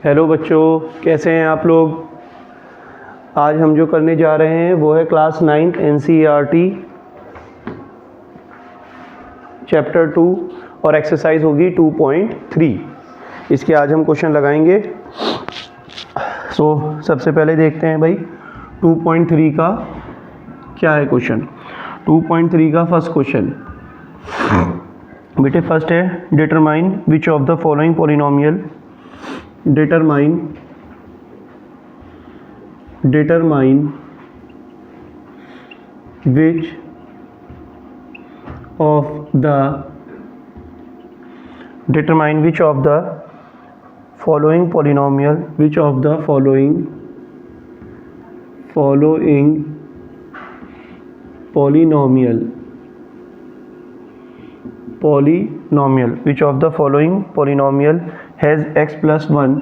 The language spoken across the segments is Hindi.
हेलो बच्चों, कैसे हैं आप लोग। आज हम जो करने जा रहे हैं वो है क्लास 9 NCERT चैप्टर 2 और एक्सरसाइज होगी 2.3। इसके आज हम क्वेश्चन लगाएंगे। सबसे पहले देखते हैं भाई 2.3 का क्या है क्वेश्चन। 2.3 का फर्स्ट क्वेश्चन बेटे फर्स्ट है, determine which of the following polynomial determine which of the following polynomial which of the following polynomial has x plus 1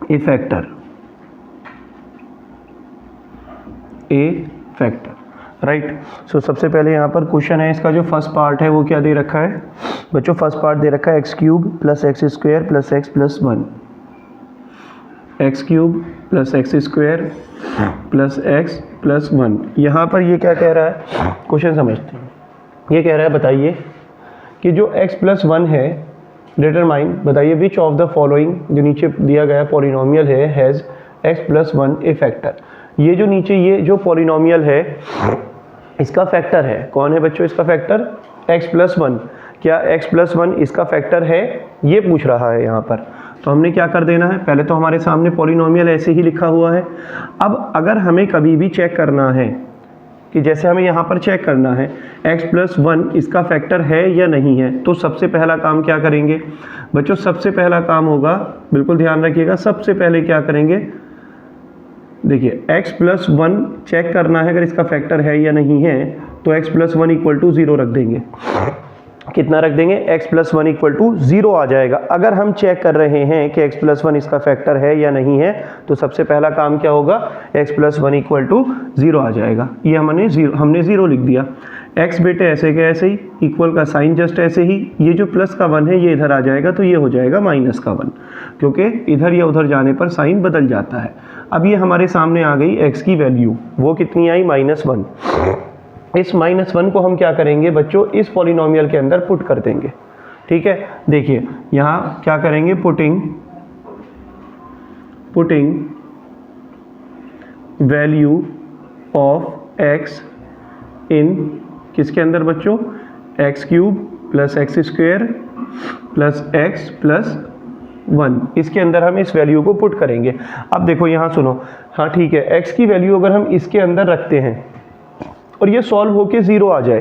a factor right. So सबसे पहले यहाँ पर क्वेश्चन है, इसका जो फर्स्ट पार्ट है वो क्या दे रखा है बच्चों। फर्स्ट पार्ट दे रखा है x cube plus x square plus x plus 1, x cube plus x square plus x plus 1। यहाँ पर ये क्या कह रहा है, क्वेश्चन समझते हैं। ये कह रहा है बताइए कि जो x प्लस 1 है, डिटरमाइन बताइए विच ऑफ द फॉलोइंग, जो नीचे दिया गया पॉलिनोमियल है has x plus 1 A factor. ये जो नीचे ये जो पॉलिनोमियल है इसका फैक्टर है। कौन है बच्चों इसका फैक्टर? x plus 1। क्या x प्लस 1 इसका फैक्टर है, ये पूछ रहा है यहाँ पर। तो हमने क्या कर देना है, पहले तो हमारे सामने पॉलिनोमियल ऐसे ही लिखा हुआ है। अब अगर हमें कभी भी चेक करना है कि जैसे हमें यहाँ पर चेक करना है x प्लस 1 इसका फैक्टर है या नहीं है, तो सबसे पहला काम क्या करेंगे बच्चों? सबसे पहला काम होगा, बिल्कुल ध्यान रखिएगा, सबसे पहले क्या करेंगे, देखिए x प्लस 1 चेक करना है अगर इसका फैक्टर है या नहीं है, तो x प्लस 1 इक्वल टू 0 रख देंगे। कितना रख देंगे? x प्लस 1 इक्वल टू 0 आ जाएगा। अगर हम चेक कर रहे हैं कि x प्लस 1 इसका फैक्टर है या नहीं है, तो सबसे पहला काम क्या होगा, x प्लस 1 इक्वल टू 0 आ जाएगा। ये हमने 0 लिख दिया। x बेटे ऐसे के ऐसे ही, इक्वल का साइन जस्ट ऐसे ही, ये जो प्लस का 1 है ये इधर आ जाएगा, तो ये हो जाएगा माइनस का 1, क्योंकि इधर या उधर जाने पर साइन बदल जाता है। अब ये हमारे सामने आ गई x की वैल्यू, वो कितनी आई? -1। इस -1 को हम क्या करेंगे बच्चों, इस पॉलिनोमियल के अंदर पुट कर देंगे। ठीक है, देखिए यहाँ क्या करेंगे, पुटिंग वैल्यू ऑफ x इन किसके अंदर बच्चों? X cube plus x square plus x plus 1, इसके अंदर हम इस वैल्यू को पुट करेंगे। अब देखो यहाँ सुनो, हाँ ठीक है, x की वैल्यू अगर हम इसके अंदर रखते हैं और ये सॉल्व होके 0 आ जाए,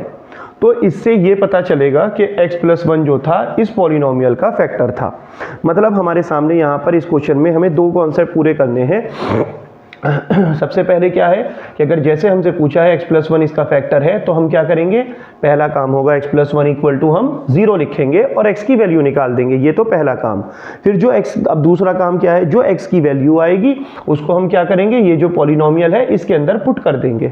तो इससे ये पता चलेगा कि x प्लस 1 जो था इस पॉलिनोमियल का फैक्टर था। मतलब हमारे सामने यहाँ पर इस क्वेश्चन में हमें दो कॉन्सेप्ट पूरे करने हैं। सबसे पहले क्या है कि अगर जैसे हमसे पूछा है x प्लस 1 इसका फैक्टर है, तो हम क्या करेंगे, पहला काम होगा x प्लस 1 इक्वल टू हम 0 लिखेंगे और x की वैल्यू निकाल देंगे। ये तो पहला काम। फिर जो x, अब दूसरा काम क्या है, जो x की वैल्यू आएगी उसको हम क्या करेंगे, ये जो पॉलिनोमियल है इसके अंदर पुट कर देंगे।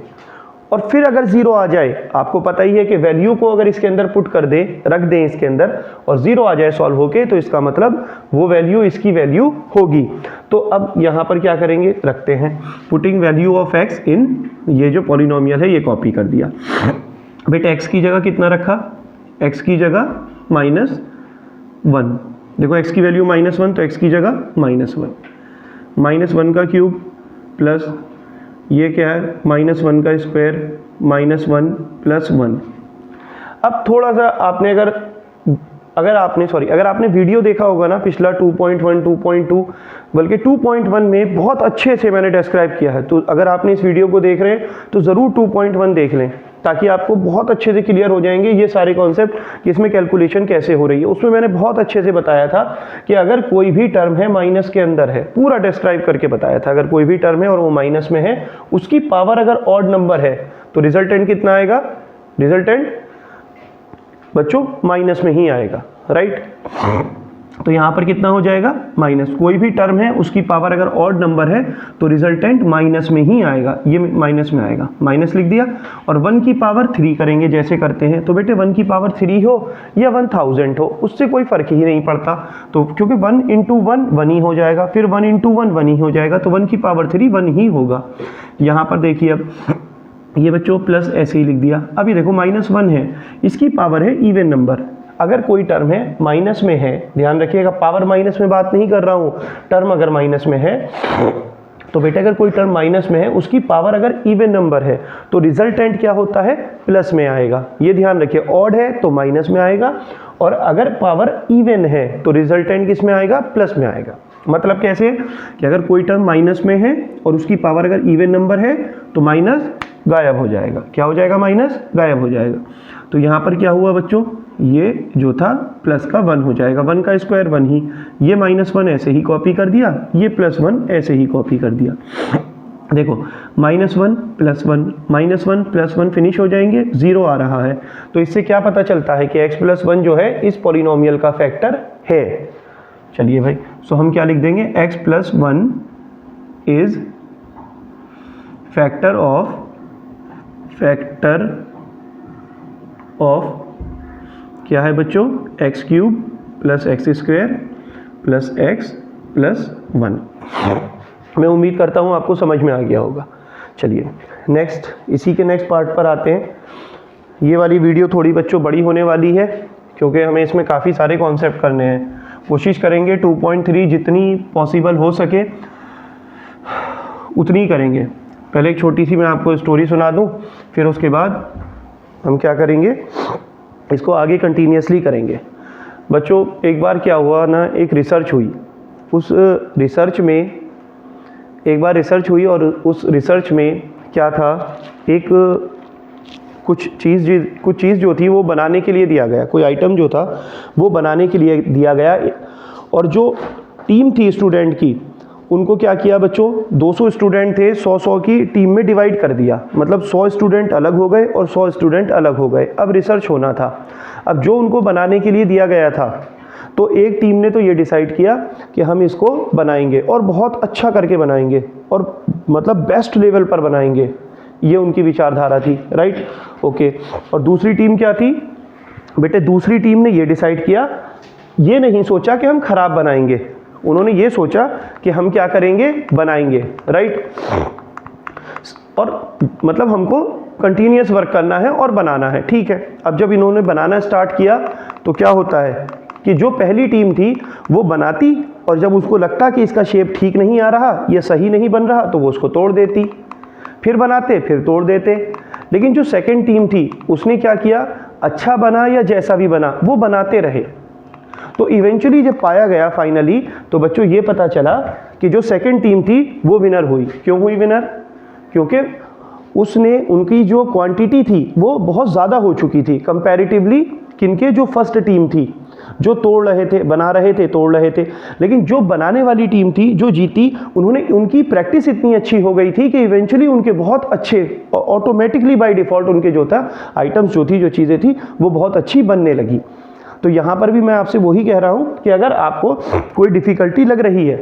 और फिर अगर 0 आ जाए, आपको पता ही है कि वैल्यू को अगर इसके अंदर पुट कर दें, रख दें इसके अंदर, और 0 आ जाए सॉल्व होके, तो इसका मतलब वो वैल्यू इसकी वैल्यू होगी। तो अब यहाँ पर क्या करेंगे, रखते हैं पुटिंग वैल्यू ऑफ x इन, ये जो पॉलिनोमियल है ये कॉपी कर दिया। बेटा x की जगह कितना रखा, x की जगह -1। देखो x की वैल्यू -1, तो x की जगह -1 का क्यूब प्लस ये क्या है -1 का स्क्वायर -1 प्लस 1। अब थोड़ा सा आपने अगर आपने वीडियो देखा होगा ना पिछला 2.1 2.2, बल्कि 2.1 में बहुत अच्छे से मैंने डिस्क्राइब किया है। तो अगर आपने इस वीडियो को देख रहे हैं तो ज़रूर 2.1 देख लें, ताकि आपको बहुत अच्छे से क्लियर हो जाएंगे ये सारे कॉन्सेप्ट कि इसमें कैलकुलेशन कैसे हो रही है। उसमें मैंने बहुत अच्छे से बताया था कि अगर कोई भी टर्म है माइनस के अंदर है, पूरा डिस्क्राइब करके बताया था। अगर कोई भी टर्म है और वो माइनस में है, उसकी पावर अगर ऑड नंबर है, तो रिजल्टेंट कितना आएगा, रिजल्टेंट बच्चों माइनस में ही आएगा, राइट। तो यहाँ पर कितना हो जाएगा माइनस, कोई भी टर्म है उसकी पावर अगर ऑड नंबर है तो रिजल्टेंट माइनस में ही आएगा, ये माइनस में आएगा, माइनस लिख दिया। और 1 की पावर 3 करेंगे जैसे करते हैं, तो बेटे 1 की पावर 3 हो या 1000 हो उससे कोई फर्क ही नहीं पड़ता, तो क्योंकि 1 इंटू 1 1 ही हो जाएगा, फिर 1 इंटू 1 1 ही हो जाएगा, तो 1 की पावर 3 1 ही होगा। यहाँ पर देखिए अब ये बच्चों प्लस ऐसे ही लिख दिया। अभी देखो -1 है, इसकी पावर है इवन नंबर, अगर कोई टर्म है माइनस में है, ध्यान रखिएगा पावर माइनस में बात नहीं कर रहा हूँ, टर्म अगर माइनस में है तो बेटा अगर कोई टर्म माइनस में है उसकी पावर अगर इवन नंबर है तो रिजल्टेंट क्या होता है प्लस में आएगा, ये ध्यान रखिए। ऑड है तो माइनस में आएगा और अगर पावर इवन है तो रिजल्टेंट किस में आएगा प्लस में आएगा। मतलब कैसे कि अगर कोई टर्म माइनस में है और उसकी पावर अगर इवन नंबर है तो माइनस गायब हो जाएगा, क्या हो जाएगा माइनस गायब हो जाएगा। तो यहाँ पर क्या हुआ बच्चों, ये जो था प्लस का 1 हो जाएगा, 1 का स्क्वायर 1 ही, ये -1 ऐसे ही कॉपी कर दिया, ये +1 ऐसे ही कॉपी कर दिया। देखो -1 + 1 -1 + 1 फिनिश हो जाएंगे, 0 आ रहा है, तो इससे क्या पता चलता है कि x + 1 जो है इस पॉलिनोमियल का फैक्टर है। चलिए भाई, सो हम क्या लिख देंगे, x + 1 इज फैक्टर ऑफ क्या है बच्चों, x³ + x² + x + 1। मैं उम्मीद करता हूँ आपको समझ में आ गया होगा। चलिए नेक्स्ट, इसी के नेक्स्ट पार्ट पर आते हैं। ये वाली वीडियो थोड़ी बच्चों बड़ी होने वाली है क्योंकि हमें इसमें काफ़ी सारे कॉन्सेप्ट करने हैं। कोशिश करेंगे 2.3 जितनी पॉसिबल हो सके उतनी करेंगे। पहले एक छोटी सी मैं आपको स्टोरी सुना दूं, फिर उसके बाद हम क्या करेंगे, इसको आगे कंटिन्यूसली करेंगे। बच्चों एक बार क्या हुआ ना, एक रिसर्च हुई, उस रिसर्च में एक बार रिसर्च हुई और उस रिसर्च में क्या था, एक कुछ चीज़ जो थी वो बनाने के लिए दिया गया, कोई आइटम जो था वो बनाने के लिए दिया गया, और जो टीम थी स्टूडेंट की उनको क्या किया बच्चों, 200 स्टूडेंट थे, 100-100 की टीम में डिवाइड कर दिया, मतलब 100 स्टूडेंट अलग हो गए और 100 स्टूडेंट अलग हो गए। अब रिसर्च होना था, अब जो उनको बनाने के लिए दिया गया था, तो एक टीम ने तो ये डिसाइड किया कि हम इसको बनाएंगे और बहुत अच्छा करके बनाएंगे और मतलब बेस्ट लेवल पर बनाएंगे, ये उनकी विचारधारा थी, राइट, ओके। और दूसरी टीम क्या थी बेटे, दूसरी टीम ने ये डिसाइड किया, ये नहीं सोचा कि हम खराब बनाएंगे, उन्होंने ये सोचा कि हम क्या करेंगे, बनाएंगे, राइट। और मतलब हमको कंटिन्यूस वर्क करना है और बनाना है, ठीक है। अब जब इन्होंने बनाना स्टार्ट किया तो क्या होता है कि जो पहली टीम थी वो बनाती और जब उसको लगता कि इसका शेप ठीक नहीं आ रहा, ये सही नहीं बन रहा, तो वो उसको तोड़ देती, फिर बनाते फिर तोड़ देते। लेकिन जो सेकंड टीम थी उसने क्या किया, अच्छा बना या जैसा भी बना वो बनाते रहे। तो इवेंचुअली जब पाया गया फाइनली, तो बच्चों ये पता चला कि जो सेकंड टीम थी वो विनर हुई। क्यों हुई विनर, क्योंकि उसने, उनकी जो क्वांटिटी थी वो बहुत ज़्यादा हो चुकी थी कंपैरेटिवली किनके, जो फर्स्ट टीम थी, जो तोड़ रहे थे, बना रहे थे, तोड़ रहे थे। लेकिन जो बनाने वाली टीम थी जो जीती, उन्होंने, उनकी प्रैक्टिस इतनी अच्छी हो गई थी कि इवेंचुअली उनके बहुत अच्छे, ऑटोमेटिकली बाय डिफ़ॉल्ट उनके जो था आइटम्स जो थी, जो चीज़ें थी वो बहुत अच्छी बनने लगी। तो यहाँ पर भी मैं आपसे वही कह रहा हूँ कि अगर आपको कोई डिफ़िकल्टी लग रही है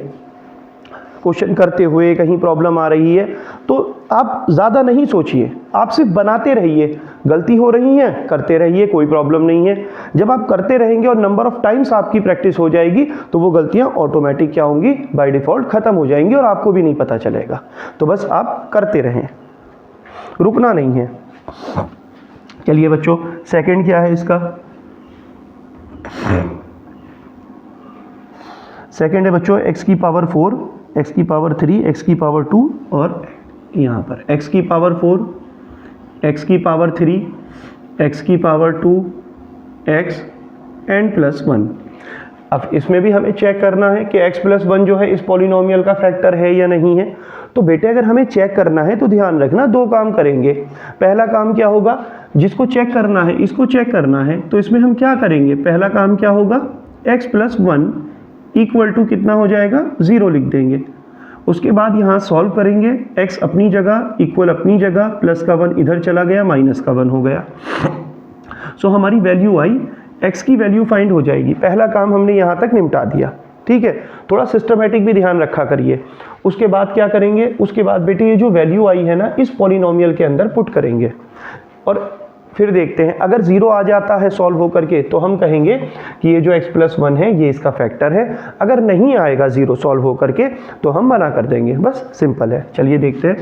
क्वेश्चन करते हुए, कहीं प्रॉब्लम आ रही है, तो आप ज़्यादा नहीं सोचिए, आप सिर्फ बनाते रहिए, गलती हो रही है करते रहिए, कोई प्रॉब्लम नहीं है। जब आप करते रहेंगे और नंबर ऑफ टाइम्स आपकी प्रैक्टिस हो जाएगी तो वो गलतियाँ ऑटोमेटिक क्या होंगी, बाय डिफ़ॉल्ट ख़त्म हो जाएंगी और आपको भी नहीं पता चलेगा। तो बस आप करते रहें, रुकना नहीं है। चलिए बच्चों, सेकंड क्या है इसका, सेकंड है बच्चों x की पावर 4, x की पावर 3, x की पावर 2 और यहाँ पर x की पावर 4, x की पावर 3, x की पावर 2, x एंड +1। अब इसमें भी हमें चेक करना है कि x + 1 जो है इस पॉलिनोमियल का फैक्टर है या नहीं है। तो बेटे अगर हमें चेक करना है तो ध्यान रखना, दो काम करेंगे। पहला काम क्या होगा, जिसको चेक करना है, इसको चेक करना है, तो इसमें हम क्या करेंगे, पहला काम क्या होगा, x + 1 इक्वल टू कितना हो जाएगा, 0 लिख देंगे। उसके बाद यहाँ सॉल्व करेंगे, x अपनी जगह, इक्वल अपनी जगह, प्लस का 1 इधर चला गया, माइनस का 1 हो गया। सो हमारी वैल्यू आई x की वैल्यू फाइंड हो जाएगी। पहला काम हमने यहाँ तक निपटा दिया, ठीक है। थोड़ा सिस्टमेटिक भी ध्यान रखा करिए। उसके बाद क्या करेंगे, उसके बाद बेटे ये जो वैल्यू आई है ना, इस पॉलिनोमियल के अंदर पुट करेंगे और फिर देखते हैं। अगर 0 आ जाता है सॉल्व होकर के तो हम कहेंगे कि ये जो x+1 है ये इसका फैक्टर है। अगर नहीं आएगा 0 सॉल्व होकर के तो हम मना कर देंगे, बस सिंपल है। चलिए देखते हैं।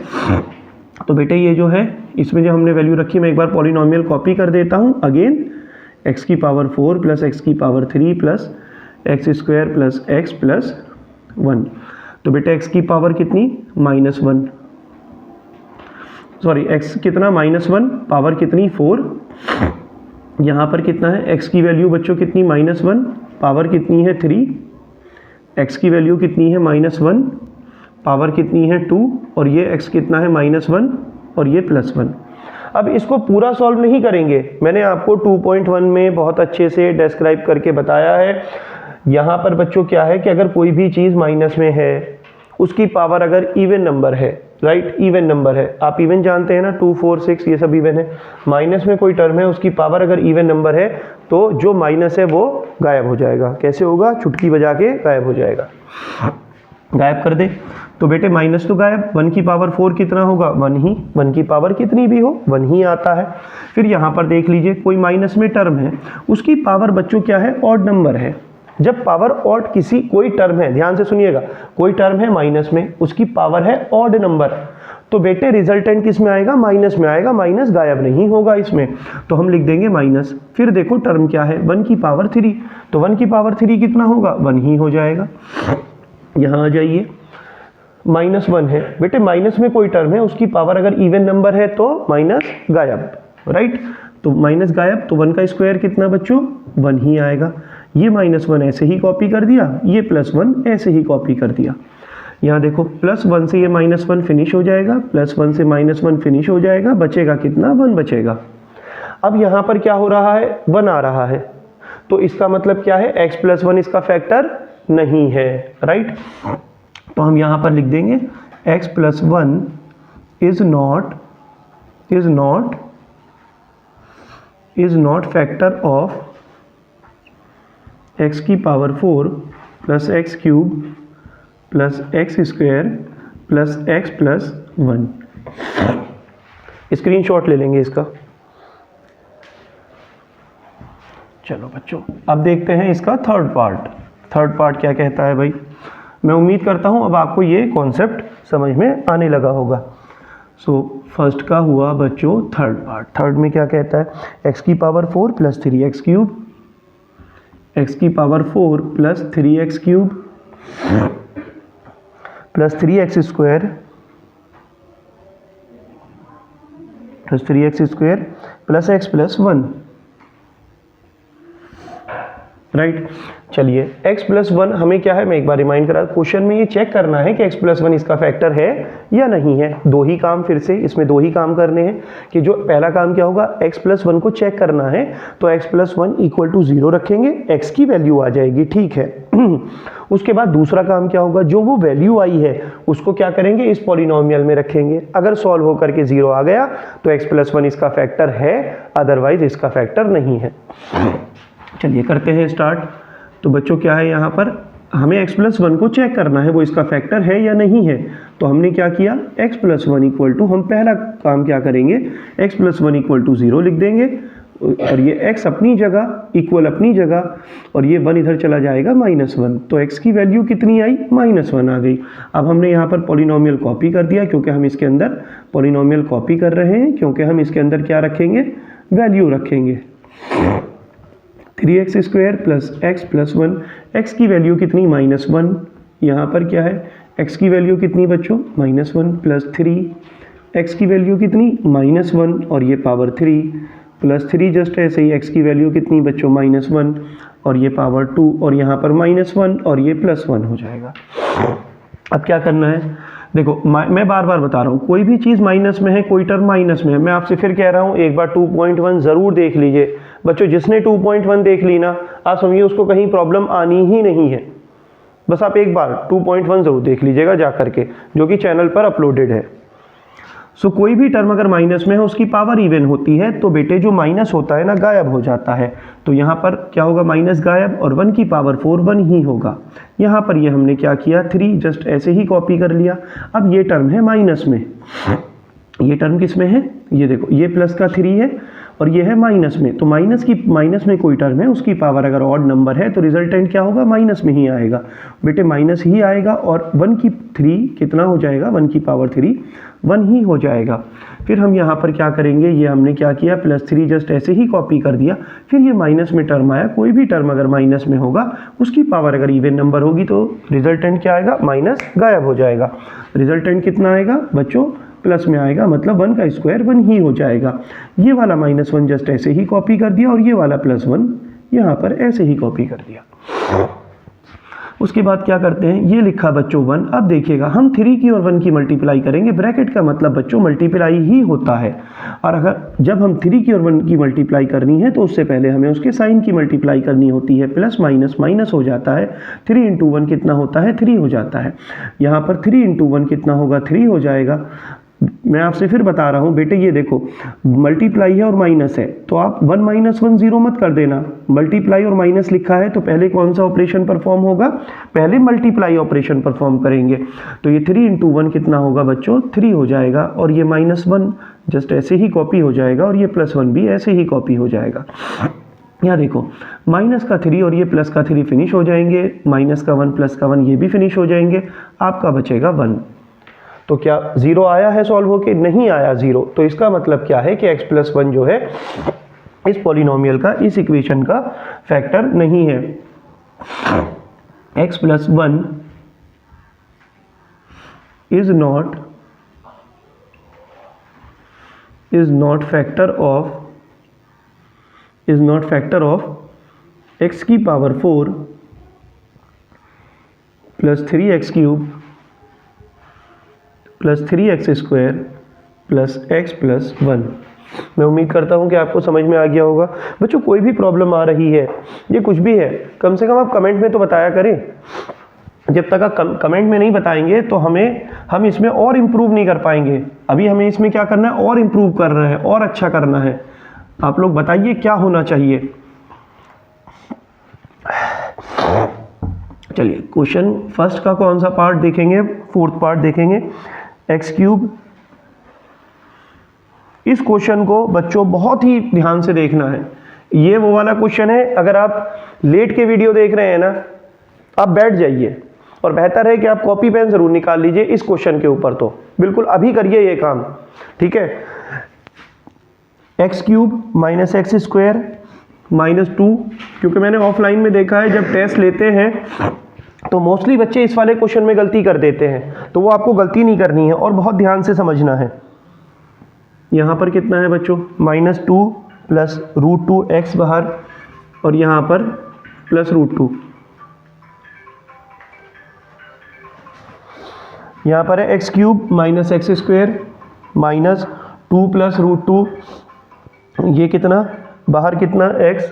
तो बेटे ये जो है इसमें जो हमने वैल्यू रखी, मैं एक बार पॉलिनोमियल कॉपी कर देता हूँ। अगेन x की पावर 4 प्लस x की power 3 plus x² plus x plus 1। तो बेटे x की पावर कितनी, -1, सॉरी x कितना -1, पावर कितनी 4। यहाँ पर कितना है x की वैल्यू बच्चों कितनी -1, पावर कितनी है 3। x की वैल्यू कितनी है -1, पावर कितनी है 2, और ये x कितना है -1 और ये +1। अब इसको पूरा सॉल्व नहीं करेंगे, मैंने आपको 2.1 में बहुत अच्छे से डिस्क्राइब करके बताया है। यहाँ पर बच्चों क्या है कि अगर कोई भी चीज़ माइनस में है, उसकी पावर अगर इवन नंबर है, राइट, इवन नंबर है, आप इवन जानते हैं ना, 2, 4, 6 ये सब इवन है। माइनस में कोई टर्म है, उसकी पावर अगर इवन नंबर है तो जो माइनस है वो गायब हो जाएगा। कैसे होगा, चुटकी बजा के गायब हो जाएगा, गायब कर दे। तो बेटे माइनस तो गायब, 1 की पावर 4 कितना होगा, 1 ही, 1 की पावर कितनी भी हो 1 ही आता है। फिर यहाँ पर देख लीजिए कोई माइनस में टर्म है, उसकी पावर बच्चों क्या है, ऑड नंबर है। जब पावर ऑड कोई टर्म है, ध्यान से सुनिएगा, कोई टर्म है माइनस में, उसकी पावर है ऑड नंबर, तो बेटे रिजल्टेंट किस में आएगा, माइनस में आएगा, माइनस गायब नहीं होगा इसमें, तो हम लिख देंगे माइनस। फिर देखो टर्म क्या है, 1 की पावर 3, तो 1 की पावर 3 कितना होगा, 1 ही हो जाएगा। यहाँ आ जाइए, -1 है बेटे, माइनस में कोई टर्म है, उसकी पावर अगर इवन नंबर है तो माइनस गायब, राइट, तो माइनस गायब, तो 1 का स्क्वायर कितना बच्चों, 1 ही आएगा। ये -1 ऐसे ही कॉपी कर दिया, ये +1 ऐसे ही कॉपी कर दिया। यहाँ देखो +1 से ये -1 फिनिश हो जाएगा, +1 से -1 फिनिश हो जाएगा, बचेगा कितना, 1 बचेगा। अब यहाँ पर क्या हो रहा है, 1 आ रहा है, तो इसका मतलब क्या है, x+1 इसका फैक्टर नहीं है, राइट। तो हम यहाँ पर लिख देंगे x+1 is not factor of x की power 4 plus x³ plus x² plus x plus 1। Screenshot ले लेंगे इसका। चलो बच्चों अब देखते हैं इसका थर्ड पार्ट क्या कहता है भाई। मैं उम्मीद करता हूं अब आपको ये कॉन्सेप्ट समझ में आने लगा होगा। सो फर्स्ट का हुआ बच्चों थर्ड पार्ट। थर्ड में क्या कहता है, x की पावर 4 प्लस 3x³ x की power 4 plus 3x³ plus 3x² plus x plus 1, right. चलिए x प्लस 1 हमें क्या है, मैं एक बार रिमाइंड करा, क्वेश्चन में ये चेक करना है कि x प्लस 1 इसका फैक्टर है या नहीं है। दो ही काम, फिर से इसमें दो ही काम करने हैं कि जो पहला काम क्या होगा, x प्लस 1 को चेक करना है, तो x प्लस 1 इक्वल टू 0 रखेंगे, x की वैल्यू आ जाएगी, ठीक है। उसके बाद दूसरा काम क्या होगा, जो वो वैल्यू आई है उसको क्या करेंगे, इस पॉलिनोमियल में रखेंगे। अगर सॉल्व होकर के 0 आ गया तो x प्लस 1 इसका फैक्टर है, अदरवाइज इसका फैक्टर नहीं है। चलिए करते हैं स्टार्ट। तो बच्चों क्या है, यहाँ पर हमें x प्लस 1 को चेक करना है वो इसका फैक्टर है या नहीं है। तो हमने क्या किया, x प्लस 1 इक्वल टू, हम पहला काम क्या करेंगे, x प्लस 1 इक्वल टू 0 लिख देंगे, और ये x अपनी जगह, इक्वल अपनी जगह, और ये 1 इधर चला जाएगा -1। तो x की वैल्यू कितनी आई, -1 आ गई। अब हमने यहाँ पर पॉलिनोमियल कॉपी कर दिया, क्योंकि हम इसके अंदर पॉलिनोमियल कॉपी कर रहे हैं, क्योंकि हम इसके अंदर क्या रखेंगे, वैल्यू रखेंगे। 3x² plus x plus 1, x की वैल्यू कितनी, -1। यहाँ पर क्या है, x की वैल्यू कितनी बच्चों, -1 प्लस 3, x की वैल्यू कितनी, -1, और ये पावर 3 प्लस 3, जस्ट ऐसे ही x की वैल्यू कितनी बच्चों, -1, और ये पावर 2, और यहाँ पर -1 और ये +1 हो जाएगा। अब क्या करना है, देखो मैं बार बार बता रहा हूँ, कोई भी चीज़ माइनस में है, कोई टर्म माइनस में है, मैं आपसे फिर कह रहा हूँ एक बार 2.1 ज़रूर देख लीजिए बच्चों। जिसने 2.1 देख ली ना, आप समझिए उसको कहीं प्रॉब्लम आनी ही नहीं है। बस आप एक बार 2.1 ज़रूर देख लीजिएगा जा करके, जो कि चैनल पर अपलोडेड है। सो कोई भी टर्म अगर माइनस में है उसकी पावर इवन होती है तो बेटे जो माइनस होता है ना गायब हो जाता है। तो यहाँ पर क्या होगा, माइनस गायब और 1 की पावर 4 1 ही होगा। यहाँ पर ये हमने क्या किया, 3 जस्ट ऐसे ही कॉपी कर लिया। अब ये टर्म है माइनस में, ये टर्म किस में है, ये देखो ये प्लस का 3 है और ये है माइनस में। तो माइनस में कोई टर्म है उसकी पावर अगर ऑड नंबर है तो रिजल्टेंट क्या होगा, माइनस में ही आएगा बेटे, माइनस ही आएगा। और 1 की 3 कितना हो जाएगा, 1 की पावर 3 1 ही हो जाएगा। फिर हम यहाँ पर क्या करेंगे, ये हमने क्या किया, +3 जस्ट ऐसे ही कॉपी कर दिया। फिर ये माइनस में टर्म आया, कोई भी टर्म अगर माइनस में होगा उसकी पावर अगर इवन नंबर होगी तो रिजल्टेंट क्या आएगा, माइनस गायब हो जाएगा। रिजल्टेंट कितना आएगा बच्चों, प्लस में आएगा, मतलब 1 का स्क्वायर 1 ही हो जाएगा। ये वाला -1 जस्ट ऐसे ही कॉपी कर दिया और ये वाला +1 यहाँ पर ऐसे ही कॉपी कर दिया। उसके बाद क्या करते हैं, ये लिखा बच्चों 1। अब देखिएगा हम 3 की और 1 की मल्टीप्लाई करेंगे, ब्रैकेट का मतलब बच्चों मल्टीप्लाई ही होता है। और अगर जब हम 3 की और 1 की मल्टीप्लाई करनी है तो उससे पहले हमें उसके साइन की मल्टीप्लाई करनी होती है। प्लस माइनस माइनस हो जाता है, 3 × 1 कितना होता है, 3 हो जाता है। यहाँ पर 3 × 1 कितना होगा, 3 हो जाएगा। मैं आपसे फिर बता रहा हूँ बेटे, ये देखो मल्टीप्लाई है और माइनस है तो आप 1 - 1 0 मत कर देना। मल्टीप्लाई और माइनस लिखा है तो पहले कौन सा ऑपरेशन परफॉर्म होगा, पहले मल्टीप्लाई ऑपरेशन परफॉर्म करेंगे। तो ये 3 × 1 कितना होगा बच्चों, 3 हो जाएगा। और ये -1 जस्ट ऐसे ही कॉपी हो जाएगा और ये +1 भी ऐसे ही कॉपी हो जाएगा। यहाँ देखो माइनस का 3 और ये प्लस का 3 फिनिश हो जाएंगे, माइनस का 1 प्लस का 1 ये भी फिनिश हो जाएंगे, आपका बचेगा 1। तो क्या 0 आया है सॉल्व होके, नहीं आया 0। तो इसका मतलब क्या है कि x + 1 जो है इस पॉलिनोमियल का, इस इक्वेशन का फैक्टर नहीं है। x + 1 is not factor of x की पावर 4 + 3x³ + 3x² + x + 1। मैं उम्मीद करता हूं कि आपको समझ में आ गया होगा। बच्चों कोई भी प्रॉब्लम आ रही है, ये कुछ भी है, कम से कम आप कमेंट में तो बताया करें। जब तक आप कमेंट में नहीं बताएंगे तो हम इसमें और इम्प्रूव नहीं कर पाएंगे। अभी हमें इसमें क्या करना है, और इम्प्रूव करना है, और अच्छा करना है। आप लोग बताइए क्या होना चाहिए। चलिए क्वेश्चन फर्स्ट का कौन सा पार्ट देखेंगे, 4th पार्ट देखेंगे, x³। इस क्वेश्चन को बच्चों बहुत ही ध्यान से देखना है। ये वो वाला क्वेश्चन है, अगर आप लेट के वीडियो देख रहे हैं ना, आप बैठ जाइए और बेहतर है कि आप कॉपी पेन जरूर निकाल लीजिए इस क्वेश्चन के ऊपर। तो बिल्कुल अभी करिए ये काम, ठीक है। x³ - x² -2, क्योंकि मैंने ऑफलाइन में देखा है जब टेस्ट लेते हैं तो मोस्टली बच्चे इस वाले क्वेश्चन में गलती कर देते हैं, तो वो आपको गलती नहीं करनी है और बहुत ध्यान से समझना है। यहाँ पर कितना है बच्चों, -2 + √2x बाहर और यहाँ पर +√2। यहाँ पर है x³ - x² -2 + √2, ये कितना बाहर कितना x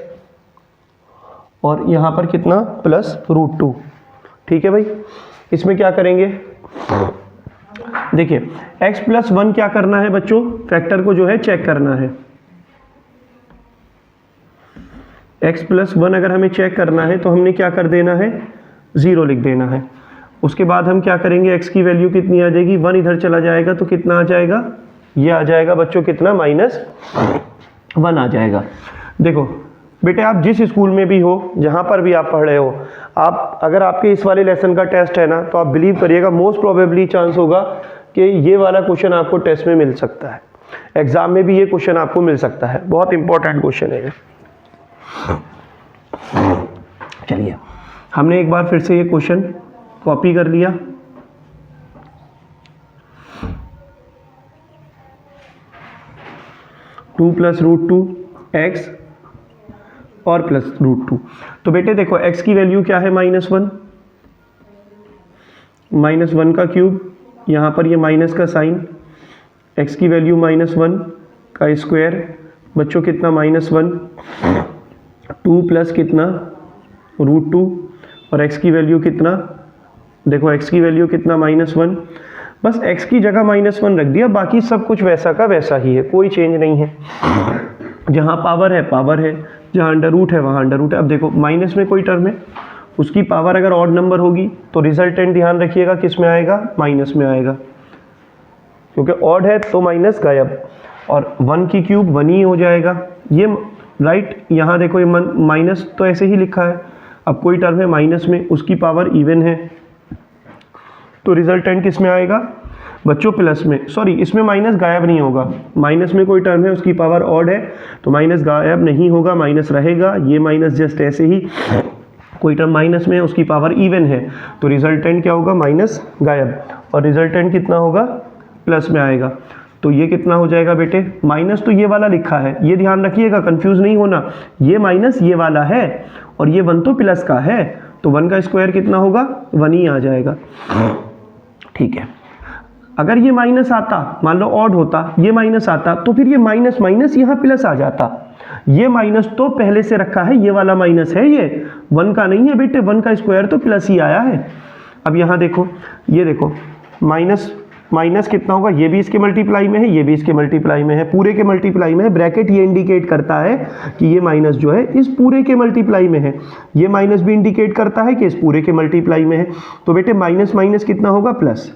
और यहाँ पर कितना +√2, ठीक है भाई। इसमें क्या करेंगे, देखिए x + 1 क्या करना है बच्चों, फैक्टर को जो है चेक करना है। x + 1 अगर हमें चेक करना है तो हमने क्या कर देना है, 0 लिख देना है। उसके बाद हम क्या करेंगे, x की वैल्यू कितनी आ जाएगी, 1 इधर चला जाएगा तो कितना आ जाएगा, ये आ जाएगा बच्चों कितना, -1 आ जाएगा। देखो बेटे आप जिस स्कूल में भी हो, जहाँ पर भी आप पढ़ रहे हो, आप अगर आपके इस वाले लेसन का टेस्ट है ना, तो आप बिलीव करिएगा मोस्ट प्रोबेबली चांस होगा कि ये वाला क्वेश्चन आपको टेस्ट में मिल सकता है, एग्जाम में भी ये क्वेश्चन आपको मिल सकता है। बहुत इंपॉर्टेंट क्वेश्चन है ये। चलिए हमने एक बार फिर से ये क्वेश्चन कॉपी कर लिया। टू + √2x और +√2। तो बेटे देखो x की वैल्यू क्या है, -1, -1 का क्यूब, यहाँ पर ये माइनस का साइन, x की वैल्यू -1 का स्क्वायर बच्चों कितना, -1, 2 प्लस कितना √2 और x की वैल्यू कितना, देखो x की वैल्यू कितना, -1 बस x की जगह -1 रख दिया, बाकी सब कुछ वैसा का वैसा ही है, कोई चेंज नहीं है। जहाँ पावर है पावर है, जहाँ अंडर रूट है वहाँ अंडर रूट है। अब देखो माइनस में कोई टर्म है, उसकी पावर अगर ऑड नंबर होगी तो रिजल्टेंट ध्यान रखिएगा किस में आएगा, माइनस में आएगा, क्योंकि ऑड है तो माइनस गायब, और 1 की क्यूब 1 ही हो जाएगा ये, राइट। यहाँ देखो ये माइनस तो ऐसे ही लिखा है, अब कोई टर्म है माइनस में, उसकी पावर इवन है, तो रिजल्टेंट किस में आएगा बच्चों, प्लस में। सॉरी, इसमें माइनस गायब नहीं होगा, माइनस में कोई टर्म है उसकी पावर ऑड है तो माइनस गायब नहीं होगा, माइनस रहेगा। ये माइनस जस्ट ऐसे ही, कोई टर्म माइनस में है उसकी पावर इवन है तो रिजल्टेंट क्या होगा, माइनस गायब, और रिजल्टेंट कितना होगा, प्लस में आएगा। तो ये कितना हो जाएगा बेटे, माइनस तो ये वाला लिखा है, ये ध्यान रखिएगा, कंफ्यूज नहीं होना, ये माइनस ये वाला है और ये 1 तो प्लस का है, तो 1 का स्क्वायर कितना होगा, 1 ही आ जाएगा, ठीक है। अगर ये माइनस आता, मान लो ऑड होता, ये माइनस आता, तो फिर ये माइनस माइनस यहाँ प्लस आ जाता। ये माइनस तो पहले से रखा है, ये वाला माइनस है, ये 1 का नहीं है बेटे, 1 का स्क्वायर तो प्लस ही आया है। अब यहाँ देखो, ये देखो माइनस माइनस कितना होगा, ये भी इसके मल्टीप्लाई में है, ये भी इसके मल्टीप्लाई में है, पूरे के मल्टीप्लाई में है। ब्रैकेट ये इंडिकेट करता है कि ये माइनस जो है इस पूरे के मल्टीप्लाई में है, ये माइनस भी इंडिकेट करता है कि इस पूरे के मल्टीप्लाई में है। तो बेटे माइनस माइनस कितना होगा, प्लस।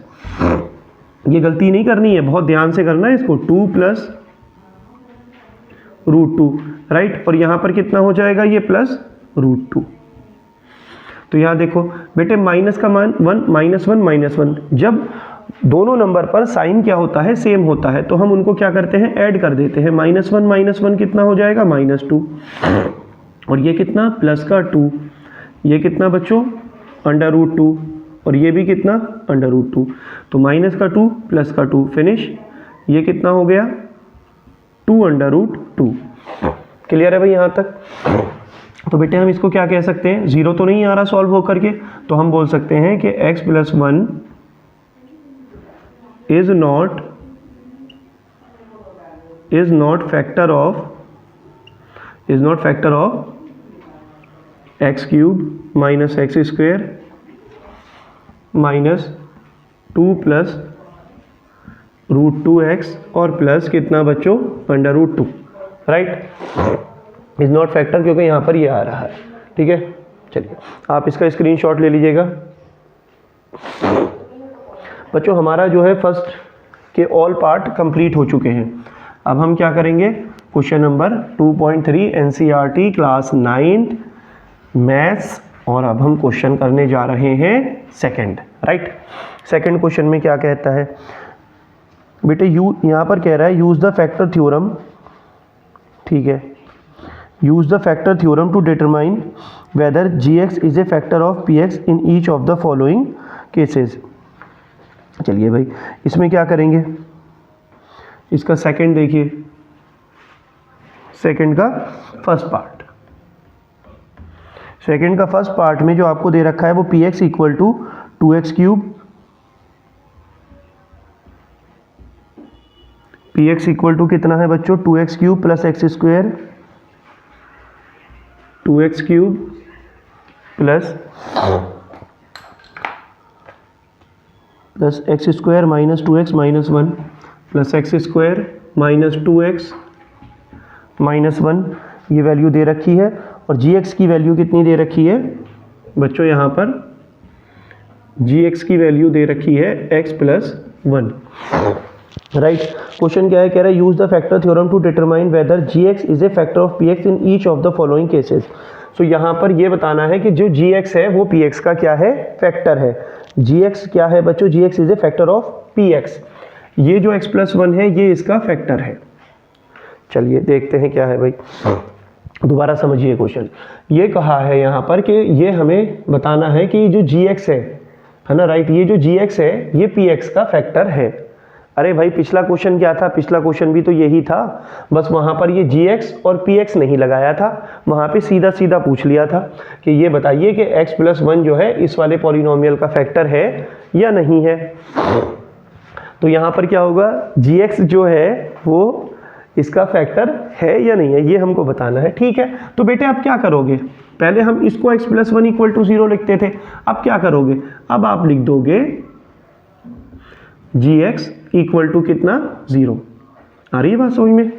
ये गलती नहीं करनी है, बहुत ध्यान से करना है इसको, 2 प्लस √2, राइट। और यहाँ पर कितना हो जाएगा, ये प्लस √2। तो यहाँ देखो बेटे माइनस का मान 1 -1 जब दोनों नंबर पर साइन क्या होता है, सेम होता है, तो हम उनको क्या करते हैं, ऐड कर देते हैं। -1 कितना हो जाएगा, -2, और ये कितना, प्लस का 2, ये कितना बच्चों, √2, और ये भी कितना, √2। तो माइनस का 2 प्लस का 2, फिनिश। ये कितना हो गया, 2 √2। क्लियर है भाई यहाँ तक। तो बेटे हम इसको क्या कह सकते हैं, 0 तो नहीं आ रहा सॉल्व होकर के, तो हम बोल सकते हैं कि x + 1 is not factor of x³ - x² - 2 + √2x और प्लस कितना बच्चों, √2, राइट। इज नॉट फैक्टर क्योंकि यहाँ पर ये आ रहा है, ठीक है। चलिए आप इसका स्क्रीनशॉट ले लीजिएगा। बच्चों हमारा जो है फर्स्ट के ऑल पार्ट कंप्लीट हो चुके हैं। अब हम क्या करेंगे, question number 2.3 NCERT class 9 maths, और अब हम क्वेश्चन करने जा रहे हैं सेकंड, राइट। सेकंड क्वेश्चन में क्या कहता है बेटे, यहाँ पर कह रहा है यूज द फैक्टर थ्योरम, ठीक है, use the factor theorem to determine whether gx is a factor of px in each of the following cases. चलिए भाई इसमें क्या करेंगे, इसका सेकंड देखिए, सेकंड का फर्स्ट पार्ट, सेकंड का फर्स्ट पार्ट में जो आपको दे रखा है वो px = 2x³, px = कितना है बच्चों, 2x³ + x² 2x³ plus x² - 2x - 1 plus x² - 2x - 1, ये वैल्यू दे रखी है। और gx की वैल्यू कितनी दे रखी है बच्चों, यहाँ पर gx की वैल्यू दे रखी है x + 1, राइट। क्वेश्चन क्या है, कह रहा है use the factor theorem to determine whether gx is a factor of px in each of the following cases. So यहाँ पर ये बताना है कि जो gx है वो px का क्या है, फैक्टर है। gx क्या है बच्चों, gx is a factor of px, ये जो x + 1 है ये इसका फैक्टर है। चलिए देखते हैं क्या है भाई, दोबारा समझिए क्वेश्चन। ये कहा है यहाँ पर कि ये हमें बताना है कि जो gx है ना, राइट, ये जो gx है ये px का फैक्टर है। अरे भाई पिछला क्वेश्चन क्या था, पिछला क्वेश्चन भी तो यही था, बस वहाँ पर ये gx और px नहीं लगाया था, वहाँ पे सीधा सीधा पूछ लिया था कि ये बताइए कि x + 1 जो है इस वाले पॉलिनोमियल का फैक्टर है या नहीं है। तो यहाँ पर क्या होगा, gx जो है वो इसका फैक्टर है या नहीं है, ये हमको बताना है, ठीक है। तो बेटे आप क्या करोगे, पहले हम इसको x + 1 = 0 लिखते थे, अब क्या करोगे, अब आप लिख दोगे gx इक्वल टू कितना 0। आ रही है बात समझ में?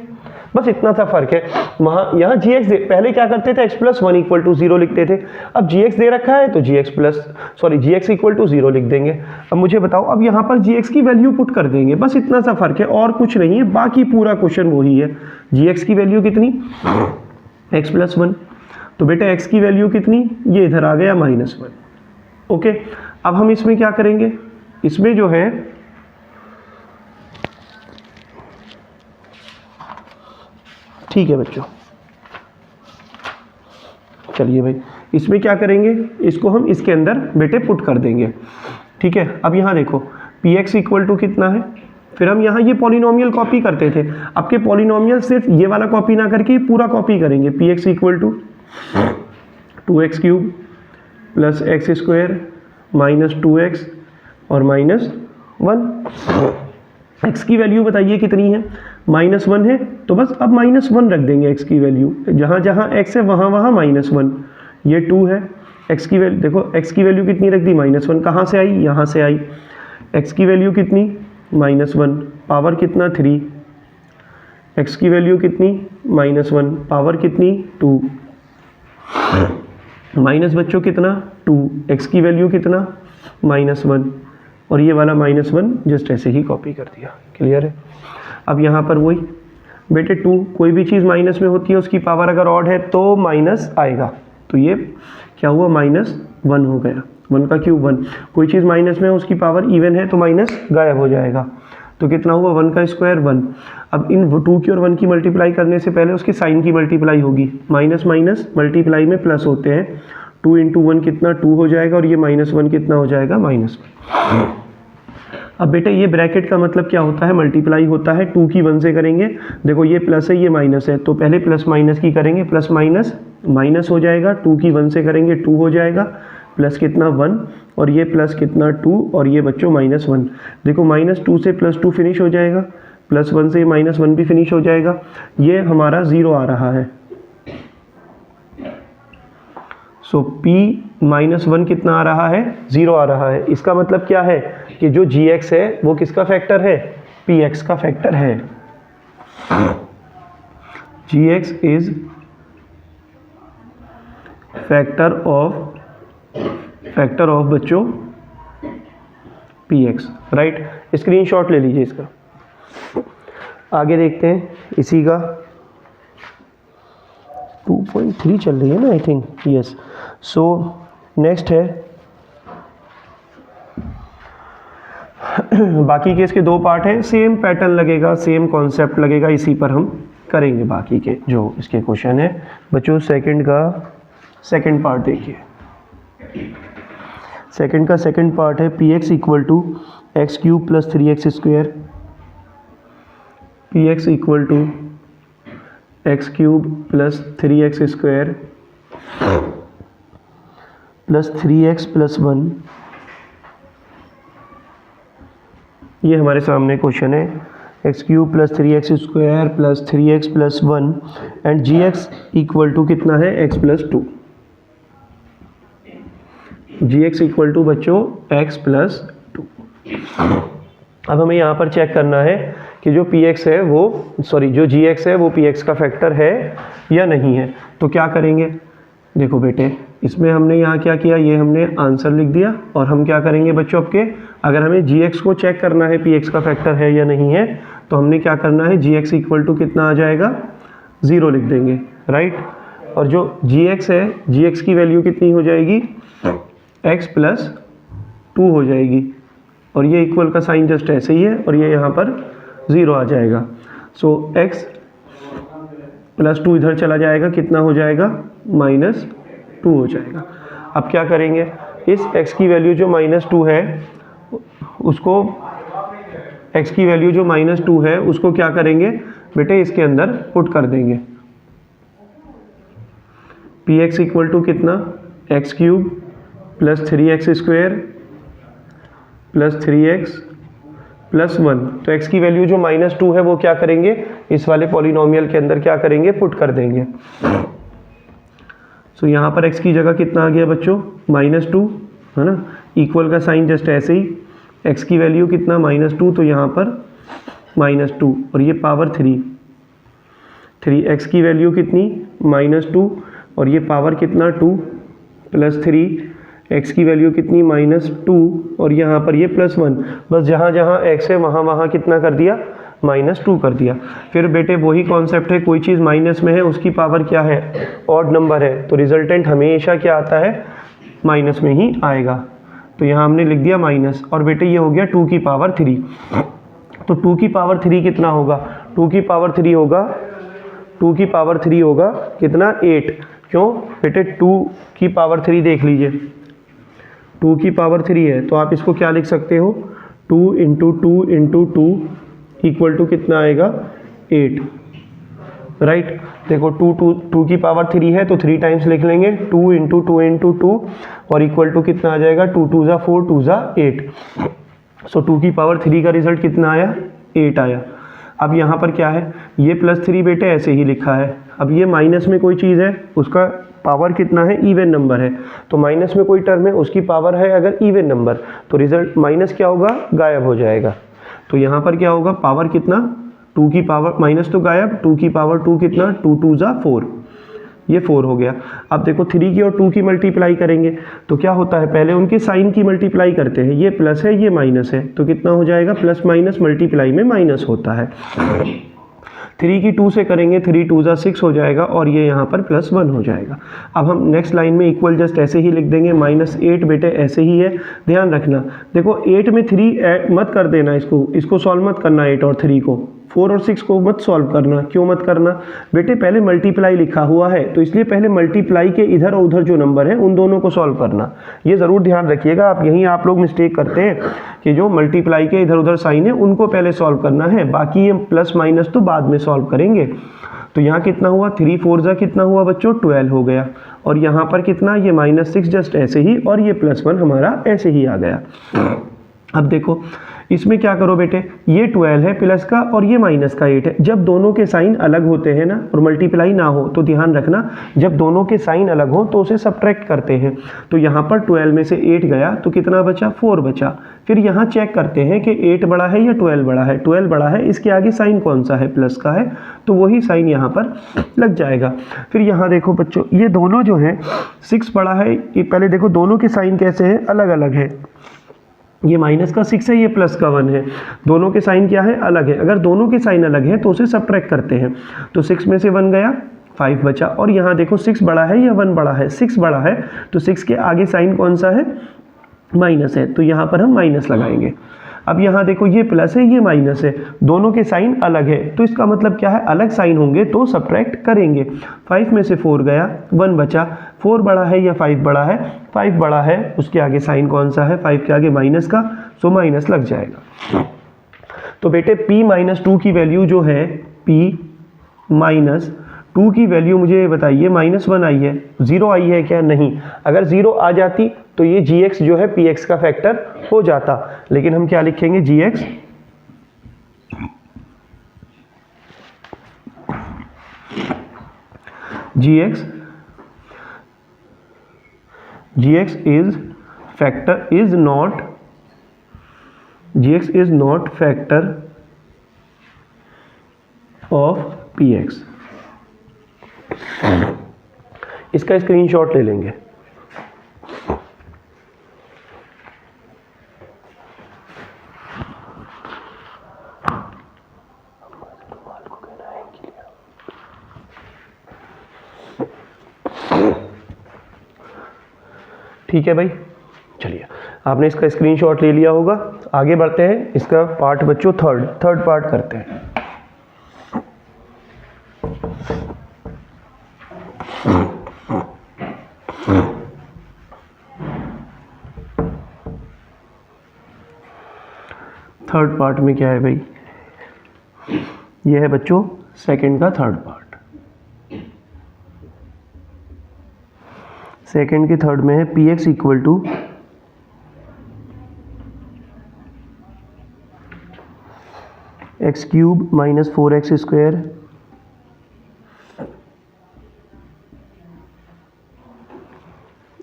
बस इतना सा फर्क है। वहाँ यहाँ gx पहले क्या करते थे, x प्लस 1 इक्वल टू 0 लिखते थे। अब gx दे रखा है तो gx इक्वल टू 0 लिख देंगे। अब मुझे बताओ, अब यहाँ पर gx की वैल्यू पुट कर देंगे, बस इतना सा फर्क है और कुछ नहीं है, बाकी पूरा क्वेश्चन वही है। gx की वैल्यू कितनी, x प्लस 1, तो बेटा x की वैल्यू कितनी, ये इधर आ गया -1। ओके, अब हम इसमें क्या करेंगे, इसमें जो है ठीक है बच्चों, चलिए भाई इसमें क्या करेंगे, इसको हम इसके अंदर बेटे पुट कर देंगे। ठीक है, अब यहाँ देखो px इक्वल टू कितना है, फिर हम यहाँ ये पॉलिनोमियल कॉपी करते थे, अब के पॉलिनोमियल सिर्फ ये वाला कॉपी ना करके पूरा कॉपी करेंगे। px equal to 2x cube plus x square minus 2x और माइनस 1। x की वैल्यू बताइए कितनी है, -1 है, तो बस अब -1 रख देंगे x की वैल्यू, जहाँ जहाँ x है वहाँ वहाँ -1। ये 2 है, x की वैल्यू देखो, x की वैल्यू कितनी रख दी, -1, कहाँ से आई, यहाँ से आई। x की वैल्यू कितनी, -1, पावर कितना 3, x की वैल्यू कितनी, -1, पावर कितनी 2, माइनस बच्चों कितना 2, x की वैल्यू कितना -1, और ये वाला -1 जस्ट ऐसे ही कॉपी कर दिया। क्लियर है? अब यहाँ पर वही बेटे 2, कोई भी चीज़ माइनस में होती है उसकी पावर अगर ऑड है तो माइनस आएगा, तो ये क्या हुआ, -1 हो गया, 1 का क्यूब 1। कोई चीज़ माइनस में है उसकी पावर इवन है तो माइनस गायब हो जाएगा, तो कितना हुआ, 1 का स्क्वायर 1। अब इन 2 की और 1 की मल्टीप्लाई करने से पहले उसके साइन की मल्टीप्लाई होगी, माइनस माइनस मल्टीप्लाई में प्लस होते हैं, 2 इंटू 1 कितना 2 हो जाएगा, और ये -1 कितना हो जाएगा, -1। अब बेटे ये ब्रैकेट का मतलब क्या होता है, मल्टीप्लाई होता है, 2 की 1 से करेंगे, देखो ये प्लस है ये माइनस है, तो पहले प्लस माइनस की करेंगे, प्लस माइनस माइनस हो जाएगा, 2 की 1 से करेंगे 2 हो जाएगा, प्लस कितना 1, और ये प्लस कितना 2, और ये बच्चों -1। देखो -2 से +2 फिनिश हो जाएगा, +1 से -1 भी फिनिश हो जाएगा, ये हमारा 0 आ रहा है। सो p -1 कितना आ रहा है, 0 आ रहा है। इसका मतलब क्या है कि जो gx है वो किसका फैक्टर है, px का फैक्टर है। gx इज फैक्टर ऑफ बच्चों px, राइट। स्क्रीनशॉट ले लीजिए इसका। आगे देखते हैं इसी का 2.3 चल रही है ना, I think, yes. So next है बाकी के इसके 2 पार्ट हैं, सेम पैटर्न लगेगा, सेम कॉन्सेप्ट लगेगा, इसी पर हम करेंगे बाकी के जो इसके क्वेश्चन है। बच्चों सेकंड का सेकंड पार्ट देखिए, सेकंड का सेकंड पार्ट है px equal to x cube plus 3x square, px equal to x cube plus 3x square plus 3x plus 1। ये हमारे सामने क्वेश्चन है, x cube plus 3x square plus 3x plus 1 and gx equal to कितना है, x plus 2। gx equal to बच्चों x प्लस 2। अब हमें यहाँ पर चेक करना है कि जो px है वो जो gx है वो px का फैक्टर है या नहीं है। तो क्या करेंगे, देखो बेटे इसमें हमने यहाँ क्या किया, ये हमने आंसर लिख दिया, और हम क्या करेंगे बच्चों आपके, अगर हमें gx को चेक करना है px का फैक्टर है या नहीं है, तो हमने क्या करना है, gx इक्वल टू कितना आ जाएगा, 0 लिख देंगे, राइट। और जो gx है, gx की वैल्यू कितनी हो जाएगी, x प्लस 2 हो जाएगी, और ये इक्वल का साइन जस्ट ऐसे ही है, और ये यहाँ पर 0 आ जाएगा। सो x प्लस 2 इधर चला जाएगा, कितना हो जाएगा, -2 हो जाएगा। अब क्या करेंगे, इस x की वैल्यू जो -2 है उसको, x की वैल्यू जो -2 है उसको क्या करेंगे बेटे, इसके अंदर पुट कर देंगे। px इक्वल टू कितना, x cube plus 3x square plus 3x plus 1। तो x की वैल्यू जो -2 है वो क्या करेंगे, इस वाले पॉलिनोमियल के अंदर क्या करेंगे, पुट कर देंगे। सो यहाँ पर x की जगह कितना आ गया बच्चों, -2 है ना, इक्वल का साइन जस्ट ऐसे ही, x की वैल्यू कितना -2, तो यहाँ पर -2 और ये पावर 3 x की वैल्यू कितनी -2 और ये पावर कितना 2 प्लस 3 x की वैल्यू कितनी -2 और यहाँ पर ये +1। बस जहाँ जहाँ x है वहाँ वहाँ कितना कर दिया -2 कर दिया। फिर बेटे वही कॉन्सेप्ट है, कोई चीज़ माइनस में है उसकी पावर क्या है ऑड नंबर है, तो रिजल्टेंट हमेशा क्या आता है माइनस में ही आएगा। तो यहाँ हमने लिख दिया माइनस और बेटे ये हो गया 2 की पावर 3। तो 2 की पावर 3 कितना होगा, 2 की पावर 3 होगा 2 की पावर 3 होगा कितना 8। क्यों बेटे 2 की पावर 3 देख लीजिए 2 की पावर 3 है तो आप इसको क्या लिख सकते हो 2 इंटू 2 इंटू 2 इक्वल टू कितना आएगा 8, राइट। देखो 2 की पावर 3 है तो 3 टाइम्स लिख लेंगे 2 इंटू 2 इंटू 2 और इक्वल टू कितना आ जाएगा 2 2 ज़ा 4 2 ज़ा 8। सो 2 की पावर 3 का रिजल्ट कितना आया 8 आया। अब यहाँ पर क्या है ये +3 बेटे ऐसे ही लिखा है। अब ये माइनस में कोई चीज़ है उसका पावर कितना है इवन नंबर है, तो माइनस में कोई टर्म है उसकी पावर है अगर इवन नंबर तो रिजल्ट माइनस क्या होगा गायब हो जाएगा। तो यहाँ पर क्या होगा पावर कितना 2 की पावर माइनस तो गायब 2 की पावर 2 कितना 2 2 ज़ा 4 ये 4 हो गया। अब देखो 3 की और 2 की मल्टीप्लाई करेंगे तो क्या होता है पहले उनके साइन की मल्टीप्लाई करते हैं, ये प्लस है ये माइनस है तो कितना हो जाएगा प्लस माइनस मल्टीप्लाई में माइनस होता है। 3 की 2 से करेंगे 3 2 ज़ा 6 हो जाएगा और ये यहाँ पर +1 हो जाएगा। अब हम नेक्स्ट लाइन में इक्वल जस्ट ऐसे ही लिख देंगे -8 बेटे ऐसे ही है। ध्यान रखना देखो 8 में 3 मत कर देना, इसको सॉल्व मत करना 8 और 3 को, 4 और 6 को मत सॉल्व करना। क्यों मत करना बेटे पहले मल्टीप्लाई लिखा हुआ है तो इसलिए पहले मल्टीप्लाई के इधर और उधर जो नंबर है उन दोनों को सॉल्व करना, ये ज़रूर ध्यान रखिएगा। आप यहीं आप लोग मिस्टेक करते हैं कि जो मल्टीप्लाई के इधर उधर साइन है उनको पहले सॉल्व करना है, बाकी ये प्लस माइनस तो बाद में सॉल्व करेंगे। तो यहाँ कितना हुआ 3 4 ज़ा कितना हुआ बच्चों 12 हो गया और यहाँ पर कितना ये -6 जस्ट ऐसे ही और ये +1 हमारा ऐसे ही आ गया। अब देखो इसमें क्या करो बेटे ये 12 है प्लस का और ये माइनस का 8 है। जब दोनों के साइन अलग होते हैं ना और मल्टीप्लाई ना हो तो ध्यान रखना जब दोनों के साइन अलग हो तो उसे सब्ट्रैक्ट करते हैं। तो यहाँ पर 12 में से 8 गया तो कितना बचा 4 बचा। फिर यहाँ चेक करते हैं कि 8 बड़ा है या 12 बड़ा है, 12 बड़ा है इसके आगे साइन कौन सा है प्लस का है तो वही साइन यहाँ पर लग जाएगा। फिर यहाँ देखो बच्चों ये दोनों जो है 6 बड़ा है, ये पहले देखो दोनों के साइन कैसे हैं अलग अलग है, ये माइनस का 6 है ये प्लस का 1 है, दोनों के साइन क्या है अलग है। अगर दोनों के साइन अलग है तो उसे सब्ट्रैक्ट करते हैं तो 6 में से 1 गया 5 बचा और यहाँ देखो 6 बड़ा है या 1 बड़ा है, 6 बड़ा है तो 6 के आगे साइन कौन सा है माइनस है तो यहाँ पर हम माइनस लगाएंगे। अब यहाँ देखो ये प्लस है ये माइनस है, दोनों के साइन अलग है तो इसका मतलब क्या है अलग साइन होंगे तो सब्ट्रैक्ट करेंगे। 5 में से 4 गया 1 बचा, 4 बड़ा है या 5 बड़ा है, 5 बड़ा है उसके आगे साइन कौन सा है 5 के आगे माइनस का, सो माइनस लग जाएगा। तो बेटे p-2 की वैल्यू जो है p-2 की वैल्यू मुझे बताइए -1 आई है, 0 आई है क्या, नहीं। अगर 0 आ जाती तो ये gx जो है px का फैक्टर हो जाता, लेकिन हम क्या लिखेंगे gx is not factor of px। इसका स्क्रीनशॉट ले लेंगे। ठीक है भाई, चलिए आपने इसका स्क्रीनशॉट ले लिया होगा। आगे बढ़ते हैं, इसका पार्ट बच्चों थर्ड पार्ट करते हैं। थर्ड पार्ट में क्या है भाई, यह है बच्चों सेकंड का थर्ड पार्ट। सेकंड के थर्ड में है px equal to x³ minus 4x square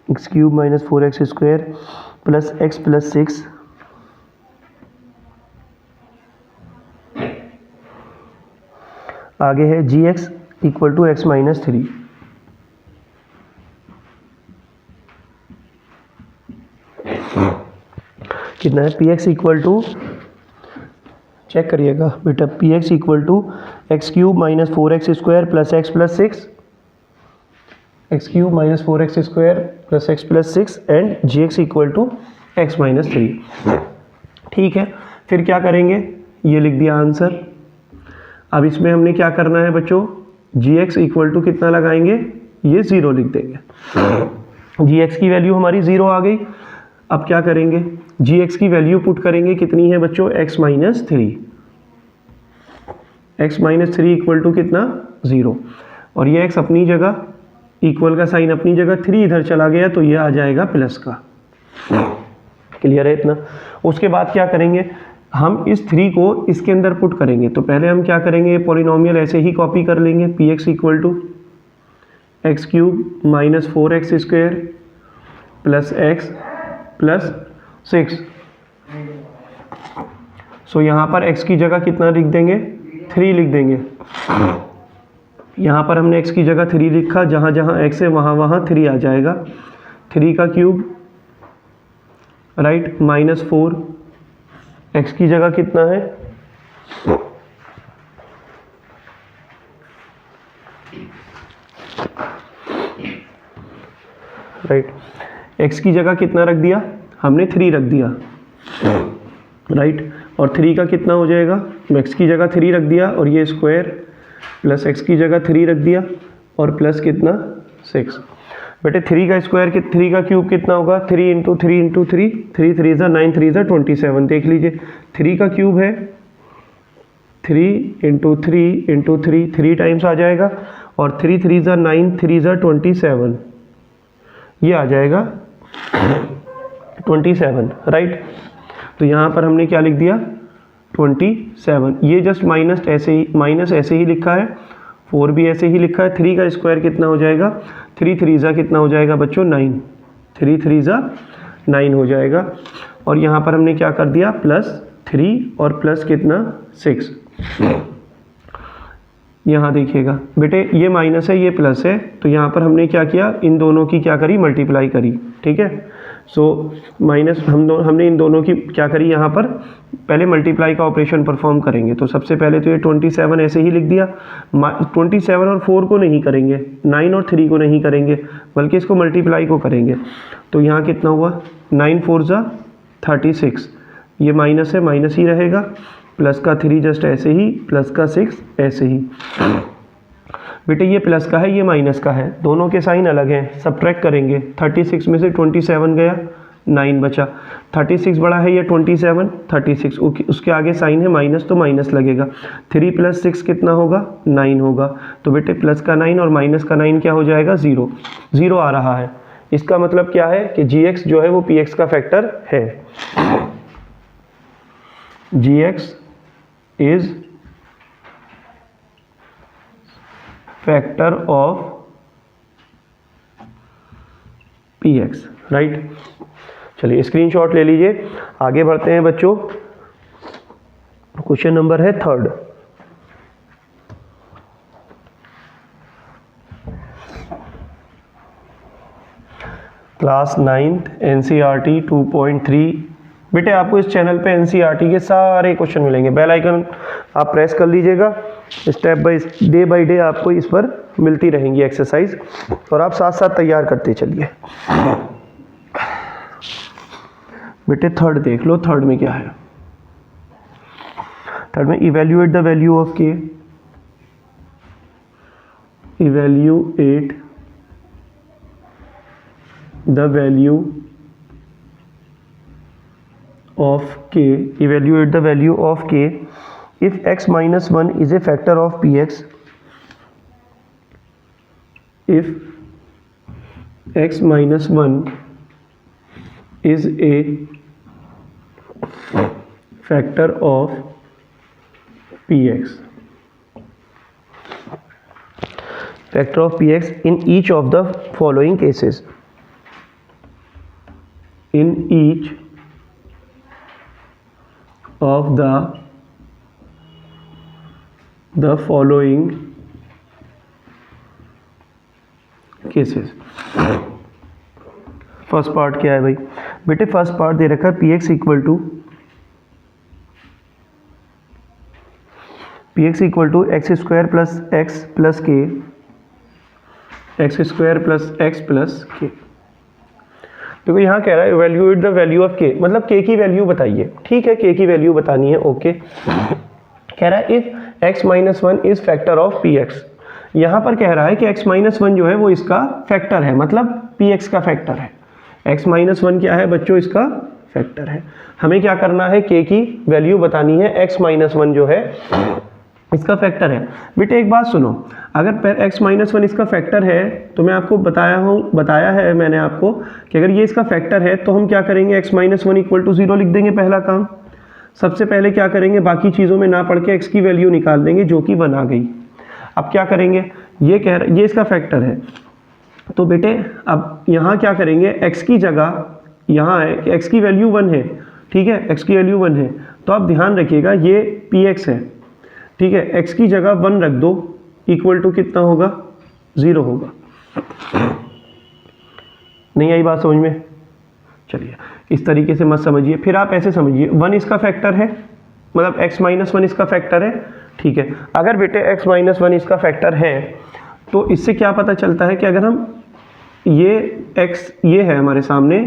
x³ minus 4x square plus x plus 6 आगे है g x equal to x minus 3। कितना है p x equal to, check करिएगा बेटा, p x equal to x cube minus 4x square plus x plus 6, x cube minus 4x square plus x plus 6 and g x equal to x minus 3। ठीक है, फिर क्या करेंगे, ये लिख दिया आंसर। अब इसमें हमने क्या करना है बच्चों, जी एक्स इक्वल टू कितना लगाएंगे, ये 0 लिख देंगे। जी एक्स की वैल्यू हमारी 0 आ गई। अब क्या करेंगे, जी एक्स की वैल्यू पुट करेंगे, कितनी है बच्चों, x minus 3। X minus 3 equal to कितना, 0। और ये एक्स अपनी जगह, इक्वल का साइन अपनी जगह, 3 इधर चला गया तो ये आ जाएगा प्लस का। क्लियर है इतना। उसके बाद क्या करेंगे, हम इस 3 को इसके अंदर पुट करेंगे। तो पहले हम क्या करेंगे, पॉलिनोमियल ऐसे ही कॉपी कर लेंगे, P x equal to x cube minus 4x square plus x plus 6। So यहाँ पर x की जगह कितना लिख देंगे, 3 लिख देंगे। यहाँ पर हमने x की जगह 3 लिखा, जहाँ जहाँ x है वहाँ वहाँ 3 आ जाएगा। 3 का क्यूब राइट माइनस 4, x की जगह कितना है, राइट x की जगह कितना रख दिया हमने, 3 रख दिया, राइट। और 3 का कितना हो जाएगा, x की जगह 3 रख दिया और ये स्क्वायर प्लस x की जगह 3 रख दिया और प्लस कितना 6। बेटे 3 का स्क्वायर 3 का क्यूब कितना होगा, 3 इंटू 3 इंटू 3, 3 3 ज़ा 9, 3 ज़ा 27। देख लीजिए 3 का क्यूब है 3 इंटू 3 इंटू 3, 3 टाइम्स आ जाएगा और 3 3 ज़ा 9, 3 ज़ा 27, ये आ जाएगा 27, राइट। तो यहाँ पर हमने क्या लिख दिया 27। ये जस्ट माइनस ऐसे ही लिखा है, 4 भी ऐसे ही लिखा है। 3 का स्क्वायर कितना हो जाएगा, 3 3 ज़ा कितना हो जाएगा बच्चों 9, 3 3 ज़ा 9 हो जाएगा। और यहाँ पर हमने क्या कर दिया प्लस 3 और प्लस कितना 6। यहाँ देखिएगा बेटे ये माइनस है ये प्लस है, तो यहाँ पर हमने क्या किया, इन दोनों की क्या करी, मल्टीप्लाई करी। ठीक है, सो माइनस हमने इन दोनों की क्या करी, यहाँ पर पहले मल्टीप्लाई का ऑपरेशन परफॉर्म करेंगे। तो सबसे पहले तो ये 27 ऐसे ही लिख दिया, 27 और 4 को नहीं करेंगे, 9 और 3 को नहीं करेंगे, बल्कि इसको मल्टीप्लाई को करेंगे। तो यहाँ कितना हुआ, 9 4 ज़ा 36, ये माइनस है माइनस ही रहेगा, प्लस का 3 जस्ट ऐसे ही, प्लस का 6 ऐसे ही। बेटे ये प्लस का है ये माइनस का है, दोनों के साइन अलग हैं, सब्ट्रैक्ट करेंगे। 36 में से 27 गया, 9 बचा। 36 बड़ा है ये 27, 36 उसके आगे साइन है माइनस तो माइनस लगेगा। 3 प्लस 6 कितना होगा, 9 होगा। तो बेटे प्लस का 9 और माइनस का 9 क्या हो जाएगा, 0 0 आ रहा है। इसका मतलब क्या है कि जी एक्स जो है वो पी एक्स का फैक्टर है। G x is factor of p x, right. चलिए स्क्रीनशॉट ले लीजिए, आगे बढ़ते हैं बच्चों। क्वेश्चन नंबर है 3rd। Class 9th NCERT 2.3। बेटे आपको इस चैनल पे एनसीईआरटी के सारे क्वेश्चन मिलेंगे, बेल आइकन आप प्रेस कर लीजिएगा। स्टेप बाय डे आपको इस पर मिलती रहेंगी एक्सरसाइज, और आप साथ साथ तैयार करते चलिए। बेटे 3rd देख लो, 3rd में क्या है। 3rd में इवेल्युएट द वैल्यू ऑफ के, evaluate the value of k, evaluate the value of k if x minus 1 is a factor of px, if x minus 1 is a factor of px, factor of px in each of the following cases, in each of the the following cases. First part क्या है भाई बेटे, फर्स्ट पार्ट दे रखा है p x equal to x square plus x plus k, x square plus x plus k. देखो यहाँ कह रहा है इवैल्यूएट द वैल्यू ऑफ के, मतलब के की वैल्यू बताइए। ठीक है, के की वैल्यू बतानी है, ओके। कह रहा है if x minus one is factor of p x. यहाँ पर कह रहा है कि एक्स माइनस वन जो है वो इसका फैक्टर है, मतलब पी एक्स का फैक्टर है। एक्स माइनस वन क्या है बच्चों, इसका फैक्टर है। हमें क्या करना है, के की वैल्यू बतानी है। एक्स माइनस वन जो है इसका फैक्टर है। बेटे एक बात सुनो, अगर एक्स माइनस वन इसका फैक्टर है तो मैं आपको बताया है मैंने आपको कि अगर ये इसका फैक्टर है तो हम क्या करेंगे, x minus one equal to 0 लिख देंगे। पहला काम सबसे पहले क्या करेंगे, बाकी चीज़ों में ना पढ़ के एक्स की वैल्यू निकाल देंगे जो कि 1 आ गई। अब क्या करेंगे, ये इसका फैक्टर है तो बेटे अब यहाँ क्या करेंगे, एक्स की जगह यहाँ है कि एक्स की वैल्यू 1 है, ठीक है, एक्स की वैल्यू 1 है। तो आप ध्यान रखिएगा ये पी एक्स है, ठीक है, एक्स की जगह 1 रख दो, इक्वल टू कितना होगा, 0 होगा। नहीं आई बात समझ में? चलिए इस तरीके से मत समझिए, फिर आप ऐसे समझिए 1 इसका फैक्टर है, मतलब x माइनस वन इसका फैक्टर है, ठीक है। अगर बेटे x माइनस वन इसका फैक्टर है तो इससे क्या पता चलता है कि अगर हम ये x ये है हमारे सामने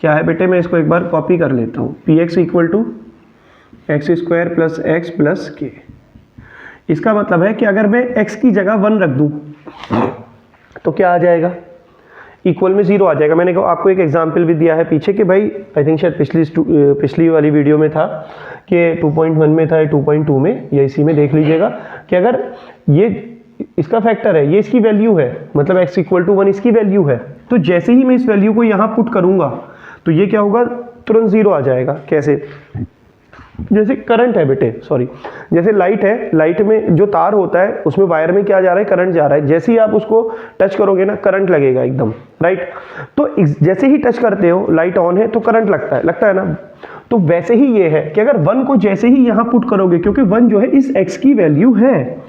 क्या है बेटे, मैं इसको एक बार कॉपी कर लेता हूँ, P x equal to x square plus x plus K. इसका मतलब है कि अगर मैं x की जगह 1 रख दूँ तो क्या आ जाएगा, इक्वल में 0 आ जाएगा। मैंने आपको एक एग्जाम्पल भी दिया है पीछे कि भाई आई थिंक शायद पिछली वाली वीडियो में था कि 2.1 में था या 2.2 में या इसी में देख लीजिएगा कि अगर ये इसका फैक्टर है, ये इसकी वैल्यू है, मतलब x इक्वल टू 1 इसकी वैल्यू है, तो जैसे ही मैं इस वैल्यू को यहाँ पुट करूँगा तो ये क्या होगा, तुरंत 0 आ जाएगा। कैसे, जैसे करंट है बेटे, सॉरी, जैसे लाइट है, लाइट में जो तार होता है उसमें वायर में क्या जा रहा है, करंट जा रहा है। जैसे ही आप उसको टच करोगे ना करंट लगेगा एकदम, राइट। तो जैसे ही टच करते हो, लाइट ऑन है तो करंट लगता है ना। तो वैसे ही ये है कि अगर 1 को जैसे ही यहाँ पुट करोगे, क्योंकि 1 जो है इस x की वैल्यू है,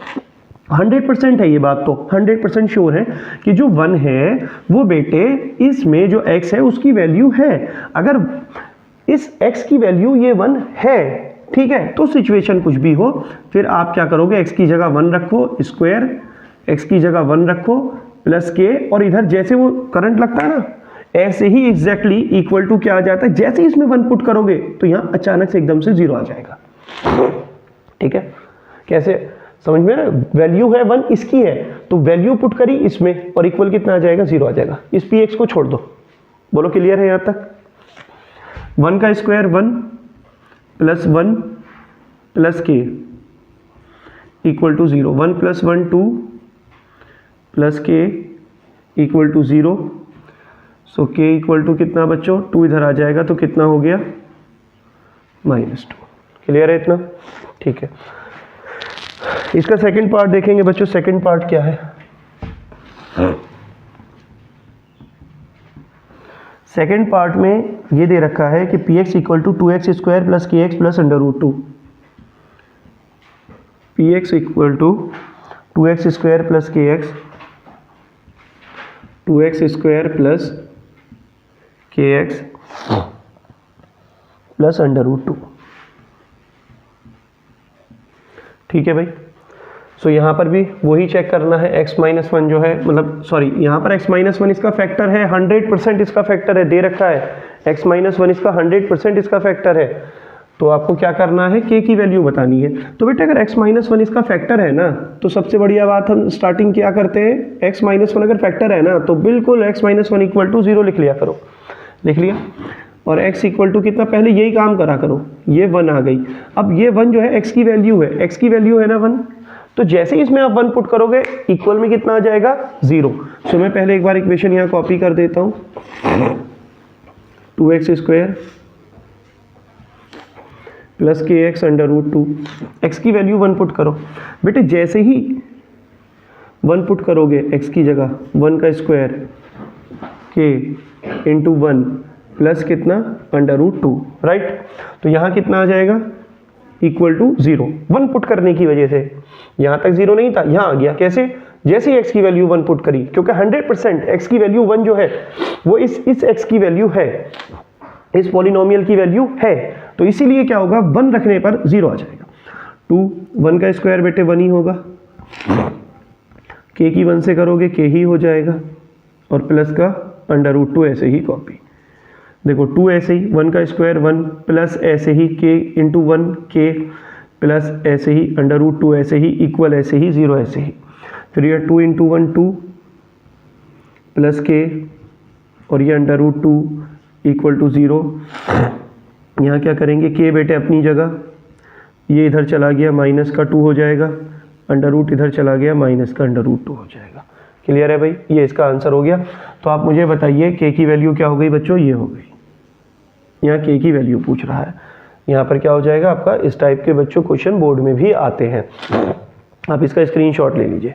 100% है ये बात, तो 100% श्योर है कि जो 1 है वो बेटे इसमें जो x है उसकी वैल्यू है। अगर इस x की वैल्यू ये 1 है, ठीक है, तो सिचुएशन कुछ भी हो फिर आप क्या करोगे, x की जगह 1 रखो स्क्वायर, x की जगह 1 रखो प्लस के, और इधर जैसे वो करंट लगता है ना ऐसे ही एग्जैक्टली इक्वल टू क्या आ जाता है, जैसे ही इसमें 1 पुट करोगे तो यहाँ अचानक से एकदम से 0 आ जाएगा। ठीक है, कैसे समझ में ना, वैल्यू है 1 इसकी है तो वैल्यू पुट करी इसमें और इक्वल कितना आ जाएगा, 0 आ जाएगा। इस पी एक्स को छोड़ दो, बोलो क्लियर है यहाँ तक। 1 का स्क्वायर 1 प्लस 1 प्लस के इक्वल टू 0, 1 प्लस 1 2 प्लस के इक्वल टू 0। सो के इक्वल टू कितना बच्चों, 2 इधर आ जाएगा तो कितना हो गया, -2। क्लियर है इतना? ठीक है, इसका सेकंड पार्ट देखेंगे बच्चों। सेकंड पार्ट क्या है, सेकंड पार्ट में ये दे रखा है कि p x equal to 2x square plus k x plus √2। P x equal to 2x square plus k x, 2x square plus k x plus √2। ठीक है भाई, सो यहाँ पर भी वही चेक करना है, x माइनस वन जो है, मतलब सॉरी यहाँ पर x माइनस वन इसका फैक्टर है, 100% इसका फैक्टर है, दे रखा है x माइनस वन इसका 100% इसका फैक्टर है। तो आपको क्या करना है, k की वैल्यू बतानी है। तो बेटा अगर x माइनस वन इसका फैक्टर है ना, तो सबसे बढ़िया बात हम स्टार्टिंग क्या करते हैं, x माइनस वन अगर फैक्टर है ना तो बिल्कुल x minus one equal to 0 लिख लिया करो। लिख लिया, और x इक्वल टू कितना, पहले यही काम करा करो, ये 1 आ गई। अब ये 1 जो है x की वैल्यू है, x की वैल्यू है ना 1, तो जैसे ही इसमें आप 1 पुट करोगे इक्वल में कितना आ जाएगा, 0। सो मैं पहले एक बार इक्वेशन यहाँ कॉपी कर देता हूँ, 2x square plus k x √2, x की वैल्यू 1 पुट करो। बेटे जैसे ही 1 पुट करोगे x की जगह, 1 का स्क्वायर के इंटू 1 प्लस कितना, √2, राइट। तो यहाँ कितना आ जाएगा, इक्वल टू 0, 1 पुट करने की वजह से यहाँ तक 0 नहीं था, यहाँ आ गया। कैसे? जैसे ही x की वैल्यू 1 पुट करी, क्योंकि 100% x की वैल्यू 1 जो है वो इस x की वैल्यू है, इस पॉलिनोमियल की वैल्यू है, तो इसीलिए क्या होगा, 1 रखने पर 0 आ जाएगा। 2 1 का स्क्वायर बेटे 1 ही होगा, k की 1 से करोगे k ही हो जाएगा, और प्लस का अंडर रूट 2 ऐसे ही कॉपी। देखो 2 ऐसे ही, 1 का स्क्वायर 1 प्लस ऐसे ही k इंटू 1 k प्लस ऐसे ही अंडर रूट 2 ऐसे ही इक्वल ऐसे ही 0 ऐसे ही, फिर ये 2 इंटू 1 2 प्लस k और ये अंडर रूट 2 इक्वल टू 0। यहाँ क्या करेंगे, k बेटे अपनी जगह, ये इधर चला गया माइनस का 2 हो जाएगा, अंडर रूट इधर चला गया माइनस का अंडर रूट 2 हो जाएगा। क्लियर है भाई? ये इसका आंसर हो गया। तो आप मुझे बताइए k की वैल्यू क्या हो गई बच्चों, ये हो गई। यहाँ k की वैल्यू पूछ रहा है, यहाँ पर क्या हो जाएगा आपका, इस टाइप के बच्चों क्वेश्चन बोर्ड में भी आते हैं, आप इसका स्क्रीनशॉट ले लीजिए।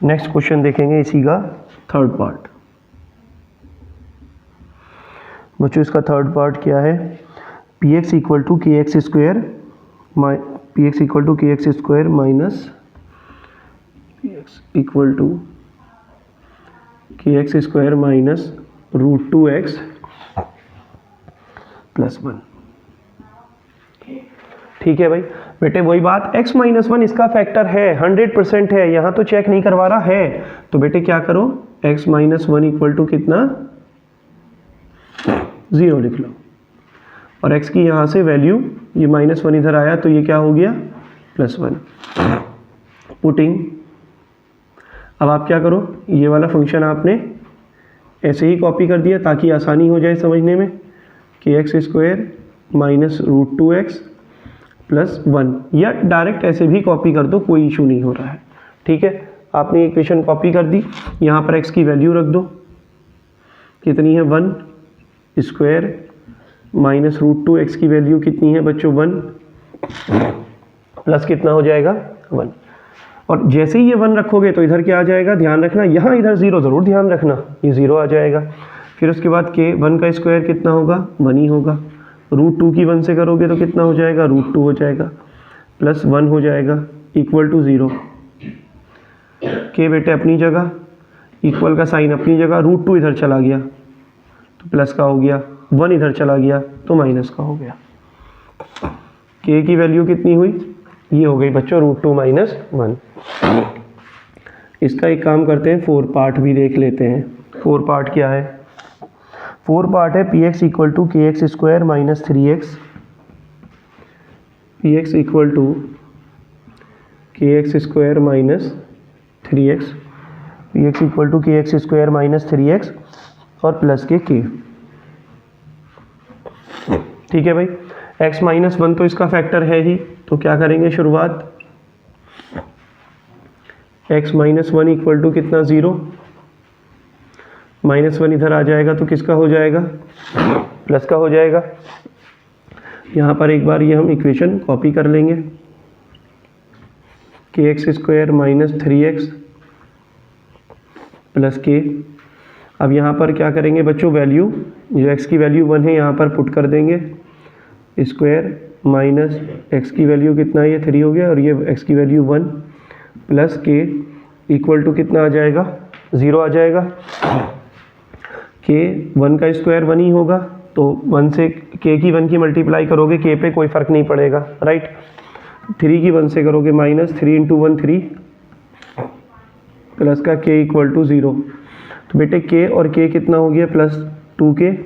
नेक्स्ट क्वेश्चन देखेंगे इसी का थर्ड पार्ट। बच्चों इसका थर्ड पार्ट क्या है, px equal to k x square minus px equal to k x square minus root 2x plus 1। ठीक है भाई बेटे, वही बात, x माइनस 1 इसका फैक्टर है, 100% है, यहाँ तो चेक नहीं करवा रहा है, तो बेटे क्या करो, x माइनस 1 इक्वल टू कितना, 0 लिख लो, और x की यहाँ से वैल्यू, ये माइनस 1 इधर आया तो ये क्या हो गया, प्लस 1 पुटिंग। अब आप क्या करो, ये वाला फंक्शन आपने ऐसे ही कॉपी कर दिया ताकि आसानी हो जाए समझने में, कि x square minus root 2x plus 1, या डायरेक्ट ऐसे भी कॉपी कर दो, कोई इशू नहीं हो रहा है। ठीक है, आपने इक्वेशन कॉपी कर दी, यहाँ पर x की वैल्यू रख दो, कितनी है 1 स्क्वायर माइनस रूट 2x की वैल्यू कितनी है बच्चों 1 प्लस कितना हो जाएगा 1, और जैसे ही ये 1 रखोगे तो इधर क्या आ जाएगा, ध्यान रखना, यहाँ इधर 0 ज़रूर ध्यान रखना, ये 0 आ जाएगा। फिर उसके बाद k 1 का स्क्वायर कितना होगा, 1 ही होगा, रूट 2 की 1 से करोगे तो कितना हो जाएगा, रूट 2 हो जाएगा, प्लस 1 हो जाएगा इक्वल टू 0। k बेटे अपनी जगह, इक्वल का साइन अपनी जगह, रूट 2 इधर चला गया तो प्लस का हो गया, 1 इधर चला गया तो माइनस का हो गया। k की वैल्यू कितनी हुई, ये हो गई बच्चों रूट 2 माइनस 1। इसका एक काम करते हैं, 4 पार्ट भी देख लेते हैं। 4 पार्ट क्या है, 4 पार्ट है px equal to k x square minus 3x, px equal to k x square minus 3x, px equal to k x square minus 3x और प्लस के k। ठीक है भाई, x माइनस 1 तो इसका फैक्टर है ही, तो क्या करेंगे शुरुआत, x माइनस 1 इक्वल टू कितना 0, माइनस 1 इधर आ जाएगा तो किसका हो जाएगा, प्लस का हो जाएगा। यहाँ पर एक बार ये हम इक्वेशन कॉपी कर लेंगे, के x square minus 3x plus k। अब यहाँ पर क्या करेंगे बच्चों, वैल्यू, जो x की वैल्यू 1 है यहाँ पर पुट कर देंगे, स्क्वायर माइनस x की वैल्यू कितना है, ये 3 हो गया, और ये x की value 1 plus k equal to कितना आ जाएगा, 0 आ जाएगा। k 1 का स्क्वायर 1 ही होगा, तो 1 से k की 1 की मल्टीप्लाई करोगे k पे कोई फ़र्क नहीं पड़ेगा, राइट। 3 की 1 से करोगे माइनस 3 इंटू 1 3 प्लस का k इक्वल टू 0, तो बेटे k और k कितना हो गया, प्लस 2k,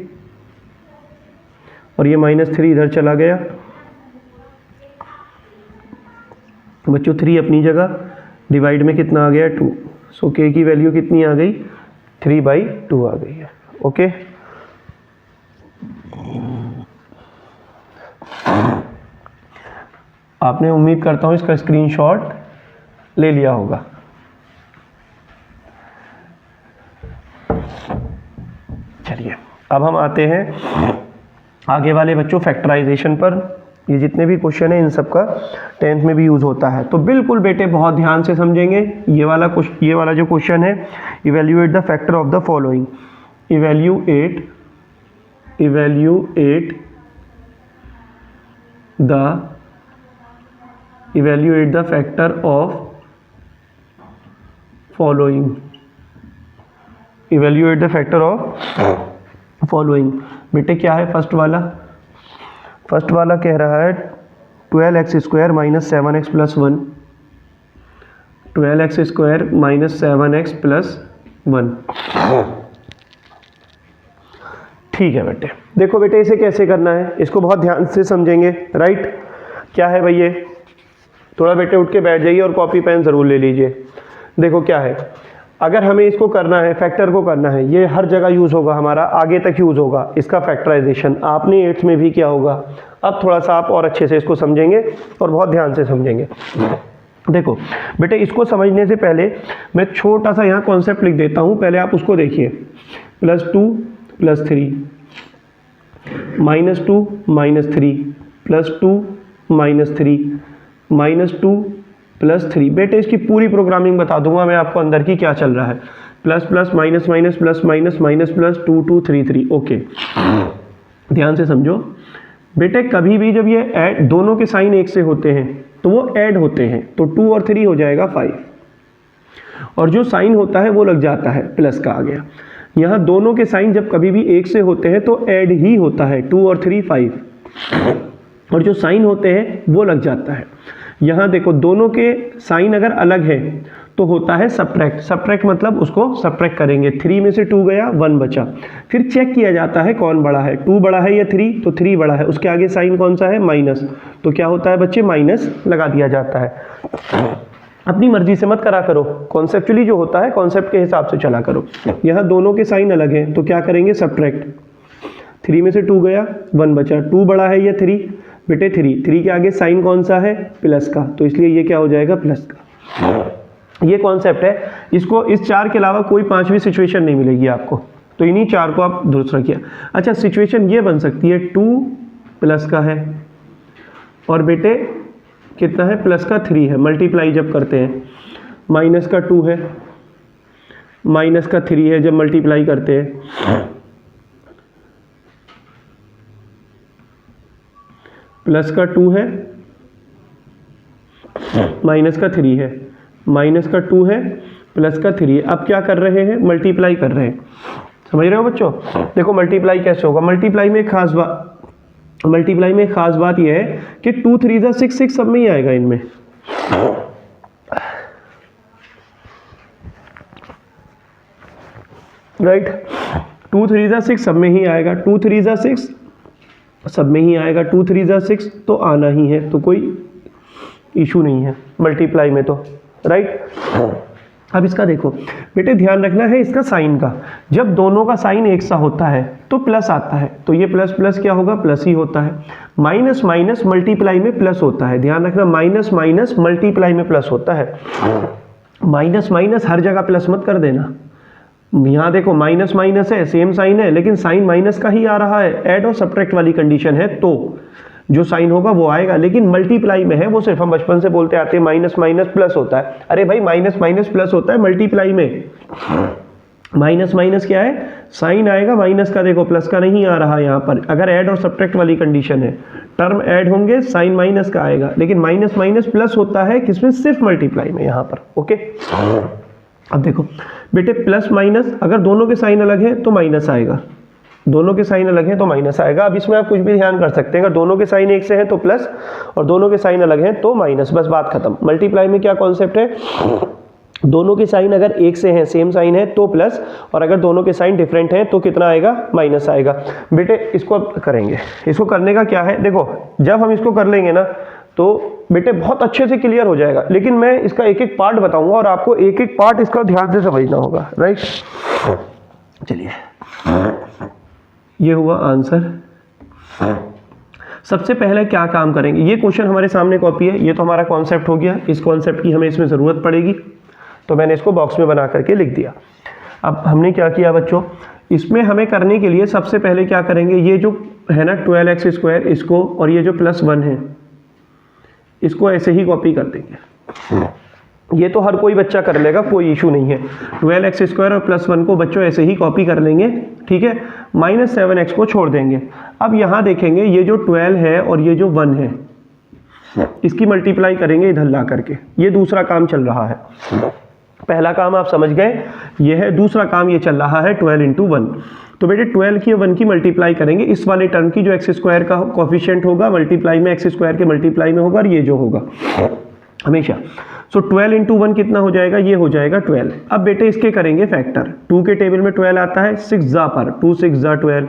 और ये माइनस 3 इधर चला गया, बच्चों 3 अपनी जगह, डिवाइड में कितना आ गया 2, सो k की वैल्यू कितनी आ गई, 3/2 आ गई है। ओके, आपने उम्मीद करता हूं इसका स्क्रीनशॉट ले लिया होगा। चलिए अब हम आते हैं आगे वाले बच्चों फैक्टराइजेशन पर। ये जितने भी क्वेश्चन है इन सब का 10th में भी यूज़ होता है। तो बिल्कुल बेटे बहुत ध्यान से समझेंगे। ये वाला जो क्वेश्चन है, evaluate the factor of the following. Evaluate the factor of following. Evaluate the factor of following. बेटे क्या है फर्स्ट वाला कह रहा है 12x² minus 7x plus 1। 12x² minus 7x plus 1। ठीक है बेटे, देखो बेटे इसे कैसे करना है, इसको बहुत ध्यान से समझेंगे। राइट, क्या है भाई ये, थोड़ा बेटे उठ के बैठ जाइए और कॉपी पेन ज़रूर ले लीजिए। देखो क्या है, अगर हमें इसको करना है, फैक्टर को करना है, ये हर जगह यूज़ होगा, हमारा आगे तक यूज़ होगा इसका फैक्टराइजेशन। आपने 8th में भी किया होगा। अब थोड़ा सा आप और अच्छे से इसको समझेंगे और बहुत ध्यान से समझेंगे। देखो बेटे, इसको समझने से पहले मैं छोटा सा यहाँ कॉन्सेप्ट लिख देता हूँ, पहले आप उसको देखिए। +2 + 3 -2 -3 +2 -3 -2 +3। बेटे इसकी पूरी प्रोग्रामिंग बता दूंगा मैं आपको अंदर की क्या चल रहा है। Plus plus minus minus plus minus minus plus 2 2 3 3। Okay, ध्यान से समझो बेटे, कभी भी जब ये ऐड दोनों के साइन एक से होते हैं तो वो ऐड होते हैं, तो 2 और 3 हो जाएगा 5, और जो साइन होता है वो लग जाता है, प्लस का आ गया। यहाँ दोनों के साइन जब कभी भी एक से होते हैं तो ऐड ही होता है, 2 और 3 5, और जो साइन होते हैं वो लग जाता है। यहाँ देखो दोनों के साइन अगर अलग है तो होता है सब्ट्रैक्ट। सब्ट्रैक्ट मतलब उसको सब्ट्रैक्ट करेंगे, 3 में से 2 गया 1 बचा, फिर चेक किया जाता है कौन बड़ा है, 2 बड़ा है या 3, तो 3 बड़ा है, उसके आगे साइन कौन सा है, माइनस, तो क्या होता है बच्चे, माइनस लगा दिया जाता है। अपनी मर्जी से मत करा करो, कॉन्सेप्चुअली जो होता है कॉन्सेप्ट के हिसाब से चला करो। यहाँ दोनों के साइन अलग हैं तो क्या करेंगे, सब्ट्रैक्ट। 3 में से 2 गया 1 बचा, 2 बड़ा है या 3, बेटे 3 के आगे साइन कौन सा है, प्लस का, तो इसलिए ये क्या हो जाएगा, प्लस का। ये कॉन्सेप्ट है, इसको इस 4 के अलावा कोई 5वीं सिचुएशन नहीं मिलेगी आपको, तो इन्हीं 4 को आप दुरुस्त रखिए। अच्छा, सिचुएशन ये बन सकती है 2 प्लस का है और बेटे कितना है, प्लस का 3 है, मल्टीप्लाई जब करते हैं, माइनस का 2 है, माइनस का 3 है जब मल्टीप्लाई करते हैं, प्लस का 2 है, माइनस का 3 है, माइनस का 2 है, प्लस का 3 है। अब क्या कर रहे हैं, मल्टीप्लाई कर रहे हैं, समझ रहे हो बच्चों। देखो मल्टीप्लाई कैसे होगा, मल्टीप्लाई में एक खास बात यह है कि 2 3 जा 6 6 सब में ही आएगा इनमें। राइट, 2 3 जा 6 सब में ही आएगा, 2 3 जा 6 सब में ही आएगा, 2 3 जा 6 तो आना ही है, तो कोई इशू नहीं है मल्टीप्लाई में तो। राइट, अब इसका देखो बेटे, ध्यान रखना है इसका साइन का, जब दोनों का साइन एक सा होता है तो प्लस आता है, तो ये प्लस प्लस क्या होगा, प्लस ही होता है। माइनस माइनस मल्टीप्लाई में प्लस होता है, ध्यान रखना, माइनस माइनस मल्टीप्लाई में प्लस होता है। माइनस माइनस हर जगह प्लस मत कर देना। यहाँ देखो माइनस माइनस है, सेम साइन है, लेकिन साइन माइनस का ही आ रहा है, ऐड और सब्ट्रैक्ट वाली कंडीशन है तो जो साइन होगा वो आएगा। लेकिन मल्टीप्लाई में है वो सिर्फ हम बचपन से बोलते आते हैं माइनस माइनस प्लस होता है। अरे भाई माइनस माइनस प्लस होता है मल्टीप्लाई में, माइनस माइनस क्या है, साइन आएगा माइनस का, देखो प्लस का नहीं आ रहा यहाँ पर। अगर ऐड और सब्ट्रैक्ट वाली कंडीशन है, टर्म ऐड होंगे साइन माइनस का आएगा, लेकिन माइनस माइनस प्लस होता है किसमें, सिर्फ मल्टीप्लाई में यहाँ पर। ओके, अब देखो बेटे, प्लस माइनस अगर दोनों के साइन अलग है तो माइनस आएगा, दोनों के साइन अलग हैं तो माइनस आएगा। अब इसमें आप कुछ भी ध्यान कर सकते हैं, अगर दोनों के साइन एक से हैं तो प्लस और दोनों के साइन अलग हैं तो माइनस, बस बात खत्म। मल्टीप्लाई में क्या कॉन्सेप्ट है, दोनों के साइन अगर एक से हैं, सेम साइन है तो प्लस, और अगर दोनों के साइन डिफरेंट हैं तो कितना आएगा, माइनस आएगा। बेटे इसको अब करेंगे, इसको करने का क्या है, देखो जब हम इसको कर लेंगे ना तो बेटे बहुत अच्छे से क्लियर हो जाएगा, लेकिन मैं इसका एक एक पार्ट बताऊंगा और आपको एक एक पार्ट इसका ध्यान से समझना होगा। राइट, चलिए ये हुआ आंसर। सबसे पहले क्या काम करेंगे, ये क्वेश्चन हमारे सामने कॉपी है, ये तो हमारा कॉन्सेप्ट हो गया, इस कॉन्सेप्ट की हमें इसमें ज़रूरत पड़ेगी तो मैंने इसको बॉक्स में बना करके लिख दिया। अब हमने क्या किया बच्चों, इसमें हमें करने के लिए सबसे पहले क्या करेंगे, ये जो है ना 12x² इसको, और ये जो +1 है इसको ऐसे ही कॉपी कर देंगे। ये तो हर कोई बच्चा कर लेगा, कोई इशू नहीं है। 12x² और +1 को बच्चों ऐसे ही कॉपी कर लेंगे, ठीक है। -7x को छोड़ देंगे। अब यहाँ देखेंगे ये जो 12 है और ये जो 1 है इसकी मल्टीप्लाई करेंगे इधर ला करके। ये दूसरा काम चल रहा है, पहला काम आप समझ गए, ये है। दूसरा काम ये चल रहा है 12 × 1। तो बेटे 12 की 1 की मल्टीप्लाई करेंगे इस वाले टर्म की, जो x² का कोफिशिएंट होगा मल्टीप्लाई में x² के मल्टीप्लाई में होगा, और ये जो होगा हमेशा। सो 12 × 1 कितना हो जाएगा, ये हो जाएगा 12। अब बेटे इसके करेंगे फैक्टर। 2 के टेबल में 12 आता है 6 जा पर, 2 6 जा 12।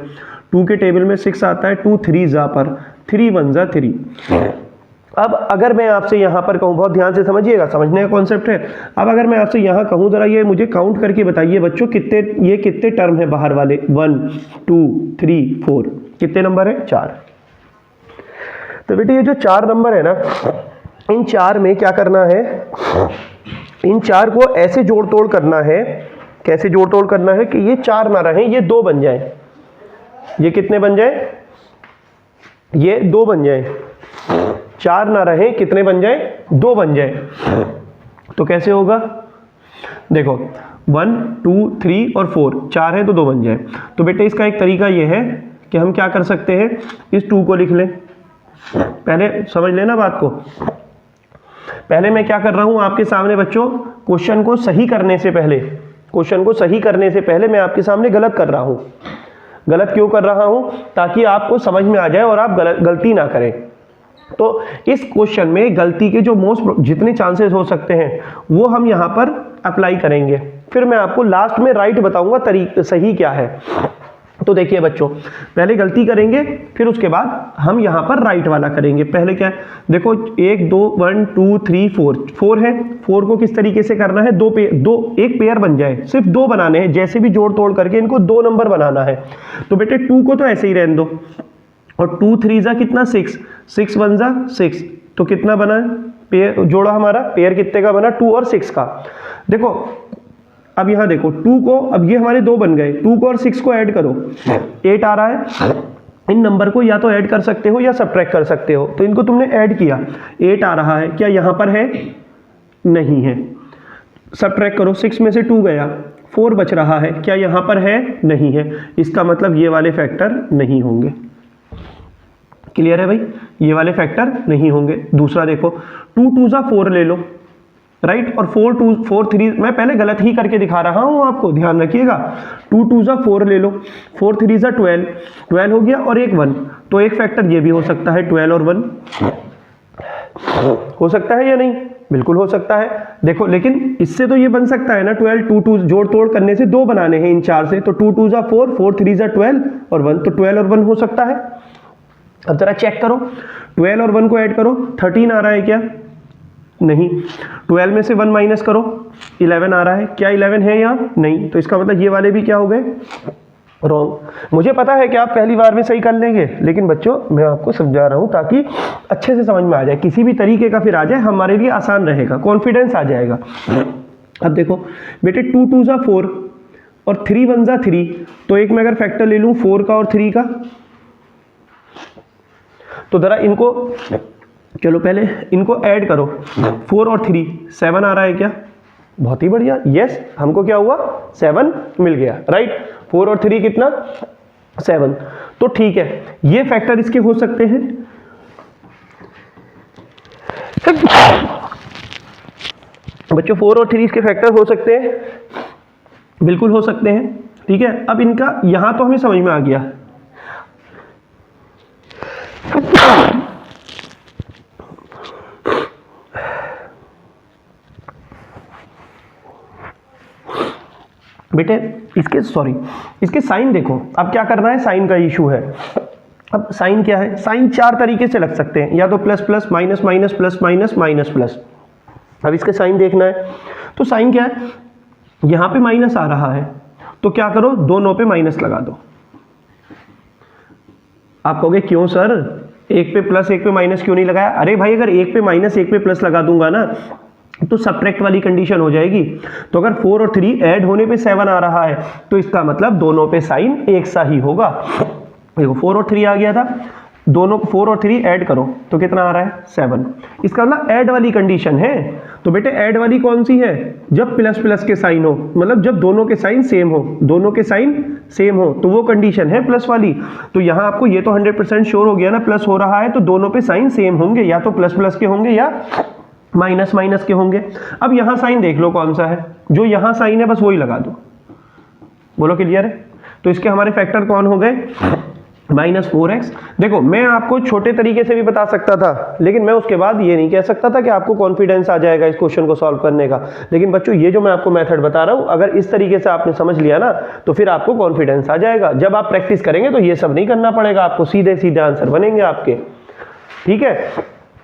2 के टेबल में 6 आता है 2 3 जा पर, 3 1 जा 3। अब अगर मैं आपसे यहाँ पर कहूँ, बहुत ध्यान से समझिएगा, समझने का कॉन्सेप्ट है। अब अगर मैं आपसे यहाँ कहूँ जरा ये मुझे काउंट करके बताइए बच्चों, ये कितने टर्म है बाहर वाले, 1 2 3 4, कितने नंबर है, 4। तो बेटे ये जो 4 नंबर है ना, इन 4 में क्या करना है, इन 4 को ऐसे जोड़ तोड़ करना है। कैसे जोड़ तोड़ करना है कि ये 4 ना रहे, ये 2 बन जाए। ये कितने बन जाए, ये 2 बन जाए। 4 ना रहे, कितने बन जाए, 2 बन जाए। तो कैसे होगा, देखो 1 2 3 और 4, 4 है तो 2 बन जाए। तो बेटे इसका एक तरीका ये है कि हम क्या कर सकते हैं, इस 2 को लिख लें। पहले समझ लेना बात को। पहले मैं क्या कर रहा हूं आपके सामने बच्चों, क्वेश्चन को सही करने से पहले, क्वेश्चन को सही करने से पहले मैं आपके सामने गलत कर रहा हूं। गलत क्यों कर रहा हूं, ताकि आपको समझ में आ जाए और आप गलती ना करें। तो इस क्वेश्चन में गलती के जो जितने चांसेस हो सकते हैं वो हम यहाँ पर अप्लाई करेंगे। फिर मैं आपको लास्ट में राइट बताऊंगा सही क्या है। तो देखिए बच्चों, पहले गलती करेंगे, फिर उसके बाद हम यहाँ पर राइट वाला करेंगे। पहले क्या है, देखो 1 2 1 2 3 4 है। 4 को किस तरीके से करना है, एक पेयर बन जाए, सिर्फ 2 बनाने हैं। जैसे भी जोड़ तोड़ करके इनको 2 नंबर बनाना है। तो बेटे 2 को तो ऐसे ही रहने दो, और 2 3 जा कितना 6, 6 1 जा 6, तो कितना बना पेयर जोड़ा हमारा, पेयर कितने का बना, 2 और 6 का। देखो अब यहाँ देखो 2 को, अब ये हमारे 2 बन गए, 2 को और 6 को ऐड करो, 8 आ रहा है। इन नंबर को या तो ऐड कर सकते हो या सब्ट्रैक्ट कर सकते हो। तो इनको तुमने ऐड किया, 8 आ रहा है, क्या यहाँ पर है, नहीं है। सब्ट्रैक्ट करो, 6 में से 2 गया, 4 बच रहा है, क्या यहाँ पर है, नहीं है। इसका मतलब ये वाले फैक्टर नहीं होंगे। क्लियर है भाई, ये वाले फैक्टर नहीं होंगे। दूसरा देखो 2 2 जा 4 ले लो, राइट, और 4 3, मैं पहले गलत ही करके दिखा रहा हूं आपको, ध्यान रखिएगा। 2 2 जा 4 ले लो, 4 3 जा 12 हो गया, और एक 1, तो एक फैक्टर ये भी हो सकता है, 12 और 1 हो सकता है या नहीं, बिल्कुल हो सकता है। देखो लेकिन इससे तो ये बन सकता है ना, 12 2 2 जोड़ तोड़ करने से 2 बनाने हैं इन 4 से, तो 2 2 जा 4, 4 3 जा 12 और 1, तो 12 और 1 हो सकता है। अब जरा चेक करो, 12 और 1 को ऐड करो, 13 आ रहा है क्या, नहीं। 12 में से 1 माइनस करो, 11 आ रहा है, क्या 11 है यहाँ, नहीं। तो इसका मतलब ये वाले भी क्या हो गए, रॉन्ग। मुझे पता है कि आप पहली बार में सही कर लेंगे, लेकिन बच्चों मैं आपको समझा रहा हूँ ताकि अच्छे से समझ में आ जाए, किसी भी तरीके का फिर आ जाए, हमारे लिए आसान रहेगा, कॉन्फिडेंस आ जाएगा। अब देखो बेटे 2 2 जा 4 और 3 1 जा 3, तो एक मैं अगर फैक्टर ले लूँ 4 का और 3 का, तो जरा इनको, चलो पहले इनको ऐड करो, 4 और 3 7 आ रहा है क्या, बहुत ही बढ़िया, यस, हमको क्या हुआ, 7 मिल गया, राइट। 4 और 3 कितना, 7, तो ठीक है, ये फैक्टर इसके हो सकते हैं। बच्चों 4 और 3 इसके फैक्टर हो सकते हैं, बिल्कुल हो सकते हैं, ठीक है। अब इनका यहां तो हमें समझ में आ गया। बेटे इसके साइन देखो, अब क्या करना है, साइन का इशू है। अब साइन क्या है, साइन 4 तरीके से लग सकते हैं, या तो plus plus, minus minus, plus minus, minus plus. अब इसके साइन देखना है, तो साइन क्या है, यहां पे माइनस आ रहा है, तो क्या करो, दोनों पे माइनस लगा दो। आप कहोगे क्यों सर, एक पे प्लस एक पे माइनस क्यों नहीं लगाया? अरे भाई अगर एक पे माइनस एक पे प्लस लगा दूंगा ना, तो सब्ट्रैक्ट वाली कंडीशन हो जाएगी। तो अगर 4 और 3 ऐड होने पे 7 आ रहा है तो इसका मतलब दोनों पे साइन एक सा ही होगा। देखो 4 और 3 आ गया था, दोनों 4 और 3 ऐड करो तो कितना आ रहा है 7। इसका मतलब ऐड वाली कंडीशन है। तो बेटे ऐड वाली कौन सी है, जब प्लस प्लस के साइन हो, मतलब जब दोनों के साइन सेम हो, दोनों के साइन सेम हो तो वो कंडीशन है प्लस वाली। तो यहाँ आपको ये तो 100% श्योर हो गया ना, प्लस हो रहा है तो दोनों पे साइन सेम होंगे, या तो प्लस प्लस के होंगे या माइनस माइनस के होंगे। अब यहाँ साइन देख लो कौन सा है, जो यहाँ साइन है बस वही लगा दो। बोलो क्लियर है। तो इसके हमारे फैक्टर कौन हो गए, -4x। देखो मैं आपको छोटे तरीके से भी बता सकता था, लेकिन मैं उसके बाद ये नहीं कह सकता था कि आपको कॉन्फिडेंस आ जाएगा इस क्वेश्चन को सॉल्व करने का। लेकिन बच्चों ये जो मैं आपको मेथड बता रहा हूँ, अगर इस तरीके से आपने समझ लिया ना तो फिर आपको कॉन्फिडेंस आ जाएगा। जब आप प्रैक्टिस करेंगे तो ये सब नहीं करना पड़ेगा आपको, सीधे सीधे आंसर बनेंगे आपके। ठीक है,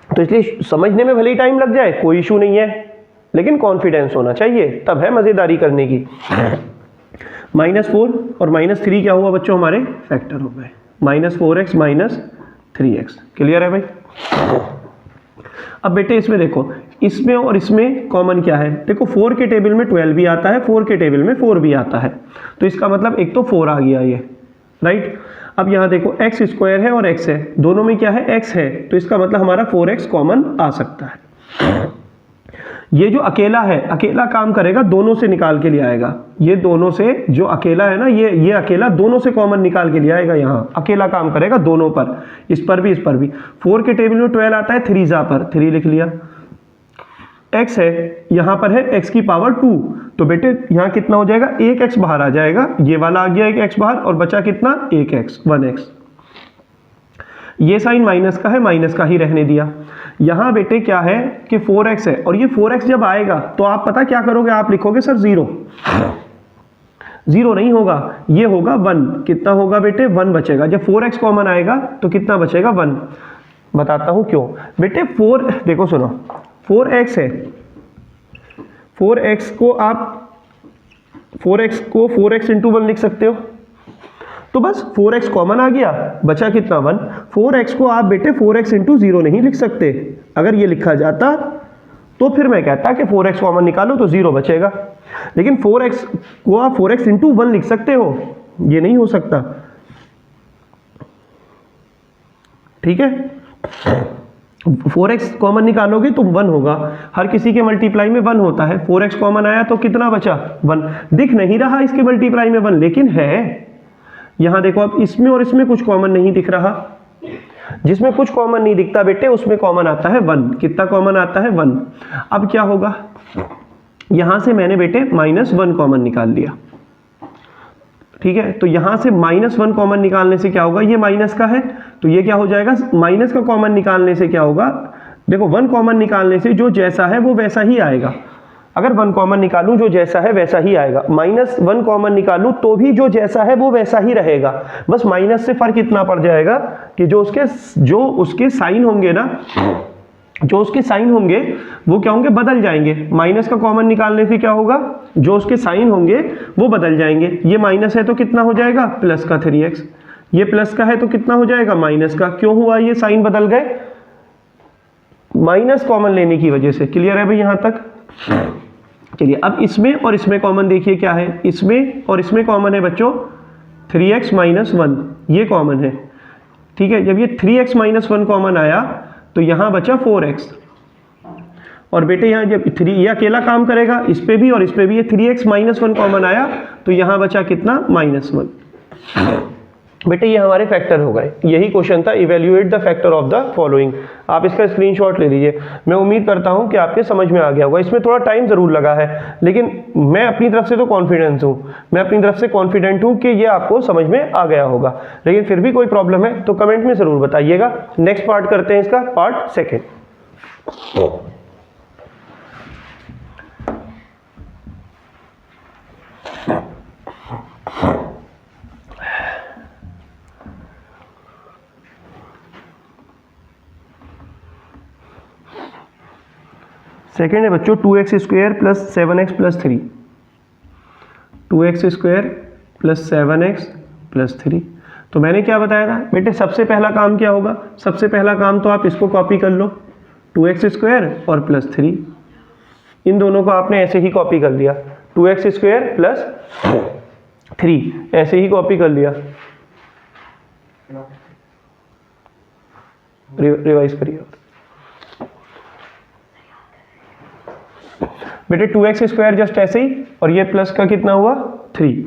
तो इसलिए समझने में भले ही टाइम लग जाए कोई इशू नहीं है, लेकिन कॉन्फिडेंस होना चाहिए, तब है मजेदारी करने की। -4 और -3 क्या हुआ बच्चों, हमारे फैक्टर हो गए। -4x -3x। क्लियर है भाई। अब बेटे इसमें देखो, इसमें और इसमें कॉमन क्या है, देखो 4 के टेबल में 12 भी आता है, 4 के टेबल में 4 भी आता है, तो इसका मतलब एक तो 4 आ गया ये, राइट। अब यहाँ देखो x स्क्वायर है और x है, दोनों में क्या है x है, तो इसका मतलब हमारा 4x कॉमन आ सकता है। ये जो अकेला है, अकेला काम करेगा, दोनों से निकाल के ले आएगा। ये दोनों से जो अकेला है ना, ये अकेला दोनों से कॉमन निकाल के ले आएगा, यहाँ अकेला काम करेगा दोनों पर, इस पर भी इस पर भी। 4 के टेबल में 12 आता है, 3 पर 3 लिख लिया। x है, यहाँ पर है x की पावर 2, तो बेटे यहाँ कितना हो जाएगा, 1x बाहर आ जाएगा, ये वाला आ गया 1x बाहर, और बचा कितना 1x। ये साइन माइनस का है, माइनस का ही रहने दिया। यहाँ बेटे क्या है कि 4x है, और ये 4x जब आएगा तो आप पता क्या करोगे, आप लिखोगे सर 0 नहीं होगा, ये होगा 1। कितना होगा बेटे, 1 बचेगा। जब 4x कॉमन आएगा तो कितना बचेगा, 1। बताता हूँ क्यों बेटे। 4 देखो सुनो, 4x है, 4x को आप 4x इंटू 1 लिख सकते हो, तो बस 4x कॉमन आ गया, बचा कितना 1। 4x को आप बेटे 4x इंटू 0 नहीं लिख सकते, अगर ये लिखा जाता तो फिर मैं कहता कि 4x कॉमन निकालो तो 0 बचेगा, लेकिन 4x को आप 4x इंटू 1 लिख सकते हो, ये नहीं हो सकता। ठीक है, 4x कॉमन निकालोगे तो 1 होगा, हर किसी के मल्टीप्लाई में 1 होता है। 4x कॉमन आया तो कितना बचा 1, दिख नहीं रहा इसके मल्टीप्लाई में 1, लेकिन है। यहां देखो अब इसमें और इसमें कुछ कॉमन नहीं दिख रहा, जिसमें कुछ कॉमन नहीं दिखता बेटे उसमें कॉमन आता है 1। कितना कॉमन आता है 1। अब क्या होगा, यहां से मैंने बेटे -1 कॉमन निकाल लिया, ठीक है। तो यहां से -1 कॉमन निकालने से क्या होगा, ये माइनस का है तो ये क्या हो जाएगा, माइनस का कॉमन निकालने से क्या होगा, देखो 1 कॉमन निकालने से जो जैसा है वो वैसा ही आएगा। अगर 1 कॉमन निकालूं जो जैसा है वैसा ही आएगा, -1 कॉमन निकालूं तो भी जो जैसा है वो वैसा ही रहेगा, बस माइनस से फर्क इतना पड़ जाएगा कि जो उसके साइन होंगे ना, जो उसके साइन होंगे वो क्या होंगे, बदल जाएंगे। माइनस का कॉमन निकालने से क्या होगा, जो उसके साइन होंगे वो बदल जाएंगे। ये माइनस है तो कितना हो जाएगा, प्लस का 3x। ये प्लस का है तो कितना हो जाएगा, माइनस का। क्यों हुआ, ये साइन बदल गए, माइनस कॉमन लेने की वजह से। क्लियर है भाई यहाँ तक। चलिए अब इसमें और इसमें कॉमन देखिए क्या है, इसमें और इसमें कॉमन है बच्चों 3x - 1, ये कॉमन है, ठीक है। जब ये 3x - 1 कॉमन आया तो यहां बचा 4x, और बेटे यहाँ जब 3 ये अकेला काम करेगा इस पे भी और इस पे भी, ये 3x - 1 कॉमन आया तो यहां बचा कितना, -1। बेटे ये हमारे फैक्टर हो गए, यही क्वेश्चन था, evaluate the factor of the following. आप इसका स्क्रीनशॉट ले लीजिए। मैं उम्मीद करता हूं कि आपके समझ में आ गया होगा। इसमें थोड़ा टाइम जरूर लगा है, लेकिन मैं अपनी तरफ से तो कॉन्फिडेंट हूं कि ये आपको समझ में आ गया होगा। लेकिन फिर भी कोई प्रॉब्लम है तो कमेंट में जरूर बताइएगा। नेक्स्ट पार्ट करते हैं इसका, पार्ट सेकेंड। सेकेंड है बच्चों 2x² + 7x + 3। 2x² + 7x + 3। तो मैंने क्या बताया था बेटे, सबसे पहला काम क्या होगा, सबसे पहला काम तो आप इसको कॉपी कर लो, 2x² और +3। इन दोनों को आपने ऐसे ही कॉपी कर लिया, 2x स्क्वायर प्लस 3 ऐसे ही कॉपी कर लिया। रिवाइज करिए बेटे, 2x स्क्वायर जस्ट ऐसे ही, और ये प्लस का कितना हुआ 3।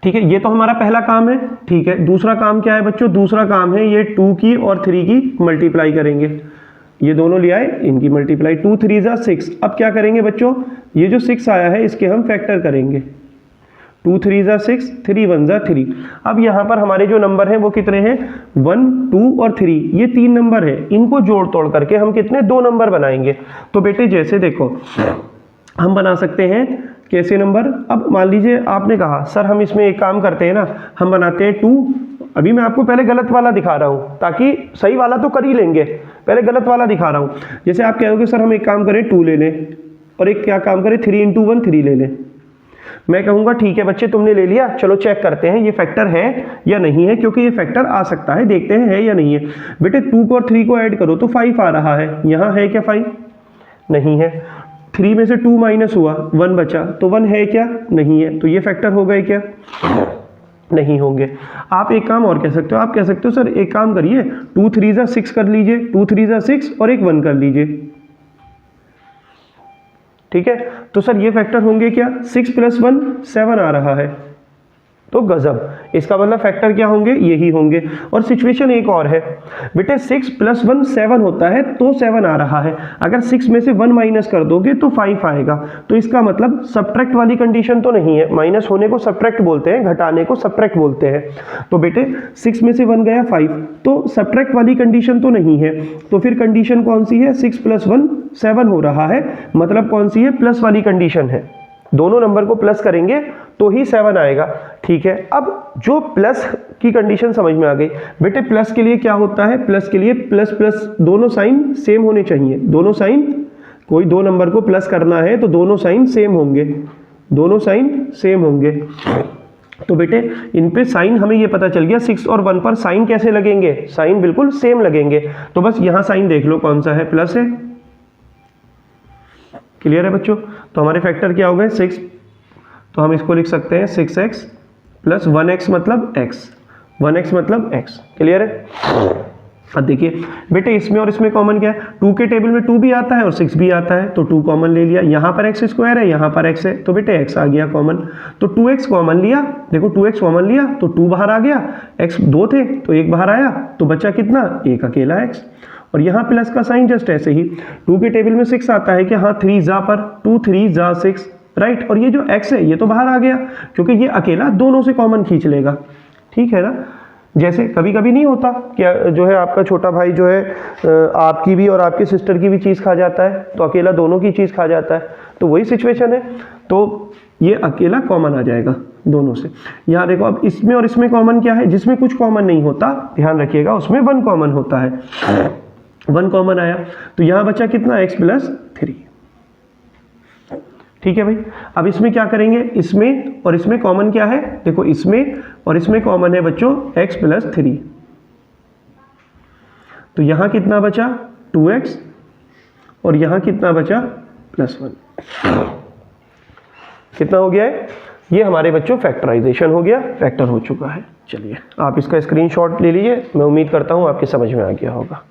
ठीक है, ये तो हमारा पहला काम है। ठीक है, दूसरा काम क्या है बच्चों? दूसरा काम है ये 2 की और 3 की मल्टीप्लाई करेंगे। ये दोनों ले आए, इनकी मल्टीप्लाई, 2 3 जा 6। अब क्या करेंगे बच्चों? ये जो 6 आया है इसके हम फैक्टर करेंगे, 2 3 जा 6, 3 1 जा 3। अब यहाँ पर हमारे जो नंबर हैं वो कितने हैं? 1 2 और 3, ये 3 नंबर है। इनको जोड़ तोड़ करके हम कितने 2 नंबर बनाएंगे। तो बेटे जैसे देखो हम बना सकते हैं कैसे नंबर? अब मान लीजिए आपने कहा सर हम इसमें एक काम करते हैं ना, हम बनाते हैं 2। अभी मैं आपको पहले गलत वाला दिखा रहा हूँ ताकि सही वाला तो कर ही लेंगे, पहले गलत वाला दिखा रहा हूँ। जैसे आप कहोगे सर हम एक काम करें 2 ले लें, और एक क्या काम करें 3 × 1 3 ले लें। मैं कहूँगा ठीक है बच्चे तुमने ले लिया, चलो चेक करते हैं ये फैक्टर है या नहीं है, क्योंकि ये फैक्टर आ सकता है, देखते हैं है या नहीं है। बेटे 2 को और 3 को ऐड करो तो 5 आ रहा है, यहाँ है क्या 5? नहीं है। 3 में से 2 माइनस हुआ, 1 बचा, तो 1 है क्या? नहीं है। तो ये फैक्टर हो गए क्या? नहीं होंगे। आप एक काम और कह सकते हो, आप कह सकते हो सर एक काम करिए 2 3 जा 6 कर लीजिए, 2 3 जा 6 और एक 1 कर लीजिए। ठीक है, तो सर ये फैक्टर होंगे क्या? 6 + 1 7 आ रहा है, तो गजब। इसका मतलब फैक्टर क्या होंगे? यही होंगे। और सिचुएशन एक और है बेटे, 6 + 1 7 होता है तो 7 आ रहा है। अगर 6 में से 1 माइनस कर दोगे तो 5 आएगा। तो इसका मतलब सब्ट्रैक्ट वाली कंडीशन तो नहीं है। माइनस होने को सब्ट्रैक्ट बोलते हैं, घटाने को सब्ट्रैक्ट बोलते हैं। तो बेटे 6 में से 1 गया 5, तो सब्ट्रैक्ट वाली कंडीशन तो नहीं है। तो फिर कंडीशन कौन सी है? 6 + 1 7 हो रहा है, मतलब कौन सी है? प्लस वाली कंडीशन है। दोनों नंबर को प्लस करेंगे तो ही 7 आएगा। ठीक है, अब जो प्लस की कंडीशन समझ में आ गई। बेटे प्लस के लिए क्या होता है? प्लस के लिए प्लस प्लस दोनों साइन सेम होने चाहिए। दोनों साइन, कोई दो नंबर को प्लस करना है तो दोनों साइन सेम होंगे, दोनों साइन सेम होंगे। तो बेटे इन पे साइन हमें ये पता चल गया, 6 और 1 पर साइन कैसे लगेंगे? साइन बिल्कुल सेम लगेंगे। तो बस यहाँ साइन देख लो कौन सा है, प्लस है। क्लियर है बच्चों? तो हमारे फैक्टर क्या हो गए? 6। तो हम इसको लिख सकते हैं 6x + 1x मतलब x, 1x मतलब x। क्लियर है? अब देखिए बेटे इसमें और इसमें कॉमन क्या है? 2 के टेबल में 2 भी आता है और 6 भी आता है, तो 2 कॉमन ले लिया। यहाँ पर x² है, यहाँ पर x है, तो बेटे x आ गया कॉमन। तो 2x कॉमन लिया, देखो 2x कॉमन लिया तो 2 बाहर आ गया, x 2 थे तो 1 बाहर आया, तो बचा कितना? 1 अकेला x। और यहाँ प्लस का साइन जस्ट ऐसे ही, 2 के टेबल में 6 आता है कि हाँ 3 जा पर 2 3 जा 6, राइट। और ये जो x है ये तो बाहर आ गया क्योंकि ये अकेला दोनों से कॉमन खींच लेगा। ठीक है ना? जैसे कभी कभी नहीं होता क्या, जो है आपका छोटा भाई जो है आपकी भी और आपके सिस्टर की भी चीज़ खा जाता है, तो अकेला दोनों की चीज़ खा जाता है, तो वही सिचुएशन है। तो ये अकेला कॉमन आ जाएगा दोनों से। यहाँ देखो अब इसमें और इसमें कॉमन क्या है? जिसमें कुछ कॉमन नहीं होता ध्यान रखिएगा उसमें 1 कॉमन होता है। 1 कॉमन आया तो यहाँ बचा कितना? x + 3। ठीक है भाई, अब इसमें क्या करेंगे? इसमें और इसमें कॉमन क्या है? देखो इसमें और इसमें कॉमन है बच्चों x + 3। तो यहाँ कितना बचा? 2x, और यहाँ कितना बचा? +1। कितना हो गया है? ये हमारे बच्चों फैक्टराइजेशन हो गया, फैक्टर हो चुका है। चलिए आप इसका स्क्रीनशॉट ले लीजिए, मैं उम्मीद करता हूँ आपके समझ में आ गया होगा।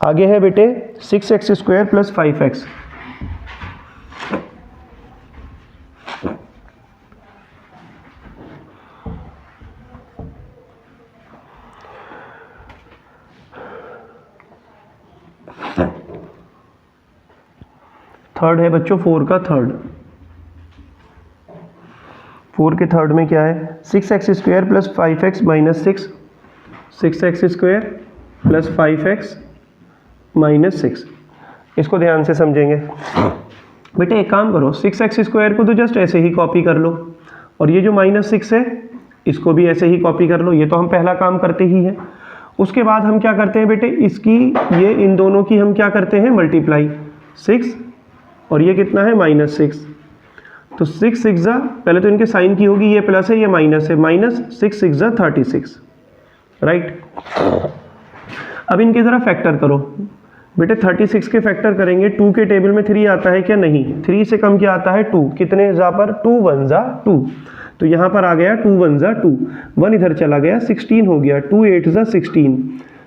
आगे है बेटे 6x² + 5x। थर्ड है बच्चों 4 का थर्ड। 4 के थर्ड में क्या है? 6x² + 5x - 6, 6x² + 5x - 6। इसको ध्यान से समझेंगे बेटे। एक काम करो, 6x² को तो जस्ट ऐसे ही कॉपी कर लो, और ये जो -6 है इसको भी ऐसे ही कॉपी कर लो। ये तो हम पहला काम करते ही हैं। उसके बाद हम क्या करते हैं बेटे? इसकी ये इन दोनों की हम क्या करते हैं? मल्टीप्लाई। 6 और ये कितना है? -6। तो 6 6 जा, पहले तो इनके साइन की होगी, ये प्लस है ये माइनस है, -6 6 जा 36, राइट। अब इनके ज़रा फैक्टर करो। बेटे 36 के फैक्टर करेंगे, 2 के टेबल में 3 आता है क्या? नहीं। 3 से कम क्या आता है? 2। कितने जा पर? 2 1 जा 2, तो यहाँ पर आ गया 2 1 जा 2, 1 इधर चला गया, 16 हो गया, 2 8 जा 16।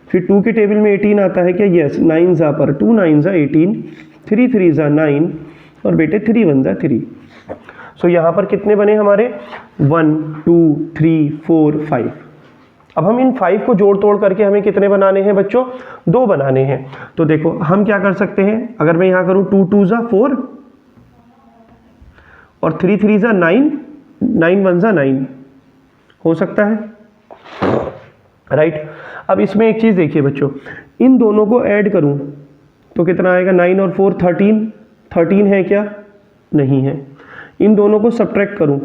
फिर 2 के टेबल में 18 आता है क्या? यस। 9 जा पर 2 9 जा 18, 3 3 जा 9 और बेटे 3 1 जा 3। सो यहाँ पर कितने बने हमारे? 1 2 3 4 5। अब हम इन 5 को जोड़ तोड़ करके हमें कितने बनाने हैं बच्चों? 2 बनाने हैं। तो देखो हम क्या कर सकते हैं, अगर मैं यहाँ करूँ 2 2 जा 4 और 3 3 जा 9, 9 1 जा 9, हो सकता है, राइट। अब इसमें एक चीज़ देखिए बच्चों, इन दोनों को ऐड करूँ तो कितना आएगा? 9 और 4 13, 13 है क्या? नहीं है। इन दोनों को सब्ट्रैक्ट करूँ,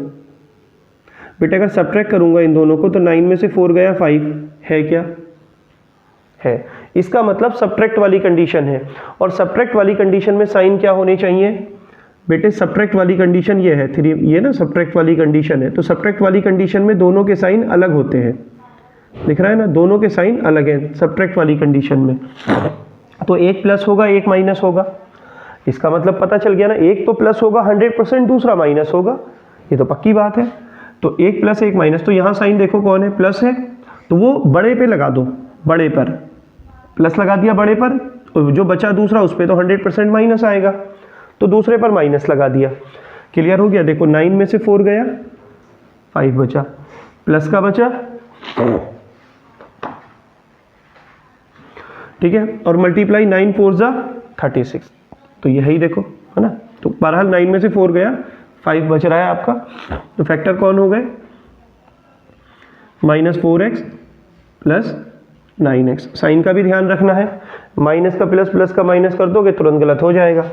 बेटा अगर सब्ट्रैक्ट करूंगा इन दोनों को तो 9 में से 4 गया 5, है क्या? है। इसका मतलब सब्ट्रैक्ट वाली कंडीशन है, और सब्ट्रैक्ट वाली कंडीशन में साइन क्या होने चाहिए? बेटे सब्ट्रैक्ट वाली कंडीशन ये है 3, ये ना सब्ट्रैक्ट वाली कंडीशन है, तो सब्ट्रैक्ट वाली कंडीशन में दोनों के साइन अलग होते हैं, दिख रहा है ना, दोनों के साइन अलग है सब्ट्रैक्ट वाली कंडीशन में। तो एक प्लस होगा एक माइनस होगा, इसका मतलब पता चल गया ना, एक तो प्लस होगा 100%, दूसरा माइनस होगा, ये तो पक्की बात है। तो एक प्लस एक माइनस, तो यहाँ साइन देखो कौन है? प्लस है, तो वो बड़े पे लगा दो, बड़े पर प्लस लगा दिया, बड़े पर, और जो बचा दूसरा उस पर तो 100% माइनस आएगा, तो दूसरे पर माइनस लगा दिया। क्लियर हो गया? देखो 9 में से 4 गया, 5 बचा, प्लस का बचा, ठीक है, और मल्टीप्लाई 9 4 जा 36, तो यही देखो है ना। तो बहरहाल 9 में से 4 गया, 5 बच रहा है आपका, तो फैक्टर कौन हो गए? -4x plus 9x। साइन का भी ध्यान रखना है, माइनस का प्लस, प्लस का माइनस कर दोगे तुरंत गलत हो जाएगा।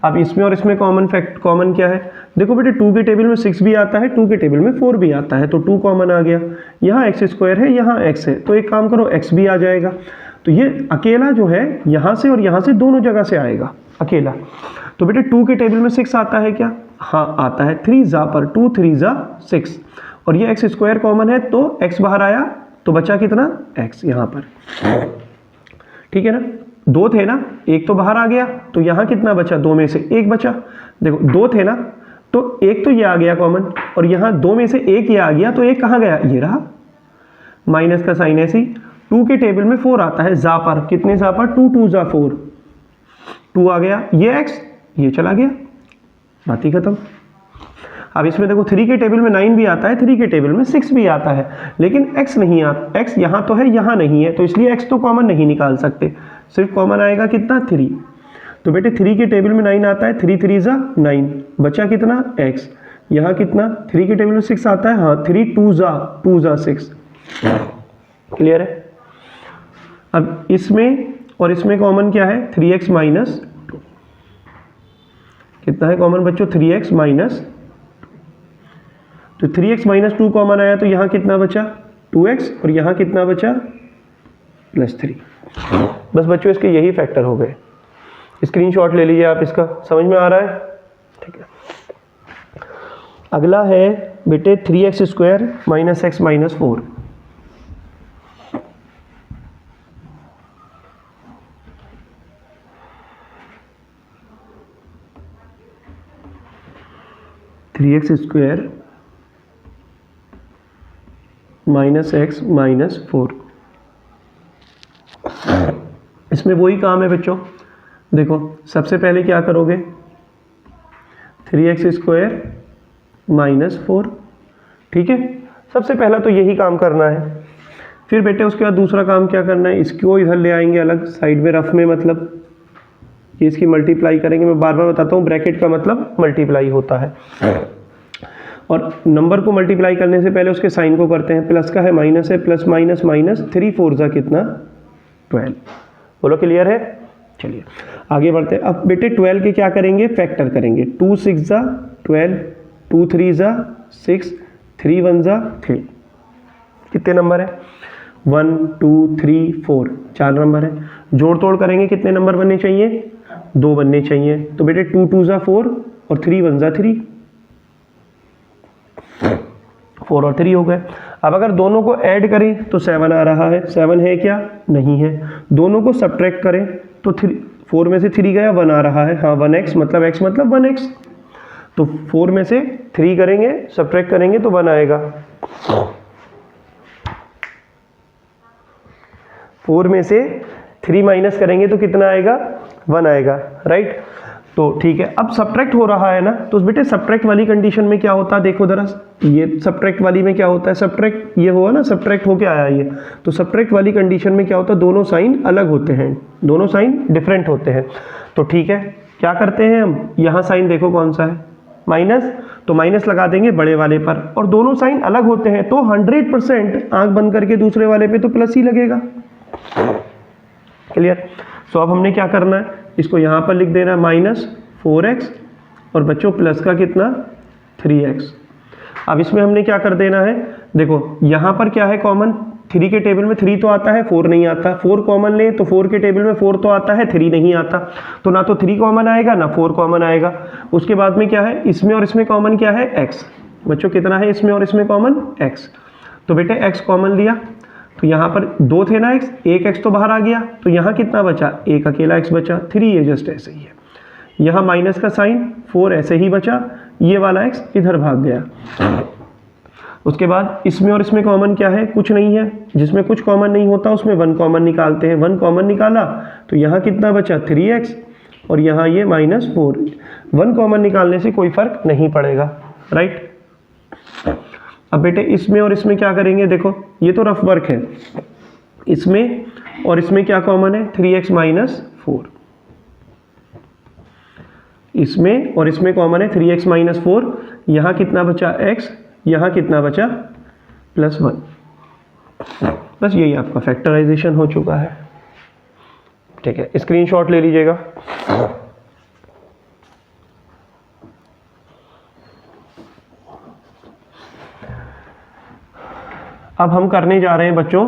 अब इसमें और इसमें कॉमन क्या है? देखो बेटे 2 के टेबल में 6 भी आता है, 2 के टेबल में 4 भी आता है, तो 2 कॉमन आ गया। यहाँ x² है, यहाँ x है, तो एक काम करो x भी आ जाएगा। तो ये अकेला जो है यहाँ से और यहाँ से दोनों जगह से आएगा अकेला। तो बेटे 2 के टेबल में 6 आता है क्या? हाँ आता है, 3 जा पर 2 3 जा 6, और ये x² कॉमन है तो x बाहर आया, तो बचा कितना? x यहाँ पर, ठीक है ना। 2 थे ना, एक तो बाहर आ गया, तो यहाँ कितना बचा? 2 में से 1 बचा। देखो 2 थे ना, तो एक तो ये आ गया कॉमन, और यहाँ 2 में से 1 ये आ गया, तो 1 कहाँ गया? ये रहा, माइनस का साइन ऐसी। 2 के टेबल में 4 आता है जा पर, कितने जा पर? 2 2 जा 4, 2 आ गया, ये x ये चला गया, बात ही खत्म। अब इसमें देखो 3 के टेबल में 9 भी आता है, 3 के टेबल में 6 भी आता है, लेकिन x नहीं आता, x यहाँ तो है यहाँ नहीं है, तो इसलिए x तो कॉमन नहीं निकाल सकते, सिर्फ कॉमन आएगा कितना? 3। तो बेटे 3 के टेबल में 9 आता है, 3 3 जा 9, बचा कितना? x। यहाँ कितना? 3 के टेबल में 6 आता है, हाँ 3 2 जा 6। क्लियर है? अब इसमें और इसमें कॉमन क्या है? 3x minus 2। कितना है कॉमन बच्चों? 3x माइनस, तो 3x माइनस 2 कॉमन आया, तो यहाँ कितना बचा? 2x, और यहाँ कितना बचा? +3। बस बच्चों इसके यही फैक्टर हो गए। स्क्रीनशॉट ले लीजिए आप इसका, समझ में आ रहा है? ठीक है। अगला है बेटे 3x² minus x minus 4। (3x² minus x minus 4। इसमें वही काम है बच्चों, देखो सबसे पहले क्या करोगे? 3x² माइनस 4, ठीक है, सबसे पहला तो यही काम करना है। फिर बेटे उसके बाद दूसरा काम क्या करना है? इसको इधर ले आएंगे अलग साइड में, रफ में, मतलब ये इसकी मल्टीप्लाई करेंगे। मैं बार बार बताता हूँ, ब्रैकेट का मतलब मल्टीप्लाई होता है, और नंबर को मल्टीप्लाई करने से पहले उसके साइन को करते हैं। प्लस का है माइनस है, प्लस माइनस माइनस, 3 4 जा कितना? 12। बोलो क्लियर है? चलिए आगे बढ़ते हैं। अब बेटे 12 के क्या करेंगे? फैक्टर करेंगे। 2 6 जा 12, 2 3 जा 6, 3 1 जा 3। कितने नंबर है? 1 2 3 4, 4 नंबर है। जोड़ तोड़ करेंगे, कितने नंबर बनने चाहिए? 2 बनने चाहिए। तो बेटे 2 2 जा 4 और 3 1 जा 3, 4 और 3 हो गए। अब अगर दोनों को ऐड करें तो 7 आ रहा है, 7 है क्या? नहीं है। दोनों को सब्ट्रैक्ट करें तो 4 में से 3 गया 1 आ रहा है, हाँ 1x मतलब x मतलब 1x, तो 4 में से 3 करेंगे सब्ट्रैक्ट करेंगे तो 1 आएगा। 4 में से 3 माइनस करेंगे तो कितना आएगा, 1 आएगा, राइट। तो ठीक है, अब सब्ट्रैक्ट हो रहा है ना, तो बेटे सब्ट्रैक्ट वाली कंडीशन में क्या होता है, देखो जरा, ये सब्ट्रैक्ट वाली में क्या होता है, सब्ट्रैक्ट ये हुआ ना, सब्ट्रैक्ट होके आया ये, तो सब्ट्रैक्ट वाली कंडीशन में क्या होता है, दोनों साइन अलग होते हैं, दोनों साइन डिफरेंट होते हैं। तो ठीक है, क्या करते हैं हम, यहाँ साइन देखो कौन सा है, माइनस, तो माइनस लगा देंगे बड़े वाले पर, और दोनों साइन अलग होते हैं तो 100% आंख बंद करके दूसरे वाले पे तो प्लस ही लगेगा। क्लियर। सो अब हमने क्या करना है, इसको यहाँ पर लिख देना है -4x और बच्चों प्लस का कितना 3x। अब इसमें हमने क्या कर देना है, देखो यहाँ पर क्या है कॉमन, 3 के टेबल में 3 तो आता है, 4 नहीं आता, 4 कॉमन ले तो 4 के टेबल में 4 तो आता है, 3 नहीं आता, तो ना तो 3 कॉमन आएगा ना 4 कॉमन आएगा। उसके बाद में क्या है, इसमें और इसमें कॉमन क्या है, x। बच्चों कितना है इसमें और इसमें कॉमन, x। तो बेटे x कॉमन लिया, तो यहाँ पर 2 थे ना x, एक x तो बाहर आ गया, तो यहाँ कितना बचा, एक अकेला x बचा, 3 ये जस्ट ऐसे ही है। यहाँ माइनस का साइन, 4 ऐसे ही बचा, ये वाला x इधर भाग गया। उसके बाद इसमें और इसमें कॉमन क्या है, कुछ नहीं है, जिसमें कुछ कॉमन नहीं होता उसमें 1 कॉमन निकालते हैं, 1 कॉमन निकाला तो यहाँ कितना बचा 3x और यहाँ ये -4। 1 कॉमन निकालने से कोई फर्क नहीं पड़ेगा, राइट। अब बेटे इसमें और इसमें क्या करेंगे, देखो ये तो रफ वर्क है, इसमें और इसमें क्या कॉमन है, 3x - 4। इसमें और इसमें कॉमन है 3x - 4, यहाँ कितना बचा x, यहाँ कितना बचा +1। बस यही आपका फैक्टराइजेशन हो चुका है, ठीक है। स्क्रीनशॉट ले लीजिएगा। अब हम करने जा रहे हैं बच्चों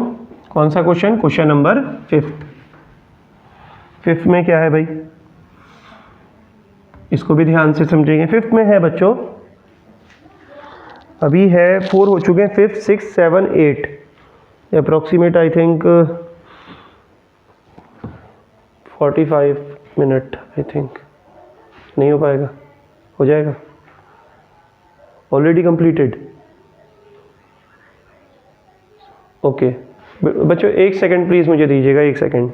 कौन सा क्वेश्चन, क्वेश्चन नंबर 5th में क्या है भाई, इसको भी ध्यान से समझेंगे। 5th में है बच्चों, अभी है 4 हो चुके हैं, 5th 6 7 8 approximate I think 45 minute, I think नहीं हो पाएगा, हो जाएगा, ऑलरेडी कंप्लीटेड। ओके बच्चों 1 सेकंड प्लीज़ मुझे दीजिएगा, 1 सेकंड।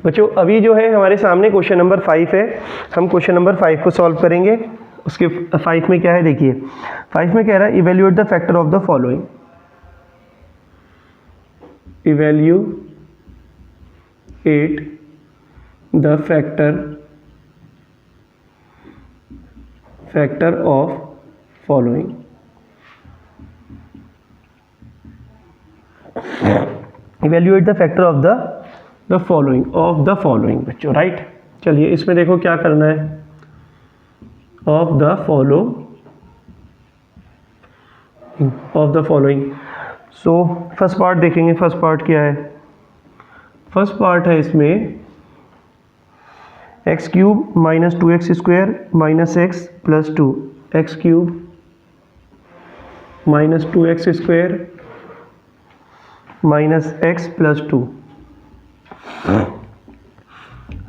बच्चों अभी जो है हमारे सामने क्वेश्चन नंबर 5 है, हम क्वेश्चन नंबर 5 को सॉल्व करेंगे। उसके 5 में क्या है देखिए, 5 में कह रहा है evaluate the factor of the following, evaluate the factor of following. Evaluate the factor of the following बच्चों, राइट। चलिए इसमें देखो क्या करना है, of the following. So first part देखेंगे, फर्स्ट पार्ट क्या है, फर्स्ट पार्ट है इसमें x³ - 2x² - x + 2, x³ - 2x² - x + 2,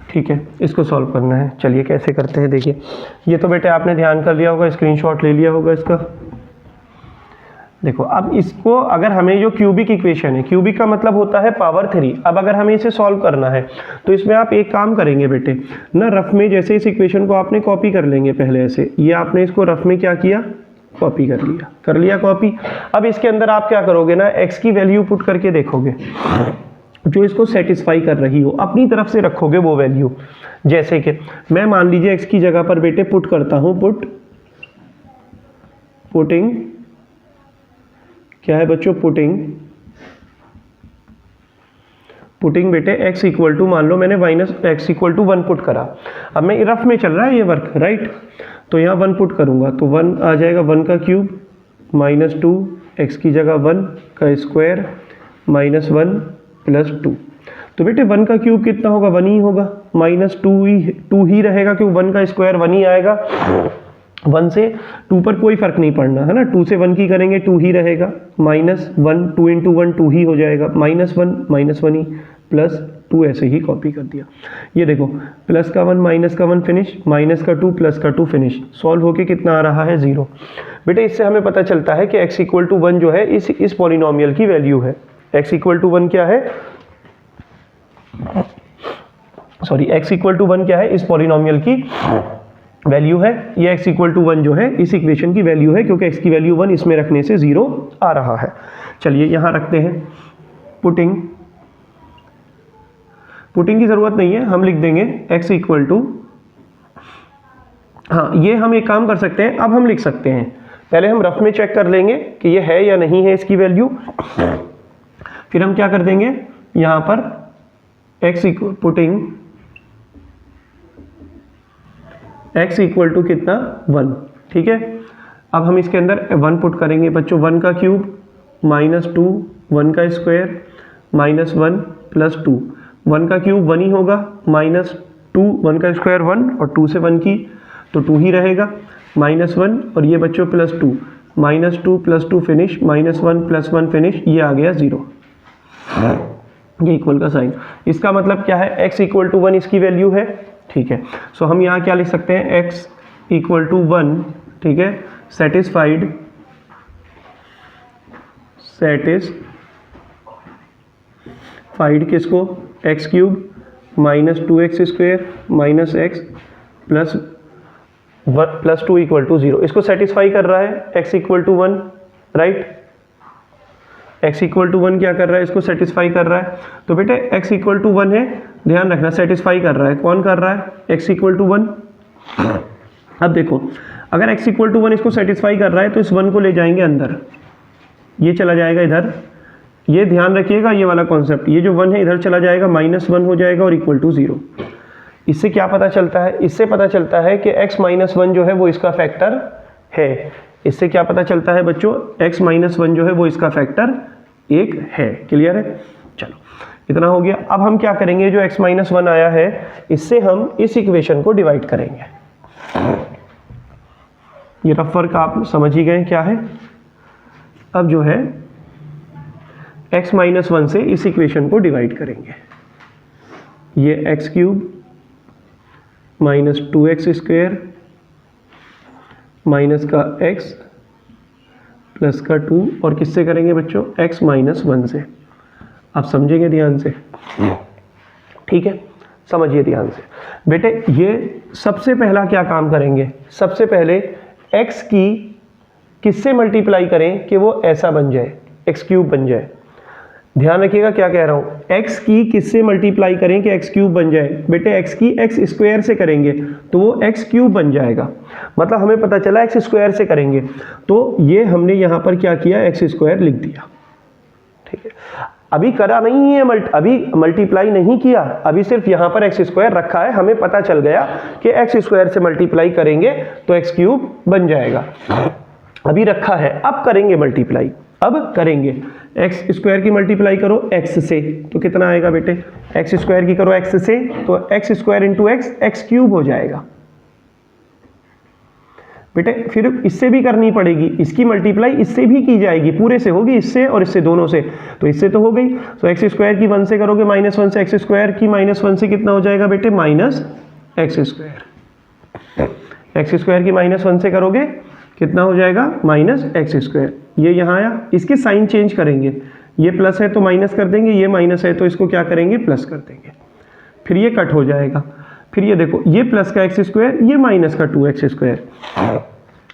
ठीक है। इसको सॉल्व करना है, चलिए कैसे करते हैं देखिए। ये तो बेटे आपने ध्यान कर लिया होगा, स्क्रीनशॉट ले लिया होगा इसका। देखो अब इसको अगर हमें जो क्यूबिक इक्वेशन है, क्यूबिक का मतलब होता है पावर 3, अब अगर हमें इसे सॉल्व करना है तो इसमें आप एक काम करेंगे बेटे ना, रफ में जैसे इस इक्वेशन को आपने कॉपी कर लेंगे पहले ऐसे, ये आपने इसको रफ में क्या किया, कॉपी कर लिया कॉपी। अब इसके अंदर आप क्या करोगे ना, x की वैल्यू पुट करके देखोगे जो इसको सेटिस्फाई कर रही हो, अपनी तरफ से रखोगे वो वैल्यू। जैसे कि मैं मान लीजिए x की जगह पर बेटे पुट करता हूं, पुटिंग क्या है बच्चों, पुटिंग बेटे x इक्वल टू, मान लो मैंने -x इक्वल टू 1 पुट करा। अब मैं रफ में चल रहा है ये वर्क, राइट, तो यहाँ 1 पुट करूंगा तो 1 आ जाएगा, 1 का क्यूब -2 x की जगह 1 का स्क्वायर माइनस 1 प्लस 2। तो बेटे 1 का क्यूब कितना होगा, 1 ही होगा, माइनस 2 ही रहेगा क्योंकि 1 का स्क्वायर 1 ही आएगा। 1 से 2 पर कोई फर्क नहीं पड़ना है ना, 2 से 1 की करेंगे 2 ही रहेगा, माइनस 1 2 इंटू 1 2 ही हो जाएगा, माइनस 1 ही, प्लस 2 ऐसे ही कॉपी कर दिया। ये देखो प्लस का 1 माइनस का 1 फिनिश, माइनस का 2 प्लस का 2 फिनिश, सॉल्व होके कितना आ रहा है 0। बेटे इससे हमें पता चलता है कि x इक्वल टू 1 जो है इस पॉलिनोमियल की वैल्यू है। x इक्वल टू 1 क्या है, सॉरी x इक्वल टू 1 क्या है, इस पॉलिनोमियल की वैल्यू है। ये x इक्वल टू 1 जो है इस इक्वेशन की वैल्यू है, क्योंकि x की वैल्यू 1 इसमें रखने से 0 आ रहा है। चलिए यहाँ रखते हैं, पुटिंग की ज़रूरत नहीं है, हम लिख देंगे x इक्वल टू, हाँ ये हम एक काम कर सकते हैं, अब हम लिख सकते हैं, पहले हम रफ में चेक कर लेंगे कि ये है या नहीं है इसकी वैल्यू, फिर हम क्या कर देंगे यहाँ पर x equal putting x equal to कितना 1, ठीक है। अब हम इसके अंदर 1 पुट करेंगे बच्चों, 1 का क्यूब माइनस 2, 1 का स्क्वायर माइनस 1 प्लस 2, 1 का क्यूब 1 ही होगा, माइनस 2 1 का स्क्वायर 1 और 2 से 1 की तो 2 ही रहेगा, माइनस 1 और ये बच्चों plus 2, minus 2 plus 2 finish, minus 1 plus 1 finish, ये आ गया 0, ये इक्वल का साइन। इसका मतलब क्या है, x इक्वल टू 1 इसकी वैल्यू है, ठीक है। सो हम यहाँ क्या लिख सकते हैं, x इक्वल टू 1, ठीक है, सेटिस्फाइड किसको, x cube minus 2x square minus x plus 2 equal to 0, इसको सेटिस्फाई कर रहा है x equal to 1, right. x equal to 1 क्या कर रहा है, इसको सेटिस्फाई कर रहा है। तो बेटे x इक्वल टू 1 है, ध्यान रखना सेटिस्फाई कर रहा है, कौन कर रहा है, x इक्वल टू 1। अब देखो अगर x इक्वल टू 1 इसको सेटिस्फाई कर रहा है तो इस 1 को ले जाएंगे अंदर, ये चला जाएगा इधर, ये ध्यान रखिएगा ये वाला कॉन्सेप्ट, ये जो 1 है इधर चला जाएगा, माइनस 1 हो जाएगा और इक्वल टू 0। इससे क्या पता चलता है, इससे पता चलता है कि x माइनस 1 जो है वो इसका फैक्टर है। इससे क्या पता चलता है बच्चों, x माइनस 1 जो है वो इसका फैक्टर 1 है। क्लियर है, चलो इतना हो गया। अब हम क्या करेंगे, जो x माइनस 1 आया है इससे हम इस इक्वेशन को डिवाइड करेंगे। ये रफ वर्क आप समझ ही गए क्या है। अब जो है x माइनस 1 से इस इक्वेशन को डिवाइड करेंगे, ये x cube minus 2x square minus का x प्लस का 2 और किससे करेंगे बच्चों, x माइनस 1 से। आप समझेंगे ध्यान से, ठीक है, समझिए ध्यान से। बेटे ये सबसे पहला क्या काम करेंगे, सबसे पहले x की किससे मल्टीप्लाई करें कि वो ऐसा बन जाए, x क्यूब बन जाए। ध्यान रखिएगा क्या कह रहा हूँ, x की किससे मल्टीप्लाई करें कि x क्यूब बन जाए। बेटे x की x स्क्वायर से करेंगे तो वो x क्यूब बन जाएगा, मतलब हमें पता चला x स्क्वायर से करेंगे तो ये हमने यहाँ पर क्या किया, x स्क्वायर लिख दिया, ठीक है। अभी करा नहीं है, अभी मल्टीप्लाई नहीं किया, अभी सिर्फ यहाँ पर x स्क्वायर रखा है, हमें पता चल गया कि x स्क्वायर से मल्टीप्लाई करेंगे तो x क्यूब बन जाएगा, अभी रखा है। अब करेंगे मल्टीप्लाई, अब करेंगे x स्क्वायर की मल्टीप्लाई करो x से तो कितना आएगा बेटे, x स्क्वायर की करो x से तो x square into x cube हो जाएगा। बेटे फिर इससे भी करनी पड़ेगी, इसकी मल्टीप्लाई इससे भी की जाएगी, पूरे से होगी, इससे और इससे दोनों से, तो इससे तो हो गई। तो x स्क्वायर की 1 से करोगे माइनस 1 से, x स्क्वायर की माइनस 1 से कितना हो जाएगा बेटे, minus x square. x square की माइनस 1 से करोगे कितना हो जाएगा, माइनस x स्क्वायर। ये यहाँ आया, इसके साइन चेंज करेंगे, ये प्लस है तो माइनस कर देंगे, ये माइनस है तो इसको क्या करेंगे, प्लस कर देंगे, फिर ये कट हो जाएगा। फिर ये देखो ये प्लस का x स्क्वायर, ये माइनस का 2x स्क्वायर।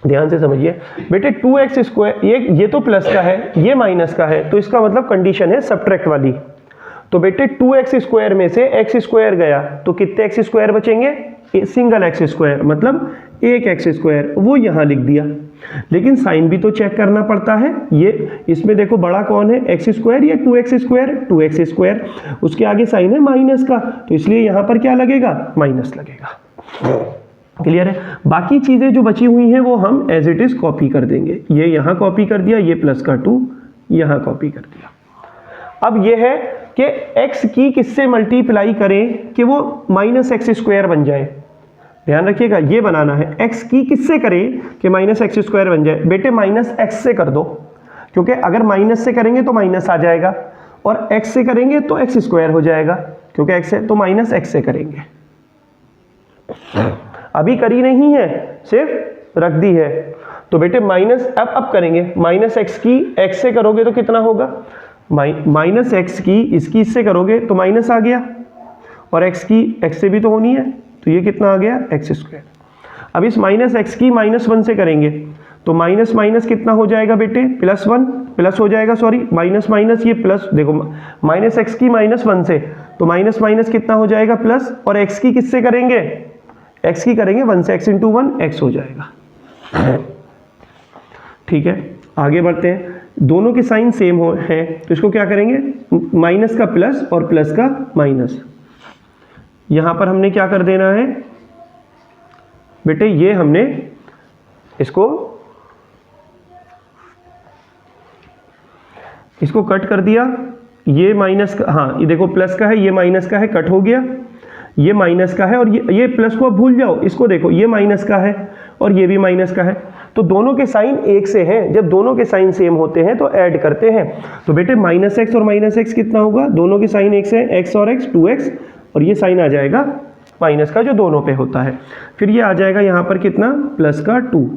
ध्यान से समझिए बेटे, 2x स्क्वायर ये तो प्लस का है, ये माइनस का है, तो इसका मतलब कंडीशन है सब्ट्रैक्ट वाली। तो बेटे 2x स्क्वायर में से x स्क्वायर गया तो कितने x स्क्वायर बचेंगे, सिंगल x स्क्वायर, मतलब एक x स्क्वायर, वो यहाँ लिख दिया। लेकिन साइन भी तो चेक करना पड़ता है, ये इसमें देखो बड़ा कौन है, x स्क्वायर या 2x स्क्वायर, 2x स्क्वायर, उसके आगे साइन है माइनस का, तो इसलिए यहाँ पर क्या लगेगा, माइनस लगेगा। क्लियर है। बाकी चीज़ें जो बची हुई हैं वो हम एज इट इज़ कॉपी कर देंगे। ये यहाँ कॉपी कर दिया, ये प्लस का 2 यहाँ कॉपी कर दिया। अब ये है कि x की किससे मल्टीप्लाई करें कि वो माइनस एक्स स्क्वायर बन जाए। ध्यान रखिएगा, ये बनाना है। x की किससे करें कि माइनस एक्स स्क्वायर बन जाए। बेटे माइनस एक्स से कर दो, क्योंकि अगर माइनस से करेंगे तो माइनस आ जाएगा, और x से करेंगे तो एक्स स्क्वायर हो जाएगा, क्योंकि x है तो माइनस एक्स से करेंगे। अभी करी नहीं है, सिर्फ रख दी है। तो बेटे माइनस अब करेंगे। माइनस एक्स की x से करोगे तो कितना होगा, माइनस एक्स की इसकी इससे करोगे तो माइनस आ गया, और x की x से भी तो होनी है, तो ये कितना आ गया एक्स स्क्वायर। अब इस माइनस एक्स की -1 से करेंगे तो माइनस माइनस कितना हो जाएगा बेटे, +1 प्लस हो जाएगा, सॉरी माइनस माइनस ये प्लस, देखो माइनस एक्स की -1 से तो माइनस माइनस कितना हो जाएगा प्लस, और x की किससे करेंगे, x की करेंगे 1 से, x इंटू 1 x हो जाएगा। ठीक है, आगे बढ़ते हैं। दोनों के साइन सेम है तो इसको क्या करेंगे, माइनस का प्लस और प्लस का माइनस। यहां पर हमने क्या कर देना है बेटे, ये हमने इसको कट कर दिया। ये माइनस का, हाँ ये देखो प्लस का है, ये माइनस का है, कट हो गया। ये माइनस का है और ये प्लस को अब भूल जाओ, इसको देखो ये माइनस का है और ये भी माइनस का है, तो दोनों के साइन एक से हैं। जब दोनों के साइन सेम होते हैं तो ऐड करते हैं। तो बेटे माइनस एक्स और माइनस एक्स कितना होगा, दोनों के साइन एक से हैं, एक्स और एक्स 2x, और ये साइन आ जाएगा माइनस का जो दोनों पे होता है। फिर ये आ जाएगा यहाँ पर कितना, प्लस का 2,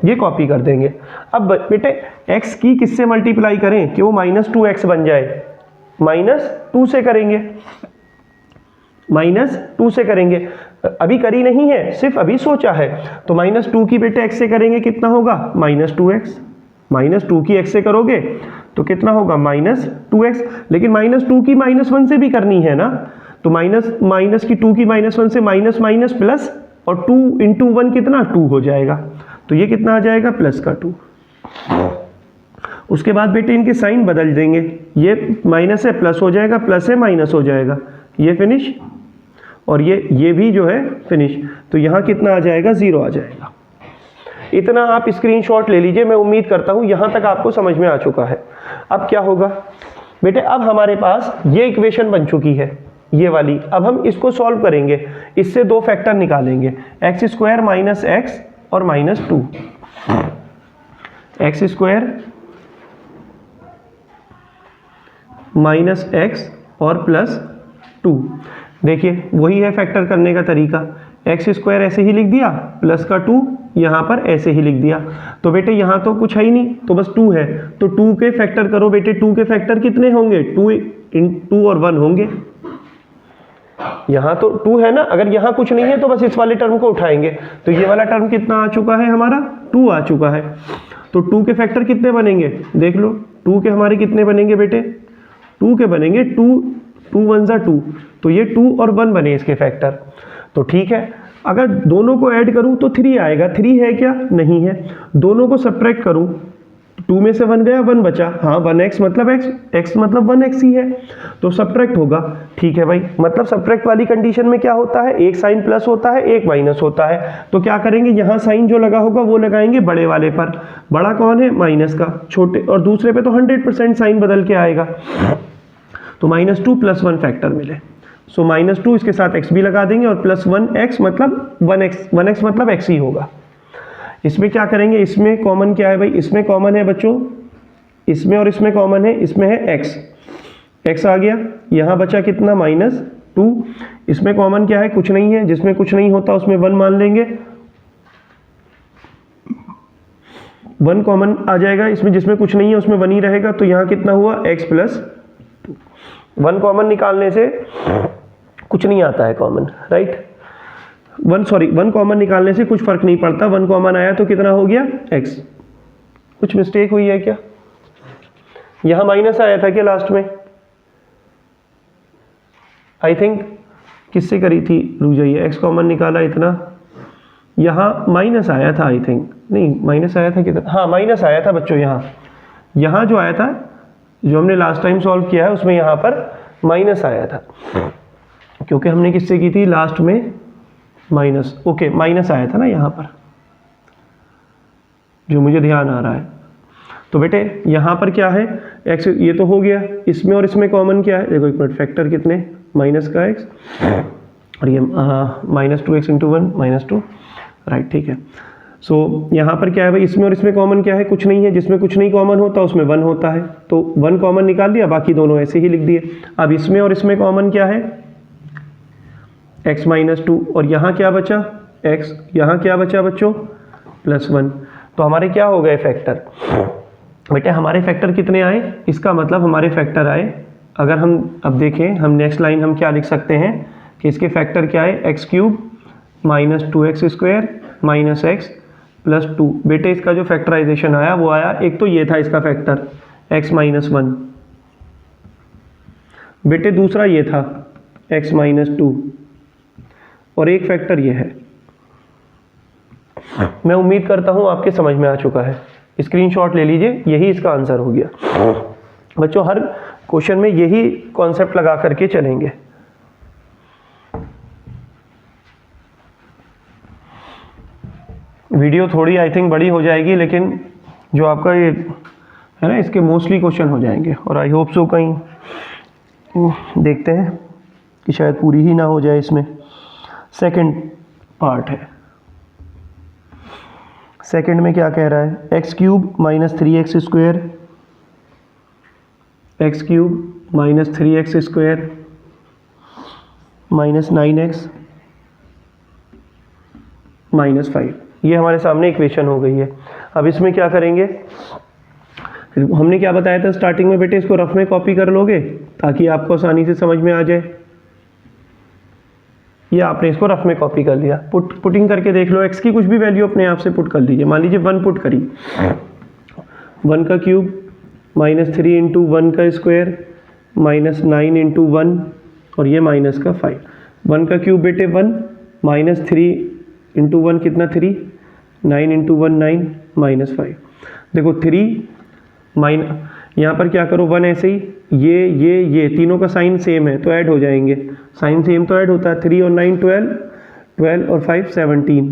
ये कॉपी कर देंगे। अब बेटे x की किससे मल्टीप्लाई करें कि वो -2x बन जाए, -2 से करेंगे, -2 से करेंगे। अभी करी नहीं है, सिर्फ अभी सोचा है। तो -2 की बेटे x से करेंगे कितना होगा, -2x, -2 की x से करोगे तो कितना होगा, -2x। लेकिन -2 की -1 से भी करनी है ना, तो माइनस की 2 की -1 से माइनस माइनस प्लस, और 2 इंटू 1 कितना 2 हो जाएगा, तो ये कितना आ जाएगा प्लस का 2। उसके बाद बेटे इनके साइन बदल देंगे, ये माइनस है प्लस हो जाएगा, प्लस है माइनस हो जाएगा, ये फिनिश, और ये भी जो है फिनिश। तो यहाँ कितना आ जाएगा, 0 आ जाएगा। इतना आप स्क्रीनशॉट ले लीजिए। मैं उम्मीद करता हूँ यहाँ तक आपको समझ में आ चुका है। अब क्या होगा बेटे, अब हमारे पास ये इक्वेशन बन चुकी है, ये वाली। अब हम इसको सॉल्व करेंगे, इससे 2 फैक्टर निकालेंगे, x स्क्वायर माइनस एक्स और -2, x स्क्वायर माइनस एक्स और +2। देखिए वही है फैक्टर करने का तरीका, x स्क्वायर ऐसे ही लिख दिया, प्लस का 2 यहाँ पर ऐसे ही लिख दिया। तो बेटे यहाँ तो कुछ है ही नहीं, तो बस 2 है, तो 2 के फैक्टर करो बेटे। 2 के फैक्टर कितने होंगे, 2 और 1 होंगे। यहाँ तो 2 है ना, अगर यहाँ कुछ नहीं है तो बस इस वाले टर्म को उठाएंगे। तो ये वाला टर्म कितना आ चुका है हमारा, 2 आ चुका है। तो 2 के फैक्टर कितने बनेंगे, देख लो 2 के हमारे कितने बनेंगे बेटे, 2 के बनेंगे 2 1 ज़ा 2, तो ये 2 और 1 बने इसके फैक्टर। तो ठीक है, अगर दोनों को ऐड करूं तो 3 आएगा। 3 है क्या, नहीं है। दोनों को सब्ट्रैक्ट करूं, 2 में से 1 गया, 1 बचा, हाँ 1x मतलब x मतलब 1x ही है, तो सब्ट्रैक्ट होगा। ठीक है भाई, मतलब सब्ट्रैक्ट वाली कंडीशन में क्या होता है, एक साइन प्लस होता है, एक माइनस होता है। तो क्या करेंगे, यहाँ साइन जो लगा होगा वो लगाएंगे बड़े वाले पर। बड़ा कौन है, माइनस का, छोटे और दूसरे पे तो 100% साइन बदल के आएगा। तो -2 + 1 फैक्टर मिले, सो -2 इसके साथ x भी लगा देंगे, और +1x मतलब 1x मतलब x ही होगा। इसमें क्या करेंगे, इसमें कॉमन क्या है भाई, इसमें कॉमन है बच्चों, इसमें और इसमें कॉमन है, इसमें है x आ गया। यहाँ बचा कितना, -2। इसमें कॉमन क्या है, कुछ नहीं है, जिसमें कुछ नहीं होता उसमें 1 मान लेंगे, 1 कॉमन आ जाएगा। इसमें जिसमें कुछ नहीं है उसमें 1 ही रहेगा, तो यहाँ कितना हुआ, x + 1 कॉमन निकालने से कुछ नहीं आता है कॉमन, राइट। 1 कॉमन निकालने से कुछ फर्क नहीं पड़ता। 1 कॉमन आया तो कितना हो गया, x। कुछ मिस्टेक हुई है क्या, यहां माइनस आया था क्या लास्ट में, आई थिंक किससे करी थी, रुक जाइए, x कॉमन निकाला इतना, यहां माइनस आया था आई थिंक, नहीं माइनस आया था कितना, हाँ माइनस आया था बच्चों। यहाँ जो आया था, जो हमने लास्ट टाइम सॉल्व किया है उसमें यहाँ पर माइनस आया था, क्योंकि हमने किससे की थी लास्ट में, माइनस, ओके माइनस आया था ना यहाँ पर, जो मुझे ध्यान आ रहा है। तो बेटे यहाँ पर क्या है, x ये तो हो गया, इसमें और इसमें कॉमन क्या है, देखो एक मिनट, फैक्टर कितने, माइनस का x और ये -2x इंटू 1 -2, राइट, ठीक है। सो यहाँ पर क्या है भाई, इसमें और इसमें कॉमन क्या है, कुछ नहीं है, जिसमें कुछ नहीं कॉमन होता उसमें 1 होता है, तो 1 कॉमन निकाल दिया, बाकी दोनों ऐसे ही लिख दिए। अब इसमें और इसमें कॉमन क्या है, x -2, और यहाँ क्या बचा x, यहाँ क्या बचा बच्चों +1, तो हमारे क्या हो गए फैक्टर, बेटे हमारे फैक्टर कितने आए, इसका मतलब हमारे फैक्टर आए, अगर हम अब देखें, हम नेक्स्ट लाइन हम क्या लिख सकते हैं कि इसके फैक्टर क्या है, x³ -2x² -x +2। बेटे इसका जो फैक्टराइजेशन आया वो आया, एक तो ये था इसका फैक्टर x -1, बेटे दूसरा ये था x -2, और एक फैक्टर ये है। मैं उम्मीद करता हूं आपके समझ में आ चुका है, स्क्रीनशॉट ले लीजिए, यही इसका आंसर हो गया। बच्चों हर क्वेश्चन में यही कॉन्सेप्ट लगा करके चलेंगे। वीडियो थोड़ी आई थिंक बड़ी हो जाएगी, लेकिन जो आपका ये है ना, इसके मोस्टली क्वेश्चन हो जाएंगे, और आई होप सो कहीं देखते हैं कि शायद पूरी ही ना हो जाए इसमें। सेकंड पार्ट है, सेकंड में क्या कह रहा है, x³ -3x² x³ -3x² -9x -5, ये हमारे सामने इक्वेशन हो गई है। अब इसमें क्या करेंगे, हमने क्या बताया था स्टार्टिंग में, बेटे इसको रफ में कॉपी कर लोगे ताकि आपको आसानी से समझ में आ जाए। ये आपने इसको रफ में कॉपी कर लिया, पुटिंग करके देख लो, x की कुछ भी वैल्यू अपने आप से पुट कर लीजिए। मान लीजिए 1 पुट करी, 1 का क्यूब -3 इंटू 1 का स्क्वायर -9 इंटू 1, और ये माइनस का 5। 1 का क्यूब बेटे 1, -3 इंटू 1 कितना 3, 9 इंटू 1 9 -5। देखो 3 यहाँ पर क्या करो, 1 ऐसे ही, ये तीनों का साइन सेम है तो ऐड हो जाएंगे, साइन सेम तो ऐड होता है, 3 और 9 12, 12 और 5 17,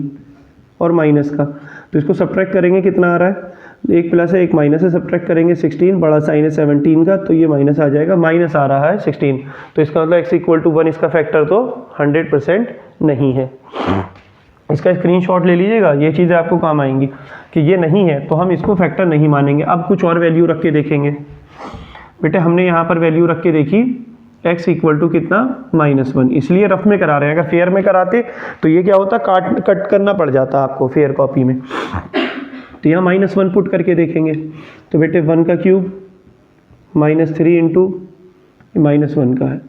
और माइनस का, तो इसको सब्ट्रैक्ट करेंगे कितना आ रहा है, एक प्लस है एक माइनस है, सब्ट्रैक्ट करेंगे 16, बड़ा साइन है 17 का, तो ये माइनस आ जाएगा, माइनस आ रहा है 16, तो इसका मतलब x = 1, इसका फैक्टर तो 100% नहीं है। इसका स्क्रीनशॉट ले लीजिएगा, ये चीज़ें आपको काम आएंगी कि ये नहीं है तो हम इसको फैक्टर नहीं मानेंगे। अब कुछ और वैल्यू रख के देखेंगे। बेटे हमने यहाँ पर वैल्यू रख के देखी x = कितना -1, इसलिए रफ में करा रहे हैं, अगर फेयर में कराते तो ये क्या होता, कट करना पड़ जाता आपको फेयर कॉपी में। तो यहाँ -1 पुट करके देखेंगे, तो बेटे 1 का क्यूब -3 इंटू -1 का है,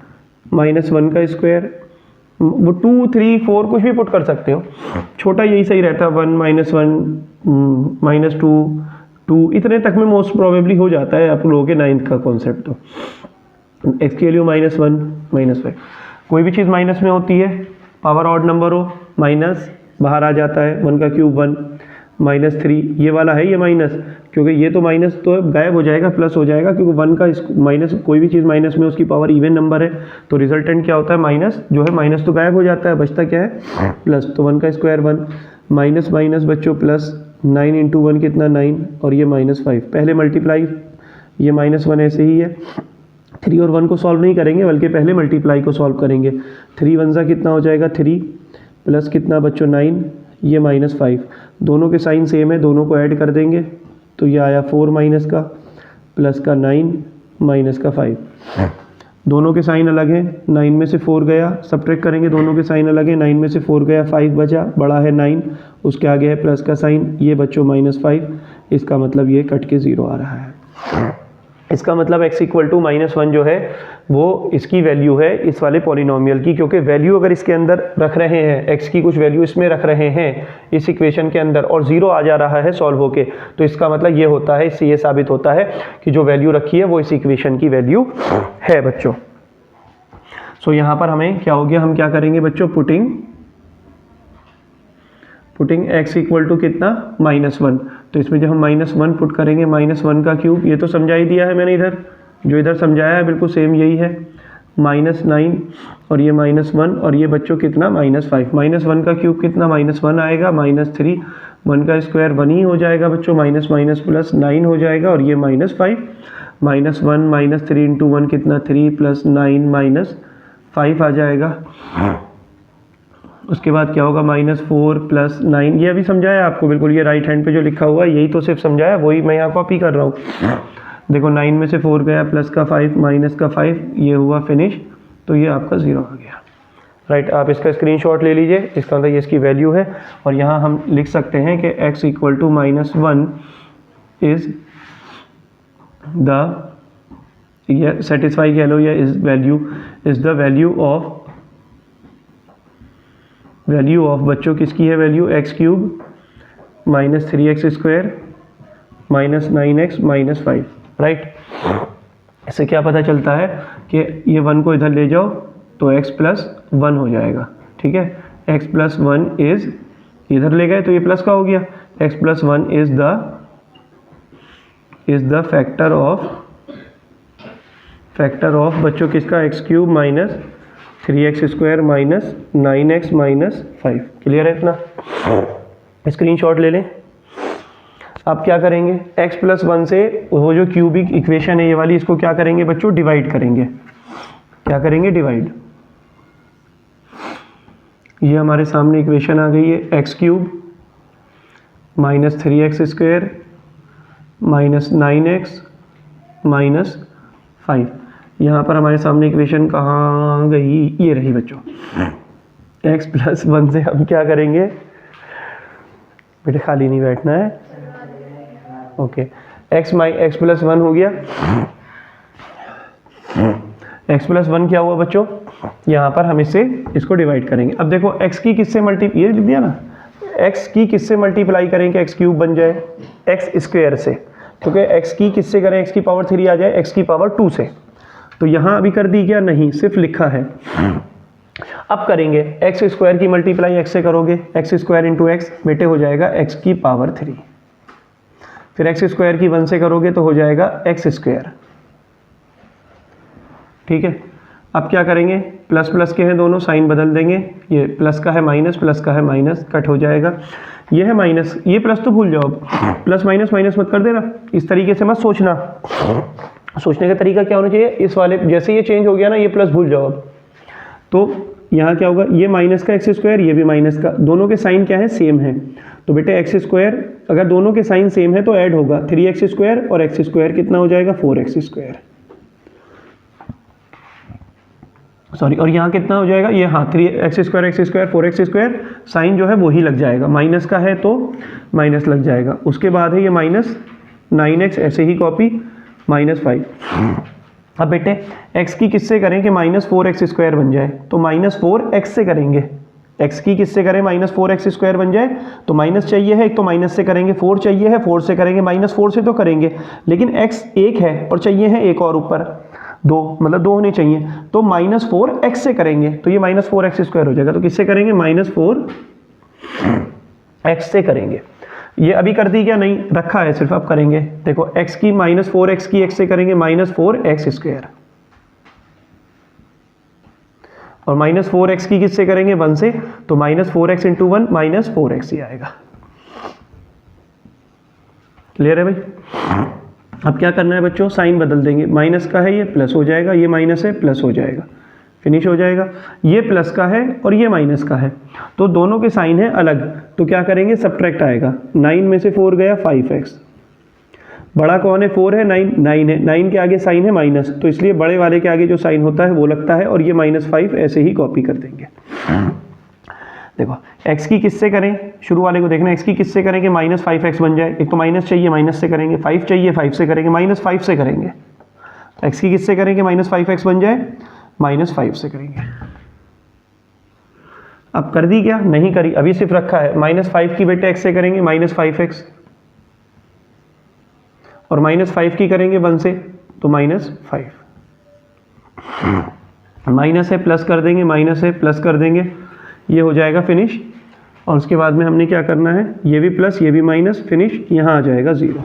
-1 का स्क्वायर, वो 2 3 4 कुछ भी पुट कर सकते हो, छोटा यही सही रहता है, 1 -1 -2 2 इतने तक में मोस्ट प्रोबेबली हो जाता है आप लोगों के 9th का कॉन्सेप्ट। तो x की वैल्यू -1 -5, कोई भी चीज़ माइनस में होती है, पावर ऑड नंबर हो, माइनस बाहर आ जाता है, 1 का क्यूब 1 -3, ये वाला है ये माइनस, क्योंकि ये तो माइनस तो गायब हो जाएगा, प्लस हो जाएगा, क्योंकि 1 का माइनस, कोई भी चीज़ माइनस में उसकी पावर इवन नंबर है, तो रिजल्टेंट क्या होता है, माइनस, जो है माइनस तो गायब हो जाता है, बचता क्या है प्लस, तो 1 का स्क्वायर 1 माइनस माइनस बच्चों प्लस, 9 इंटू 1 कितना 9, और ये -5, पहले मल्टीप्लाई, ये -1 ऐसे ही है, 3 और 1 को सॉल्व नहीं करेंगे बल्कि पहले मल्टीप्लाई को सॉल्व करेंगे, 3 1 सा कितना हो जाएगा 3, प्लस कितना बच्चों 9, ये -5, दोनों के साइन सेम है, दोनों को ऐड कर देंगे, तो ये आया 4 माइनस का, प्लस का 9, माइनस का 5, दोनों के साइन अलग हैं, 9 में से 4 गया, सब्ट्रैक्ट करेंगे, दोनों के साइन अलग है, 9 में से 4 गया, 5 बचा, बड़ा है 9, उसके आगे है प्लस का साइन, ये बच्चों -5, इसका मतलब ये कट के 0 आ रहा है। इसका मतलब x = -1 जो है वो इसकी वैल्यू है इस वाले पॉलिनोमियल की, क्योंकि वैल्यू अगर इसके अंदर रख रहे हैं, x की कुछ वैल्यू इसमें रख रहे हैं इस इक्वेशन के अंदर, और 0 आ जा रहा है सॉल्व होके, तो इसका मतलब ये होता है, इससे ये साबित होता है कि जो वैल्यू रखी है वो इस इक्वेशन की वैल्यू है बच्चों। सो यहाँ पर हमें क्या हो गया, हम क्या करेंगे बच्चों, पुटिंग x = कितना -1, तो इसमें जब हम -1 पुट करेंगे, -1 का क्यूब, ये तो समझा ही दिया है मैंने इधर, जो इधर समझाया है बिल्कुल सेम यही है, -9 और ये -1 और ये बच्चों कितना -5। -1 का क्यूब कितना -1 आएगा, -3, 1 का स्क्वायर 1 ही हो जाएगा बच्चों, माइनस माइनस प्लस 9 हो जाएगा और ये -5, -1 -3 इंटू 1 कितना 3 प्लस 9 -5 आ जाएगा। उसके बाद क्या होगा -4 प्लस 9, ये अभी समझाया आपको बिल्कुल, ये राइट हैंड पे जो लिखा हुआ है यही तो सिर्फ समझाया, वही मैं यहाँ कॉपी कर रहा हूँ। देखो 9 में से 4 गया, प्लस का 5 माइनस का 5, ये हुआ फिनिश, तो ये आपका 0 आ गया। राइट, आप इसका स्क्रीनशॉट ले लीजिए, इसका मतलब ये इसकी वैल्यू है। और यहाँ हम लिख सकते हैं कि x equal to -1 is the, ये सेटिस्फाई कह लो, या is value is the value of बच्चों किसकी है value, x³ -3x² -9x -5। Right, इससे क्या पता चलता है कि ये 1 को इधर ले जाओ तो x + 1 हो जाएगा। ठीक है, x + 1 इज़, इधर ले गए तो ये प्लस का हो गया, x + 1 is the factor of बच्चों किसका, x³ -3x² -9x -5। क्लियर है इतना? स्क्रीनशॉट ले लें। अब क्या करेंगे, x + 1 से वो जो क्यूबिक इक्वेशन है ये वाली, इसको क्या करेंगे बच्चों, डिवाइड करेंगे। क्या करेंगे, डिवाइड। ये हमारे सामने इक्वेशन आ गई है, x³ -3x² -9x -5। यहाँ पर हमारे सामने इक्वेशन कहाँ गई, ये रही बच्चों। x + 1 से हम क्या करेंगे बेटे, खाली नहीं बैठना है। ओके, x + 1 हो गया, x + 1 क्या हुआ बच्चों, यहाँ पर हम इसको डिवाइड करेंगे। अब देखो x की किससे ये लिख दिया ना, x की किससे मल्टीप्लाई करेंगे, x³ बन जाए x² से, क्योंकि x की किससे करें, x की पावर 3 आ जाए x की पावर 2 से। तो यहाँ अभी कर दी क्या, नहीं, सिर्फ लिखा है। अब करेंगे x² की मल्टीप्लाई x से करोगे, x² इंटू x बेटे हो जाएगा x की पावर 3, फिर x² की 1 से करोगे तो हो जाएगा x²। ठीक है, अब क्या करेंगे, प्लस प्लस के हैं दोनों, साइन बदल देंगे, ये प्लस का है माइनस, प्लस का है माइनस, कट हो जाएगा। ये है माइनस, ये प्लस तो भूल जाओ, प्लस माइनस माइनस मत कर देना, इस तरीके से मत सोचना। सोचने का तरीका क्या होना चाहिए, इस वाले जैसे ये चेंज हो गया ना, ये प्लस भूल जाओ। तो यहाँ क्या होगा, ये माइनस का x², ये भी माइनस का, दोनों के साइन क्या है, सेम है। तो बेटे x², अगर दोनों के साइन सेम है तो ऐड होगा 3x² और x² कितना हो जाएगा, 4x²। सॉरी, और यहाँ कितना हो जाएगा, ये हाँ 3x² x² 4x², साइन जो है वो ही लग जाएगा, माइनस का है तो माइनस लग जाएगा। उसके बाद है ये -9x, ऐसे ही कॉपी, -5। अब बेटे x की किससे करें कि -4x² बन जाए, तो -4x से करेंगे। x की किससे करें, -4x² बन जाए, तो माइनस चाहिए है एक, तो माइनस से करेंगे, 4 चाहिए है 4 से करेंगे, -4 से तो करेंगे, लेकिन x 1 है और चाहिए है एक और ऊपर 2, मतलब 2 होने चाहिए, तो -4x से करेंगे, तो ये -4x² हो जाएगा। तो किससे करेंगे, -4x से करेंगे। ये अभी कर दी क्या, नहीं रखा है, सिर्फ अब करेंगे। देखो x की -4x की x से करेंगे -4x², और -4x की किससे करेंगे, 1 से, तो -4x इंटू 1 -4x ही आएगा। क्लियर है भाई? अब क्या करना है बच्चों, साइन बदल देंगे, माइनस का है ये प्लस हो जाएगा, ये माइनस है प्लस हो जाएगा, फिनिश हो जाएगा। ये प्लस का है और ये माइनस का है, तो दोनों के साइन है अलग, तो क्या करेंगे, सब्ट्रैक्ट आएगा। 9 में से 4 गया 5x, बड़ा कौन है, 4 है, 9 है, 9 के आगे साइन है माइनस, तो इसलिए बड़े वाले के आगे जो साइन होता है वो लगता है, और ये -5 ऐसे ही कॉपी कर देंगे। देखो x की किससे करें, शुरू वाले को देखना, x की किससे करें कि -5x बन जाए, एक तो माइनस चाहिए, माइनस से करेंगे, 5 चाहिए 5 से करेंगे, -5 से करेंगे। x की किससे करें कि -5x बन जाए, -5 से करेंगे। अब कर दी क्या, नहीं करी, अभी सिर्फ रखा है। -5 की बेटे x से करेंगे -5x, और -5 की करेंगे 1 से, तो -5, माइनस है प्लस कर देंगे, माइनस है प्लस कर देंगे, ये हो जाएगा फिनिश। और उसके बाद में हमने क्या करना है, ये भी प्लस ये भी माइनस, फिनिश, यहाँ आ जाएगा 0।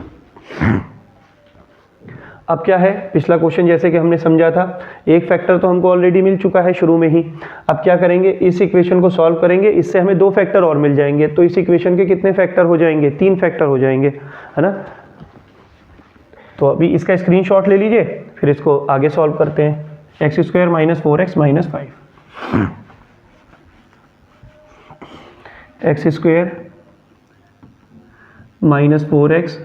अब क्या है, पिछला क्वेश्चन जैसे कि हमने समझा था, एक फैक्टर तो हमको ऑलरेडी मिल चुका है शुरू में ही। अब क्या करेंगे, इस इक्वेशन को सॉल्व करेंगे, इससे हमें 2 फैक्टर और मिल जाएंगे। तो इस इक्वेशन के कितने फैक्टर हो जाएंगे, 3 फैक्टर हो जाएंगे, है ना। तो अभी इसका स्क्रीनशॉट ले लीजिए, फिर इसको आगे सॉल्व करते हैं। X square minus 4x minus 5, x square minus 4x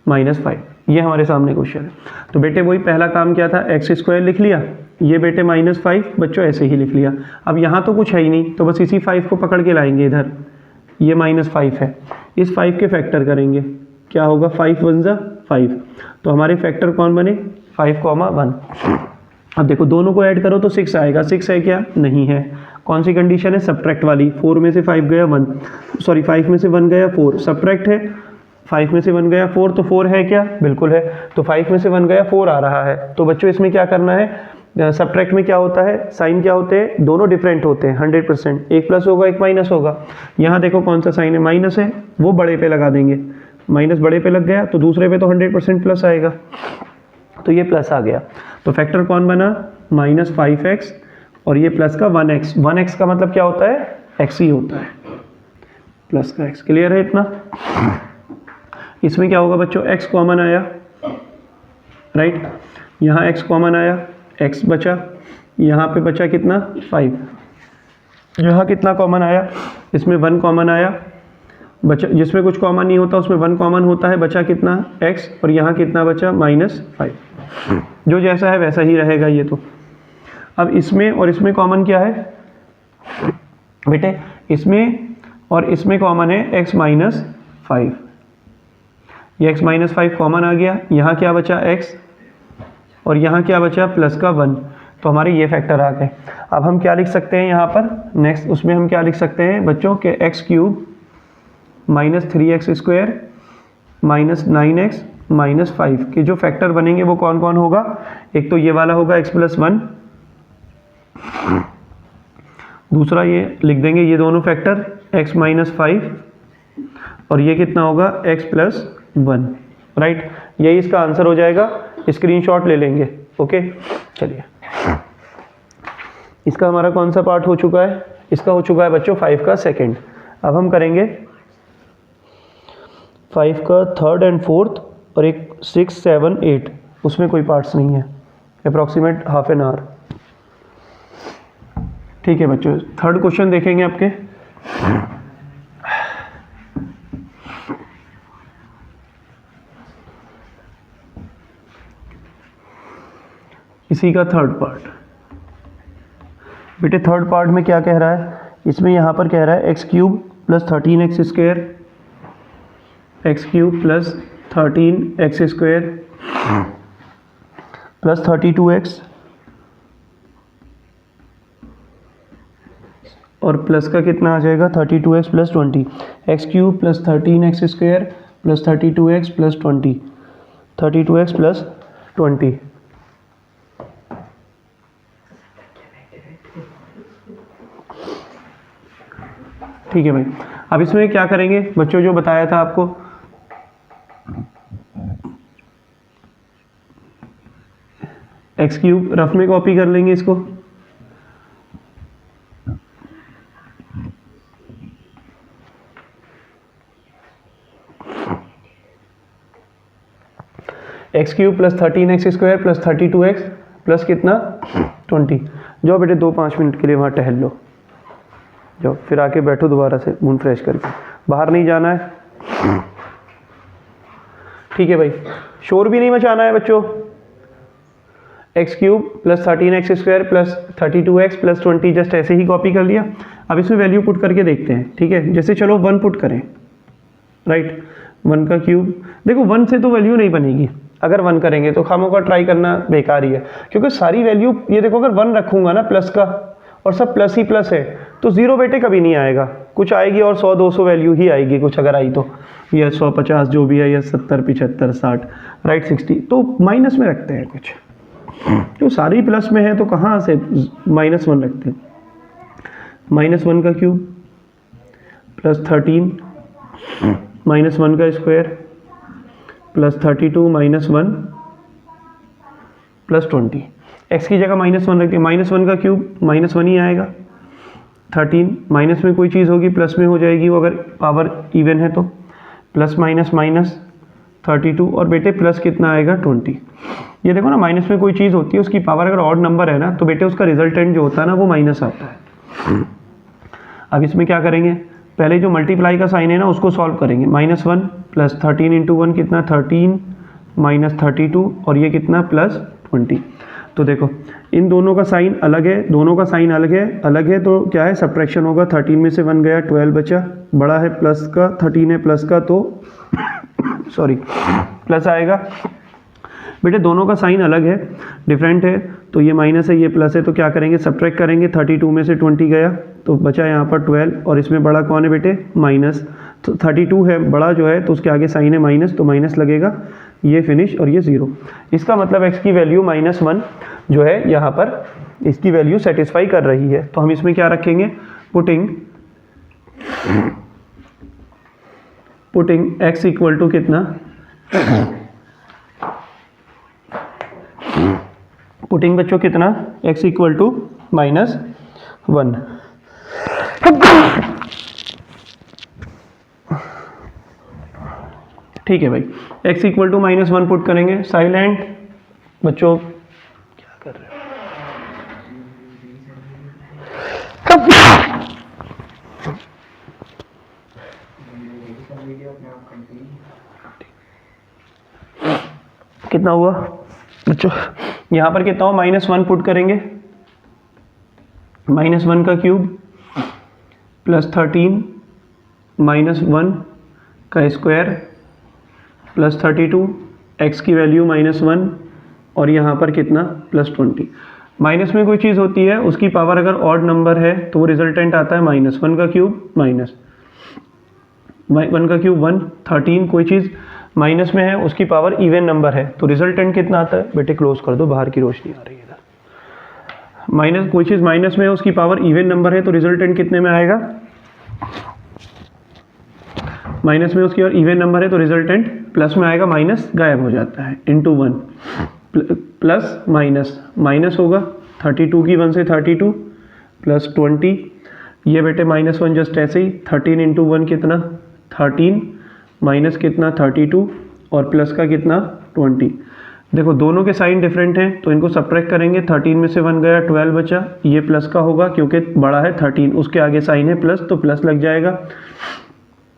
minus 5, ये हमारे सामने क्वेश्चन है। तो बेटे वही पहला काम क्या था, एक्स स्क्वायर लिख लिया, ये बेटे माइनस 5 बच्चों ऐसे ही लिख लिया। अब यहाँ तो कुछ है ही नहीं, तो बस इसी 5 को पकड़ के लाएंगे इधर, ये माइनस 5 है, इस 5 के फैक्टर करेंगे, क्या होगा 5 1 जा 5, तो हमारे फैक्टर कौन बने 5, 1। अब देखो दोनों को ऐड करो तो 6 आएगा, 6 है क्या, नहीं है। कौन सी कंडीशन है, सब्ट्रैक्ट वाली, 4 में से 5 गया 1, सॉरी 5 में से 1 गया 4, सब्ट्रैक्ट है, 5 में से 1 गया 4, तो 4 है क्या, बिल्कुल है। तो 5 में से 1 गया 4 आ रहा है। तो बच्चों इसमें क्या करना है, सब्ट्रैक्ट में क्या होता है, साइन क्या होते हैं, दोनों डिफरेंट होते हैं 100%, एक प्लस होगा एक माइनस होगा। यहाँ देखो कौन सा साइन है, माइनस है, वो बड़े पे लगा देंगे, माइनस बड़े पे लग गया तो दूसरे पे तो 100% प्लस आएगा, तो ये प्लस आ गया। तो फैक्टर कौन बना, माइनस 5x, और ये प्लस का 1x, 1x का मतलब क्या होता है, x ही होता है, प्लस का x। क्लियर है इतना। इसमें क्या होगा बच्चों, x कॉमन आया, राइट, यहाँ x कॉमन आया, x बचा, यहाँ पे बचा कितना 5, यहाँ कितना कॉमन आया, इसमें 1 कॉमन आया, बचा, जिसमें कुछ कॉमन नहीं होता उसमें 1 कॉमन होता है, बचा कितना x, और यहाँ कितना बचा -5, जो जैसा है वैसा ही रहेगा ये तो। अब इसमें और इसमें कॉमन क्या है बेटे, इसमें और इसमें कॉमन है x -5, ये x -5 कॉमन आ गया, यहाँ क्या बचा x, और यहाँ क्या बचा प्लस का 1, तो हमारे ये फैक्टर आ गए। अब हम क्या लिख सकते हैं यहाँ पर नेक्स्ट, उसमें हम क्या लिख सकते हैं बच्चों के x³ -3x² -9x -5 के जो फैक्टर बनेंगे वो कौन कौन होगा, एक तो ये वाला होगा x + 1, दूसरा ये लिख देंगे ये दोनों फैक्टर x -5, और ये कितना होगा x + 1, राइट। यही इसका आंसर हो जाएगा, स्क्रीनशॉट ले लेंगे, ओके। चलिए इसका हमारा कौन सा पार्ट हो चुका है, इसका हो चुका है बच्चों 5 का सेकंड। अब हम करेंगे 5 का थर्ड एंड फोर्थ, और एक 6 7 8, उसमें कोई पार्ट्स नहीं है, अप्रॉक्सीमेट हाफ एन आवर। ठीक है बच्चों, थर्ड क्वेश्चन देखेंगे आपके। इसी का थर्ड पार्ट बेटे, थर्ड पार्ट में क्या कह रहा है, इसमें यहाँ पर कह रहा है x³ + 13x² x³ + 13x² + 32x, और प्लस का कितना आ जाएगा 32x + 20, x³ + 13x² + 32x + 20, 32x + 20। ठीक है भाई, अब इसमें क्या करेंगे बच्चों, जो बताया था आपको, x³ रफ में कॉपी कर लेंगे इसको, x³ + 13x² + 32x प्लस कितना 20। जाओ बेटे 2-5 मिनट के लिए वहाँ टहल लो, जाओ, फिर आके बैठो दोबारा से मूड फ्रेश करके, बाहर नहीं जाना है। ठीक है भाई, शोर भी नहीं मचाना है बच्चों। x³ + 13x² + 32x + 20 जस्ट ऐसे ही कॉपी कर लिया। अब इसमें वैल्यू पुट करके देखते हैं, ठीक है। जैसे चलो 1 पुट करें, राइट, 1 का क्यूब, देखो 1 से तो वैल्यू नहीं बनेगी, अगर 1 करेंगे तो खामों का ट्राई करना बेकार ही है, क्योंकि सारी वैल्यू, ये देखो अगर 1 रखूंगा ना प्लस का, और सब प्लस ही प्लस है, तो 0 बेटे कभी नहीं आएगा, कुछ आएगी और 100-200 वैल्यू ही आएगी, कुछ अगर आई तो, या 150 जो भी है, या 70 75 60, राइट 60, तो माइनस में रखते हैं कुछ, तो सारी प्लस में है तो कहाँ से -1 रखते हैं। -1 का क्यूब + 13 -1 का स्क्वायर + 32 -1 प्लस 20, x की जगह -1 रखते हैं, -1 का क्यूब -1 ही आएगा, 13 माइनस में कोई चीज़ होगी प्लस में हो जाएगी वो, अगर पावर इवन है तो प्लस माइनस माइनस 32 और बेटे प्लस कितना आएगा 20। ये देखो ना, माइनस में कोई चीज़ होती है उसकी पावर अगर ऑड नंबर है ना तो बेटे उसका रिजल्टेंट जो होता है ना वो माइनस आता है। अब इसमें क्या करेंगे, पहले जो मल्टीप्लाई का साइन है ना उसको सॉल्व करेंगे, -1 प्लस 13 इंटू 1 कितना 13 माइनस 32 और ये कितना प्लस 20। तो देखो इन दोनों का साइन अलग है, दोनों का साइन अलग है तो क्या है सब्ट्रैक्शन होगा, 13 में से 1 गया 12 बचा, बड़ा है प्लस का, 13 है प्लस का तो सॉरी प्लस आएगा। बेटे दोनों का साइन अलग है, डिफरेंट है, तो ये माइनस है ये प्लस है, तो क्या करेंगे सब्ट्रैक्ट करेंगे, 32 में से 20 गया तो बचा यहाँ पर 12 और इसमें बड़ा कौन है बेटे माइनस, तो 32 है बड़ा जो है तो उसके आगे साइन है माइनस तो माइनस लगेगा, ये फिनिश और ये 0। इसका मतलब x की वैल्यू -1 जो है यहाँ पर इसकी वैल्यू सेटिस्फाई कर रही है। तो हम इसमें क्या रखेंगे, पुटिंग x इक्वल टू कितना, पुटिंग बच्चों कितना x इक्वल टू -1। ठीक है भाई, x इक्वल टू -1 पुट करेंगे, साइलेंट बच्चों क्या कर रहे हो, कितना हुआ बच्चों, यहाँ पर कितना हुआ -1 पुट करेंगे, -1 का क्यूब प्लस 13 -1 का स्क्वायर प्लस 32, x की वैल्यू -1 और यहाँ पर कितना +20। माइनस में कोई चीज़ होती है उसकी पावर अगर ऑड नंबर है तो वो रिजल्टेंट आता है -1 का क्यूब -1 का क्यूब 1, 13 कोई चीज़ माइनस में है उसकी पावर इवन नंबर है तो रिजल्टेंट कितना आता है, बेटे क्लोज कर दो बाहर की रोशनी आ रही है इधर, माइनस कोई चीज़ माइनस में है उसकी पावर इवन नंबर है तो रिजल्टेंट कितने में आएगा, माइनस में उसकी और इवन नंबर है तो रिजल्टेंट प्लस में आएगा, माइनस गायब हो जाता है, इंटू 1 प्लस माइनस होगा, 32 की 1 से 32 प्लस 20, ये बेटे -1 जस्ट ऐसे ही, 13 इंटू 1 कितना 13 माइनस कितना 32 और प्लस का कितना 20। देखो दोनों के साइन डिफरेंट हैं तो इनको सब्ट्रैक्ट करेंगे, 13 में से 1 गया 12 बचा, ये प्लस का होगा क्योंकि बड़ा है 13 उसके आगे साइन है प्लस तो प्लस लग जाएगा।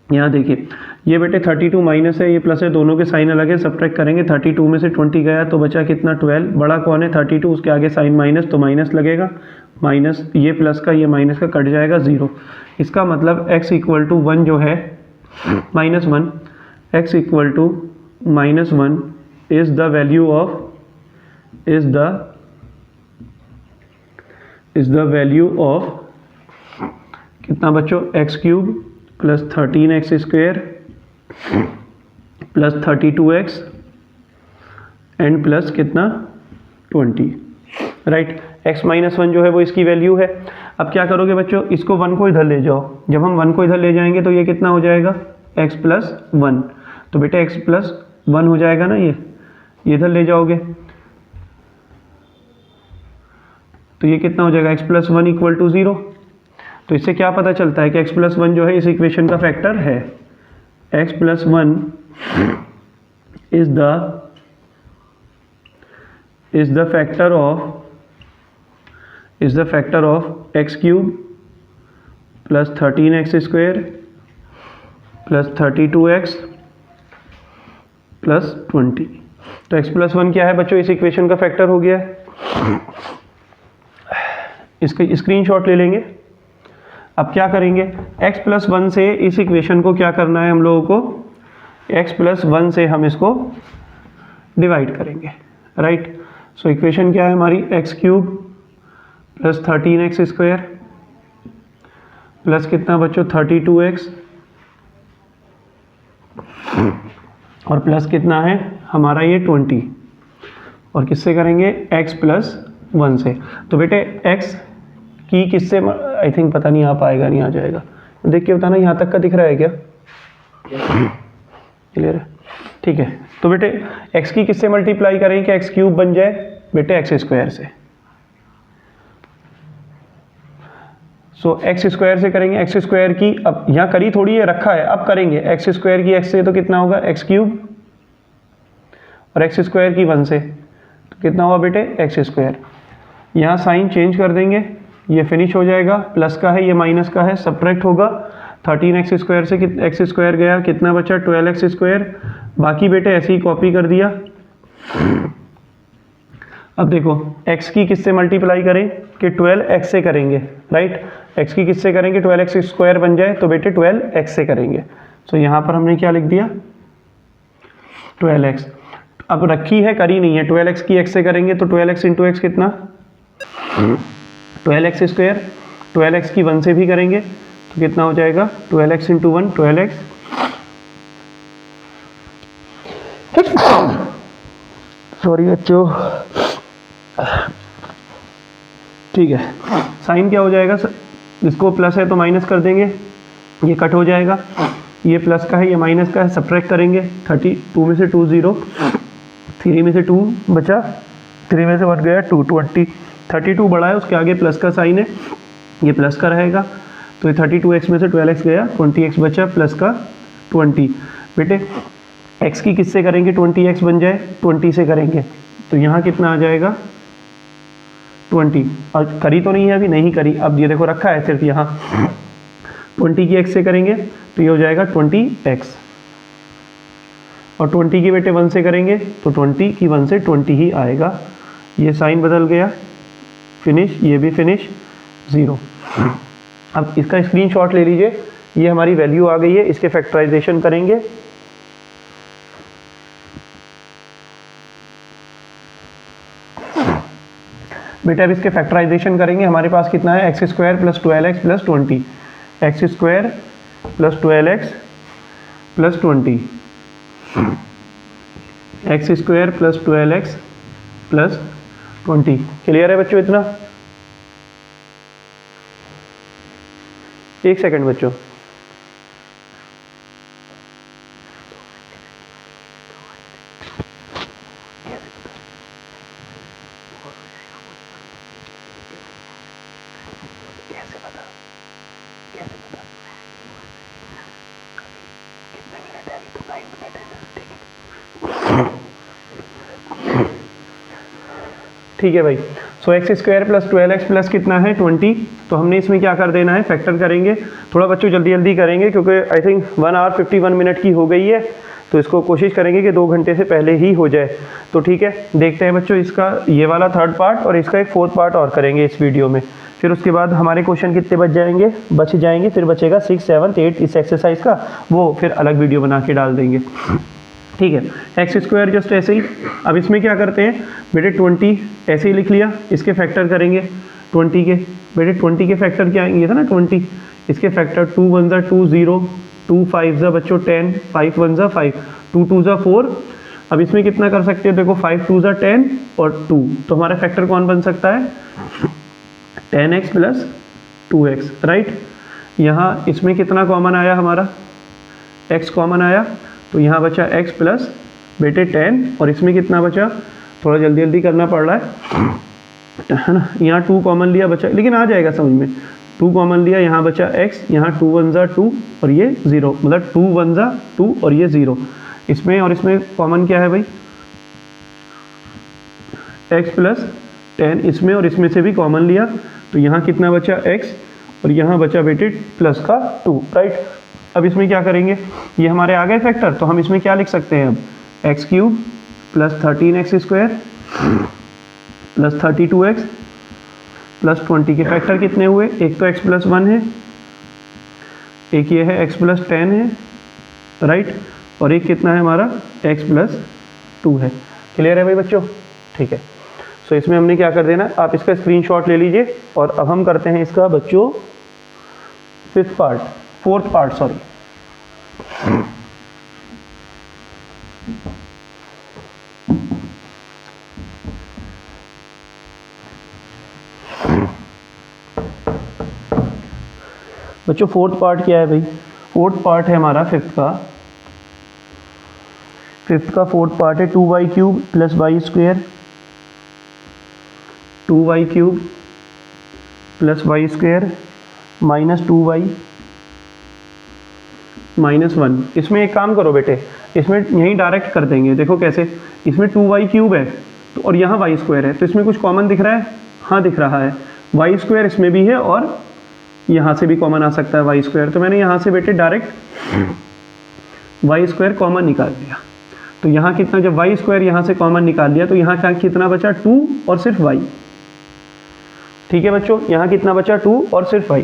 यहाँ देखिए ये बेटे 32 माइनस है ये प्लस है, दोनों के साइन अलग है, सब्ट्रैक्ट करेंगे, 32 में से 20 गया तो बचा कितना 12, बड़ा कौन है 32 उसके आगे साइन माइनस तो माइनस लगेगा, माइनस ये प्लस का ये माइनस का कट जाएगा 0। इसका मतलब x इक्वल टू 1 जो है -1, x equal to -1 is the value of कितना बच्चों x³ plus 13x² plus 32x and plus कितना 20, राइट। x -1 जो है वो इसकी वैल्यू है। अब क्या करोगे बच्चों, इसको 1 को इधर ले जाओ, जब हम 1 को इधर ले जाएंगे तो ये कितना हो जाएगा x प्लस 1, तो बेटा x प्लस 1 हो जाएगा ना, ये इधर ले जाओगे तो ये कितना हो जाएगा x प्लस 1 इक्वल टू 0। तो इससे क्या पता चलता है कि x प्लस 1 जो है इस इक्वेशन का फैक्टर है, x plus 1 is the factor of x³ plus 13x² plus 32x plus 20। तो x प्लस 1 क्या है बच्चों, इस इक्वेशन का फैक्टर हो गया है। इसका स्क्रीनशॉट ले लेंगे। अब क्या करेंगे, x प्लस 1 से इस इक्वेशन को क्या करना है हम लोगों को, x प्लस 1 से हम इसको डिवाइड करेंगे, राइट। सो इक्वेशन क्या है हमारी, x³ प्लस 13x² प्लस कितना बच्चों 32x और प्लस कितना है हमारा ये 20 और किससे करेंगे x प्लस 1 से। तो बेटे x की किससे, आई थिंक पता नहीं आ पाएगा, नहीं आ जाएगा, देख के बताना यहाँ तक का दिख रहा है क्या, क्लियर है, ठीक है। तो बेटे x की किससे मल्टीप्लाई करें कि x³ बन जाए, बेटे एक्स स्क्वायर से। सो एक्स स्क्वायर से करेंगे, एक्स स्क्वायर की अब यहाँ करी थोड़ी है, रखा है, अब करेंगे एक्स स्क्वायर की एक्स से तो कितना होगा एक्स क्यूब, और एक्स स्क्वायर की 1 से तो कितना हुआ बेटे एक्स स्क्वायर। यहाँ साइन चेंज कर देंगे, ये फिनिश हो जाएगा, प्लस का है ये माइनस का है, सब्ट्रैक्ट होगा, 13x स्क्वायर से एक्स स्क्वायर गया, कितना बचा 12x स्क्वायर, बाकी बेटे ऐसे ही कॉपी कर दिया। अब देखो x की किससे मल्टीप्लाई करें कि 12x से करेंगे, राइट, x की किससे करेंगे 12x स्क्वायर बन जाए तो बेटे 12x से करेंगे। तो यहाँ पर हमने क्या लिख दिया 12x, अब रखी है करी नहीं है, 12x की x से करेंगे तो 12x इंटू x कितना 12x स्क्वायर, 12x की 1 से भी करेंगे तो कितना हो जाएगा 12x इंटू 1 12x, सॉरी बच्चों, ठीक है। साइन क्या हो जाएगा, इसको प्लस है तो माइनस कर देंगे, ये कट हो जाएगा, ये प्लस का है ये माइनस का है, सब्ट्रैक्ट करेंगे, 32 में से 2 0, 3 में से 2 बचा, 3 में से 1 गया 2, 20, 32 बड़ा है उसके आगे प्लस का साइन है, ये प्लस का रहेगा, तो ये 32x में से 12x गया, 20x बचा प्लस का 20। बेटे x की किससे करेंगे 20x बन जाए, 20 से करेंगे तो यहाँ कितना आ जाएगा 20, और करी तो नहीं है अभी, नहीं करी, अब ये देखो रखा है सिर्फ यहाँ, 20 की x से करेंगे तो ये हो जाएगा 20x, और 20 की बेटे 1 से करेंगे तो 20 की 1 से 20 ही आएगा, ये साइन बदल गया, फिनिश, ये भी फिनिश, 0। अब इसका स्क्रीनशॉट ले लीजिए, ये हमारी वैल्यू आ गई है, इसके फैक्टराइजेशन करेंगे, बेटा अब इसके फैक्टराइजेशन करेंगे, हमारे पास कितना है x square plus 12x plus 20, x square plus 12x plus 20, x square plus 12x plus 20। Clear है बच्चों इतना? एक सेकंड बच्चों, ठीक है भाई। So x square plus 12x plus कितना है 20, तो हमने इसमें क्या कर देना है फैक्टर करेंगे, थोड़ा बच्चों जल्दी जल्दी करेंगे क्योंकि आई थिंक 1 आवर 51 मिनट की हो गई है, तो इसको कोशिश करेंगे कि 2 घंटे से पहले ही हो जाए। तो ठीक है, देखते हैं बच्चों इसका ये वाला 3rd पार्ट और इसका एक 4th पार्ट और करेंगे इस वीडियो में, फिर उसके बाद हमारे क्वेश्चन कितने बच जाएंगे, फिर बचेगा 6, 7, 8 इस एक्सरसाइज का, वो फिर अलग वीडियो बना के डाल देंगे। ठीक है, एक्स स्क्वायर जस्ट ऐसे ही। अब इसमें क्या करते हैं बेटे 20 ऐसे ही लिख लिया, इसके फैक्टर करेंगे 20 के, बेटे 20 के फैक्टर क्या आएंगे, था ना 20, इसके फैक्टर 2 1 ज़ा 2 0, 2 5 ज़ा बच्चों 10, 5 1 ज़ा 5, 2 2 ज़ा 4। अब इसमें कितना कर सकते हो, देखो 5 2 ज़ा 10 और 2, तो हमारा फैक्टर कौन बन सकता है 10x प्लस 2x, राइट। यहाँ इसमें कितना कॉमन आया, हमारा x कॉमन आया, तो यहाँ बचा x प्लस बेटे 10, और इसमें कितना बचा, थोड़ा जल्दी जल्दी करना पड़ रहा है ना, यहाँ 2 कॉमन लिया बचा, लेकिन आ जाएगा समझ में, 2 कॉमन लिया, यहाँ बचा x, यहाँ 2 1 ज़ा 2 और ये 0, मतलब 2 1 ज़ा 2 और ये 0, इसमें और इसमें कॉमन क्या है भाई x प्लस 10, इसमें और इसमें से भी कॉमन लिया, तो यहाँ कितना बचा x और यहाँ बचा बेटे प्लस का 2, राइट। अब इसमें क्या करेंगे, ये हमारे आ गए फैक्टर, तो हम इसमें क्या लिख सकते हैं अब, x cube plus 13x square plus 32x plus 20 के फैक्टर कितने हुए, एक तो x प्लस 1 है, एक ये है x प्लस 10 है, राइट, और एक कितना है हमारा x प्लस 2 है। क्लियर है भाई बच्चों? ठीक है, सो इसमें हमने क्या कर देना, आप इसका स्क्रीनशॉट ले लीजिए, और अब हम करते हैं इसका बच्चों 4th पार्ट, सॉरी। बच्चों 4th पार्ट क्या है भाई, 4th पार्ट है हमारा 5th का 4th पार्ट है 2y cube plus y square 2y cube plus y square minus 2y minus 1। इसमें एक काम करो बेटे, इसमें यहीं डायरेक्ट कर देंगे। देखो कैसे, इसमें 2y क्यूब है तो और यहाँ वाई स्क्वायर है, तो इसमें कुछ कॉमन दिख रहा है? हाँ दिख रहा है, वाई स्क्वायर इसमें भी है और यहाँ से भी कॉमन आ सकता है वाई स्क्वायर। तो मैंने यहाँ से बेटे डायरेक्ट वाई स्क्वायर कॉमन निकाल लिया। तो यहाँ कितना, जब वाई स्क्वायर यहाँ से कॉमन निकाल लिया तो यहाँ क्या कितना बचा? 2 और सिर्फ y। ठीक है बच्चों, यहाँ कितना बचा? 2 और सिर्फ y।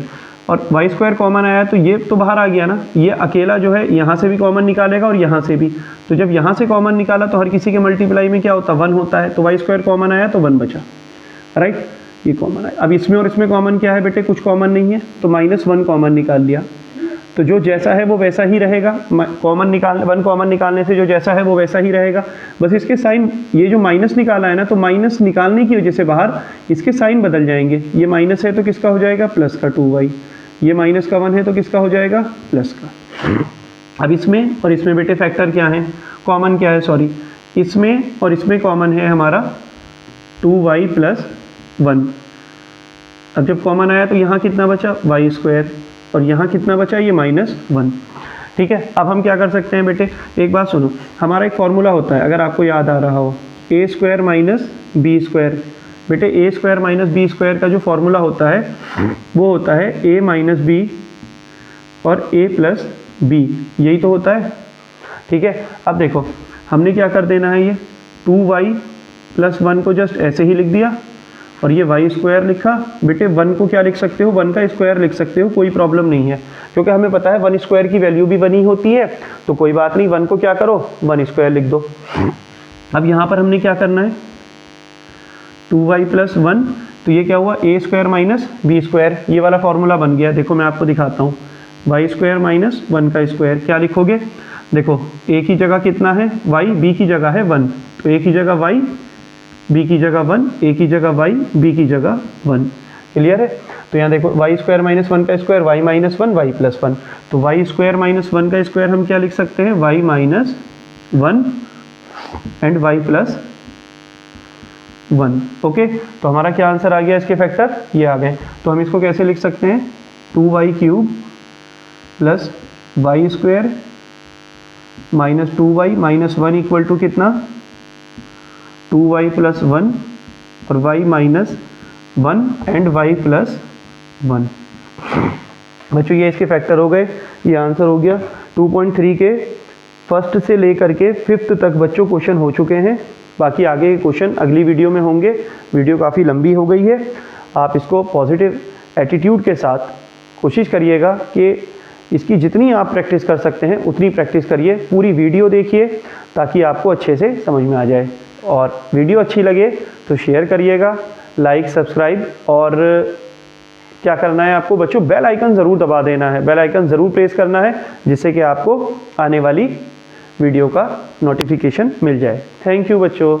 और वाई स्क्वायर कॉमन आया तो ये तो बाहर आ गया ना, ये अकेला जो है यहाँ से भी कॉमन निकालेगा और यहाँ से भी। तो जब यहाँ से कॉमन निकाला तो हर किसी के मल्टीप्लाई में क्या होता है? 1 होता है। तो वाई स्क्वायर कॉमन आया तो 1 बचा, राइट, ये कॉमन आया। अब इसमें और इसमें कॉमन क्या है बेटे? कुछ कॉमन नहीं है, तो -1 कॉमन निकाल लिया। तो जो जैसा है वो वैसा ही रहेगा, कॉमन निकाल 1 कॉमन निकालने से जो जैसा है वो वैसा ही रहेगा। बस इसके साइन, ये जो माइनस निकाला है ना, तो माइनस निकालने की वजह से बाहर इसके साइन बदल जाएंगे। ये माइनस है तो किसका हो जाएगा? प्लस का 2y। ये माइनस का 1 है तो किसका हो जाएगा? प्लस का। अब इसमें और इसमें बेटे फैक्टर क्या है? कॉमन क्या है? सॉरी, इसमें और इसमें कॉमन है हमारा 2y प्लस 1। अब जब कॉमन आया तो यहाँ कितना बचा? वाई स्क्वायर, और यहाँ कितना बचा? ये -1। ठीक है, अब हम क्या कर सकते हैं बेटे? एक बात सुनो, हमारा एक फॉर्मूला होता है, अगर आपको याद आ रहा हो, a square minus b square. बेटे a square minus b square का जो फॉर्मूला होता है वो होता है a माइनस बी और a प्लस बी, यही तो होता है। ठीक है, अब देखो हमने क्या कर देना है, ये 2y प्लस 1 को जस्ट ऐसे ही लिख दिया और ये वाई स्क्वायर लिखा। बेटे 1 को क्या लिख सकते हो? 1 का स्क्वायर लिख सकते हो, कोई प्रॉब्लम नहीं है, क्योंकि हमें पता है 1 स्क्वायर की वैल्यू भी 1 ही होती है। तो कोई बात नहीं, 1 को क्या करो? 1 स्क्वायर लिख दो। अब यहाँ पर हमने क्या करना है? 2y प्लस 1, तो ये क्या हुआ? a square minus b square, ये वाला फॉर्मूला बन गया। देखो मैं आपको दिखाता हूँ, वाई स्क्वायर माइनस 1 का स्क्वायर। क्या लिखोगे? देखो a की जगह कितना है? y, b की जगह है 1, तो a की जगह y, b की जगह 1, a की जगह y, b की जगह 1। क्लियर है? तो यहाँ देखो वाई स्क्वायर माइनस 1 का square, y minus 1, y plus 1। तो वाई स्क्वायर माइनस 1 का स्क्वायर हम क्या लिख सकते हैं? y minus 1 and y plus 1। Okay, तो हमारा क्या आंसर आ गया? इसके फैक्टर ये आ गए। तो हम इसको कैसे लिख सकते हैं? 2y cube plus y square minus 2y minus 1 equal to कितना? 2y प्लस 1 और y minus 1 and y plus 1। बच्चों ये इसके फैक्टर हो गए, ये आंसर हो गया। 2.3 के फर्स्ट से लेकर के 5th तक बच्चों क्वेश्चन हो चुके हैं। बाकी आगे के क्वेश्चन अगली वीडियो में होंगे। वीडियो काफ़ी लंबी हो गई है, आप इसको पॉजिटिव एटीट्यूड के साथ कोशिश करिएगा कि इसकी जितनी आप प्रैक्टिस कर सकते हैं उतनी प्रैक्टिस करिए। पूरी वीडियो देखिए ताकि आपको अच्छे से समझ में आ जाए। और वीडियो अच्छी लगे तो शेयर करिएगा, लाइक, सब्सक्राइब, और क्या करना है आपको बच्चों? बेल आइकन ज़रूर दबा देना है, बेल आइकन ज़रूर प्रेस करना है, जिससे कि आपको आने वाली वीडियो का नोटिफिकेशन मिल जाए। थैंक यू बच्चों।